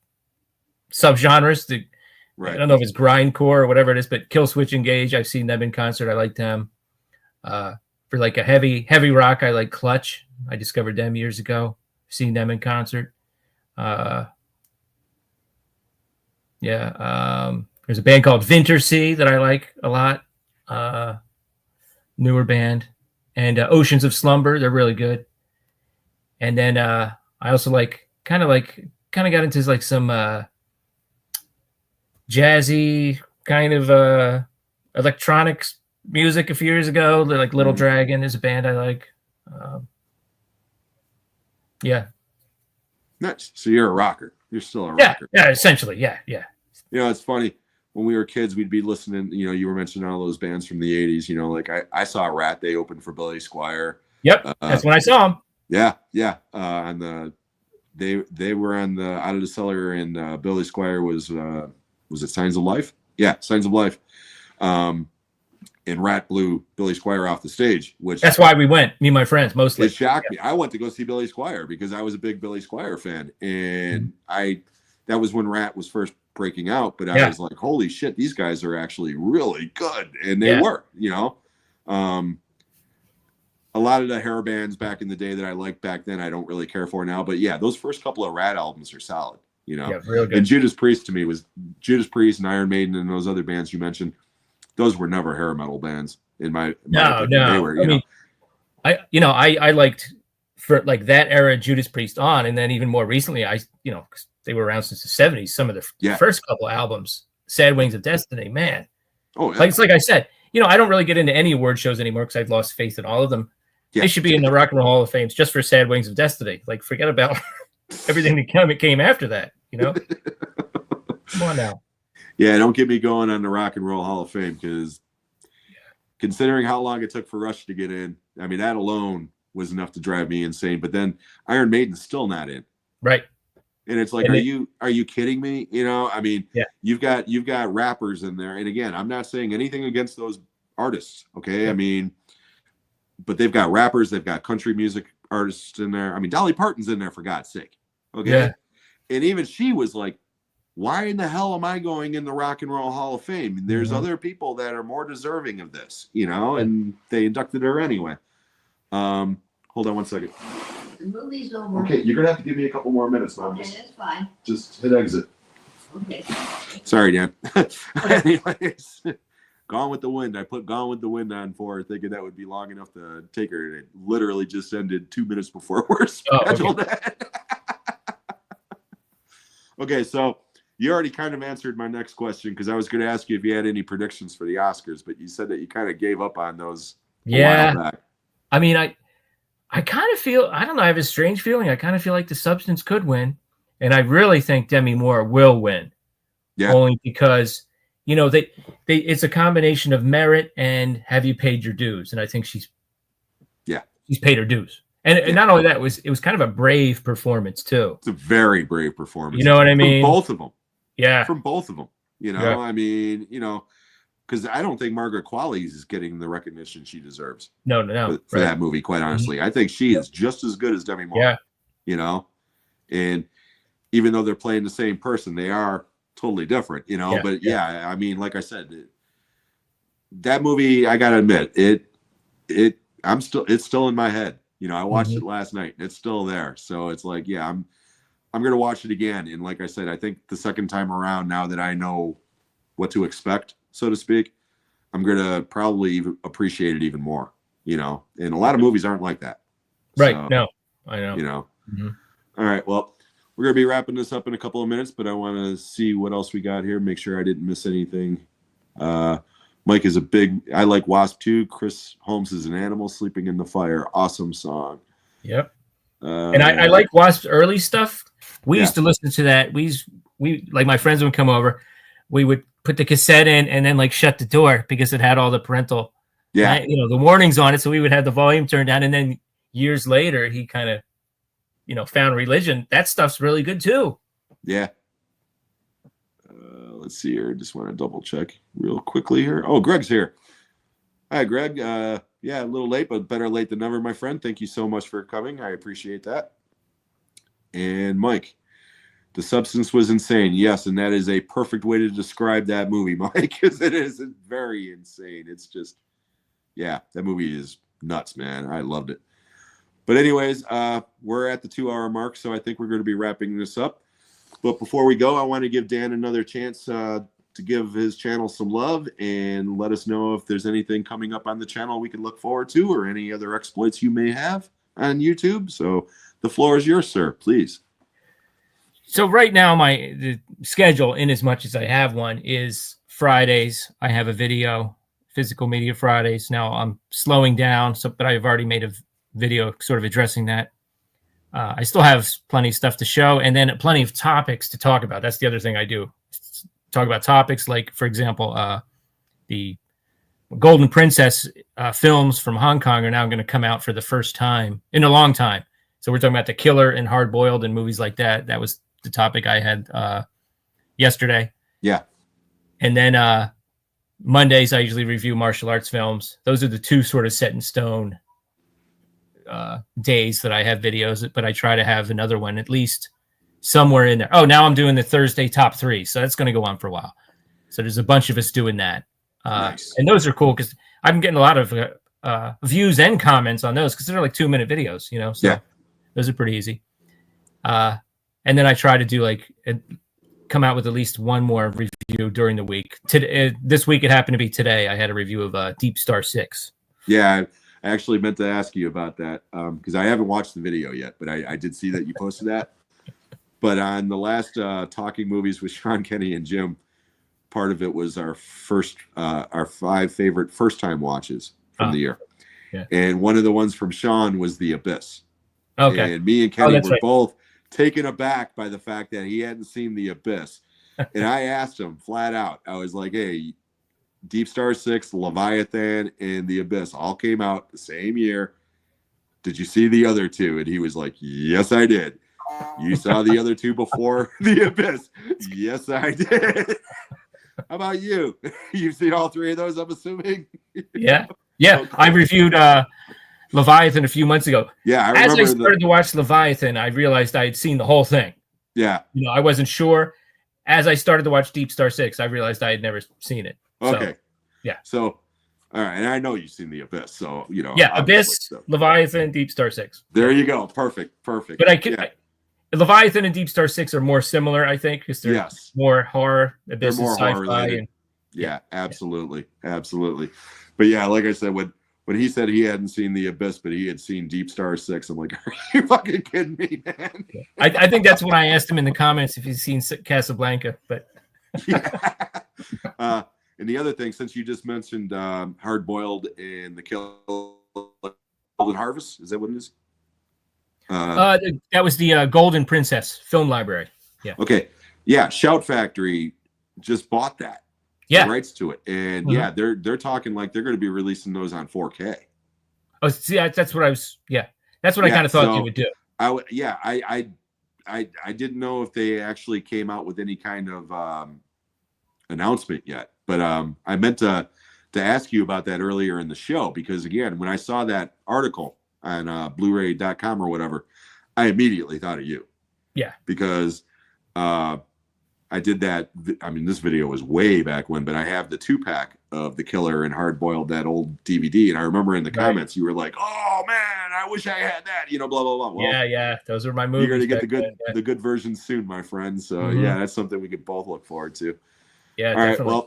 subgenres. Right. I don't know if it's grindcore or whatever it is, but Killswitch Engage, I've seen them in concert. I like them. For like a heavy rock, I like Clutch. I discovered them years ago. Seen them in concert. There's a band called Wintersea that I like a lot. Newer band. And Oceans of Slumber, they're really good. And then I also kind of got into like some jazzy kind of electronics music a few years ago. Like Little Dragon is a band I like. Yeah. Nice. So you're a rocker. You're still a rocker. Yeah, essentially. Yeah. It's funny. When we were kids, we'd be listening. You were mentioning all those bands from the 80s. Like I saw Rat. They opened for Billy Squier. Yep. That's when I saw them. Yeah. They were on the Out of the Cellar, and Billy Squier was it Signs of Life? Yeah, Signs of Life. And Rat blew Billy Squier off the stage, which that's why we went. Me and my friends mostly. It shocked me. I went to go see Billy Squier because I was a big Billy Squier fan, and that was when Rat was first breaking out. But I was like, holy shit, these guys are actually really good, and they were. A lot of the hair bands back in the day that I liked back then, I don't really care for now. But yeah, those first couple of Rat albums are solid. Yeah, real good. And Judas Priest to me was Judas Priest and Iron Maiden and those other bands you mentioned. Those were never hair metal bands in my opinion. They were, I liked for like that era Judas Priest on, and then even more recently, cause they were around since the 70s. Some of the first couple albums, Sad Wings of Destiny, man. Oh, yeah. Like I said, I don't really get into any award shows anymore because I've lost faith in all of them. Yeah. They should be in the Rock and Roll Hall of Fame just for Sad Wings of Destiny. Like, forget about everything that came after that. Come on now. Yeah, don't get me going on the Rock and Roll Hall of Fame because considering how long it took for Rush to get in, I mean, that alone was enough to drive me insane. But then Iron Maiden's still not in. Right. And it's like, are you kidding me? I mean, you've got rappers in there. And again, I'm not saying anything against those artists. Okay. Yeah. I mean, but they've got rappers, they've got country music artists in there. I mean, Dolly Parton's in there for God's sake. Okay. Yeah. And even she was like, why in the hell am I going in the Rock and Roll Hall of Fame? There's other people that are more deserving of this, and they inducted her anyway. Hold on one second. The movie's over. Okay, you're going to have to give me a couple more minutes, Mom. Okay, that's fine. Just hit exit. Okay. Sorry, Dan. Anyways, Gone with the Wind. I put Gone with the Wind on for her, thinking that would be long enough to take her. And it literally just ended 2 minutes before we're scheduled. Okay, so you already kind of answered my next question because I was going to ask you if you had any predictions for the Oscars, but you said that you kind of gave up on those. Yeah. I mean, I kind of feel, I don't know, I have a strange feeling. I kind of feel like The Substance could win. And I really think Demi Moore will win. Yeah. Only because, it's a combination of merit and have you paid your dues? And I think she's paid her dues. And not only that, it was kind of a brave performance too. It's a very brave performance. You know what I mean? From both of them. Yeah. From both of them. I mean, because I don't think Margaret Qualley is getting the recognition she deserves. No. For that movie, quite honestly. Mm-hmm. I think she is just as good as Demi Moore. Yeah. And even though they're playing the same person, they are totally different, But I mean, like I said, that movie, I gotta admit, it's still in my head. I watched it last night. It's still there. So it's like, I'm going to watch it again. And like I said, I think the second time around, now that I know what to expect, so to speak, I'm gonna probably even appreciate it even more. And a lot of movies aren't like that. Right? So, No, I know. Mhm. All right. Well, we're gonna be wrapping this up in a couple of minutes, but I want to see what else we got here. Make sure I didn't miss anything. Mike is I like Wasp too. Chris Holmes is an animal sleeping in the fire. Awesome song. Yep. And I like Wasp's early stuff. We Yeah. used to listen to that. We like my friends would come over. We would put the cassette in and then like shut the door because it had all the parental, the warnings on it. So we would have the volume turned down. And then years later, he kind of, found Religion. That stuff's really good too. Yeah. Let's see here. Just want to double check real quickly here. Oh, Greg's here. Hi, Greg. Yeah, a little late, but better late than never, my friend. Thank you so much for coming. I appreciate that. And Mike, the substance was insane. Yes, and that is a perfect way to describe that movie, Mike, because it is very insane. It's just, that movie is nuts, man. I loved it. But anyways, we're at the 2-hour mark, so I think we're going to be wrapping this up. But before we go, I want to give Dan another chance to give his channel some love and let us know if there's anything coming up on the channel we can look forward to or any other exploits you may have on YouTube. So the floor is yours, sir. Please. So right now, the schedule, in as much as I have one, is Fridays. I have a video, Physical Media Fridays. Now I'm slowing down, but I've already made a video sort of addressing that. I still have plenty of stuff to show, and then plenty of topics to talk about. That's the other thing I do. Talk about topics like, for example, the Golden Princess films from Hong Kong are now going to come out for the first time in a long time. So we're talking about The Killer and Hard Boiled and movies like that. That was the topic I had yesterday. Yeah. And then Mondays, I usually review martial arts films. Those are the two sort of set in stone days that I have videos, but I try to have another one at least somewhere in there. Oh, now I'm doing the Thursday top 3. So that's going to go on for a while. So there's a bunch of us doing that. Nice. And those are cool because I'm getting a lot of views and comments on those because they're like 2-minute videos, so those are pretty easy. And then I try to do come out with at least one more review during the week. This week, it happened to be today. I had a review of Deep Star 6. Yeah, I actually meant to ask you about that because I haven't watched the video yet, but I did see that you posted that. But on the last Talking Movies with Sean Kenny and Jim, part of it was our 5 favorite first-time watches from the year. Yeah. And one of the ones from Sean was The Abyss. Okay. And me and Kenny were right. both taken aback by the fact that he hadn't seen The Abyss. And I asked him flat out, I was like, hey, Deep Star 6, Leviathan, and The Abyss all came out the same year. Did you see the other two? And he was like, yes, I did. You saw the other two before The Abyss? Yes, I did. How about you? You've seen all 3 of those, I'm assuming? Yeah. Okay. I reviewed Leviathan a few months ago. Yeah, As I started to watch Leviathan, I realized I had seen the whole thing. Yeah. I wasn't sure. As I started to watch Deep Star 6, I realized I had never seen it. Okay. Yeah. So, all right. And I know you've seen The Abyss. So, Yeah, Abyss, Leviathan, Deep Star 6. There you go. Perfect. But Leviathan and Deep Star 6 are more similar, I think, because they're more horror. Abyss they're more is sci-fi. horror-related. Absolutely. Absolutely. But yeah, like I said, when he said he hadn't seen The Abyss, but he had seen Deep Star 6, I'm like, are you fucking kidding me, man? I think that's when I asked him in the comments if he's seen Casablanca. But and the other thing, since you just mentioned Hard Boiled and The Killer Golden Harvest, is that what it is? That was the Golden Princess Film Library. Yeah. Okay. Yeah. Shout Factory just bought that. Yeah. The rights to it, and they're talking like they're going to be releasing those on 4K. Oh, see, that's what I was. Yeah, that's what I kind of thought they would do. I didn't know if they actually came out with any kind of announcement yet, but I meant to ask you about that earlier in the show because again, when I saw that article on Blu-ray.com or whatever, I immediately thought of you. Yeah, because I did that. I mean, this video was way back when, but I have the 2-pack of The Killer and Hard Boiled, that old DVD. And I remember in the comments, you were like, oh man, I wish I had that, blah, blah, blah. Well, yeah. Those are my movies. You're going to get the good versions soon, my friend. So yeah, that's something we could both look forward to. Yeah, all definitely. right.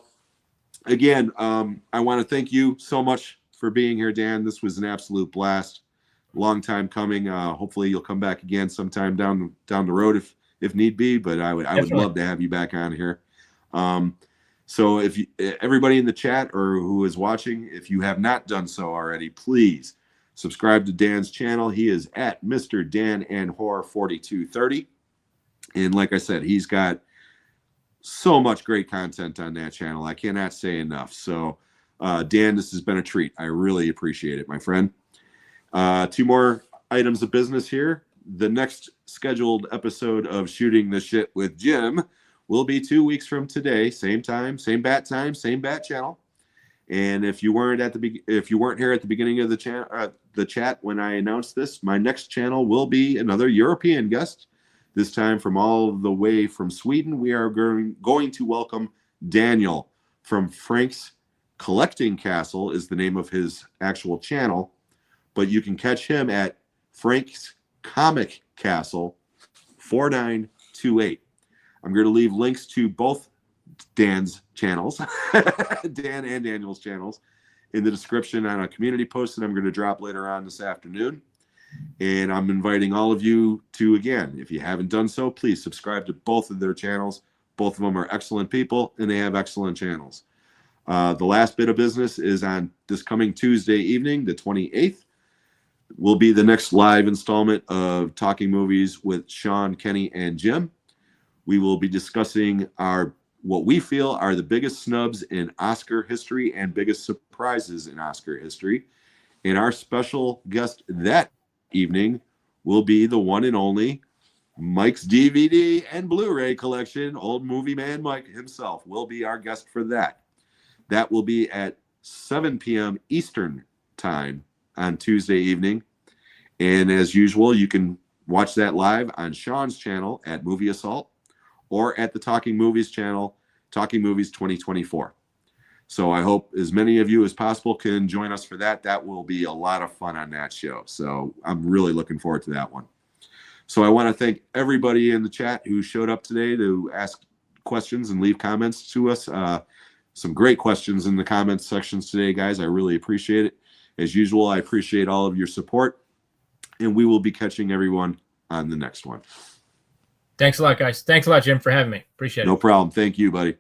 again, I want to thank you so much for being here, Dan. This was an absolute blast. Long time coming. Hopefully, you'll come back again sometime down the road if need be. But I would Definitely. love to have you back on here. So if you, everybody in the chat or who is watching, if you have not done so already, please subscribe to Dan's channel. He is at Mr. Dan and Horror 4230. And like I said, he's got so much great content on that channel. I cannot say enough. So, Dan, this has been a treat. I really appreciate it, my friend. 2 more items of business here. The next scheduled episode of Shooting the Shit with Jim will be 2 weeks from today. Same time, same bat channel. And if you weren't here at the beginning of the chat when I announced this, my next channel will be another European guest. This time from all the way from Sweden, we are going to welcome Daniel from Frank's Collecting Castle is the name of his actual channel, but you can catch him at Frank's Comic Castle 4928. I'm going to leave links to both Dan's channels, Dan and Daniel's channels, in the description on a community post that I'm going to drop later on this afternoon. And I'm inviting all of you to, again, if you haven't done so, please subscribe to both of their channels. Both of them are excellent people, and they have excellent channels. The last bit of business is on this coming Tuesday evening, the 28th, will be the next live installment of Talking Movies with Sean, Kenny, and Jim. We will be discussing what we feel are the biggest snubs in Oscar history and biggest surprises in Oscar history. And our special guest that evening will be the one and only Mike's DVD and Blu-ray collection. Old movie man Mike himself will be our guest for that. That will be at 7 p.m. Eastern time on Tuesday evening. And as usual, you can watch that live on Sean's channel at Movie Assault or at the Talking Movies channel, Talking Movies 2024. So I hope as many of you as possible can join us for that. That will be a lot of fun on that show. So I'm really looking forward to that one. So I want to thank everybody in the chat who showed up today to ask questions and leave comments to us. Some great questions in the comments sections today, guys. I really appreciate it. As usual, I appreciate all of your support. And we will be catching everyone on the next one. Thanks a lot, guys. Thanks a lot, Jim, for having me. Appreciate it. No problem. Thank you, buddy.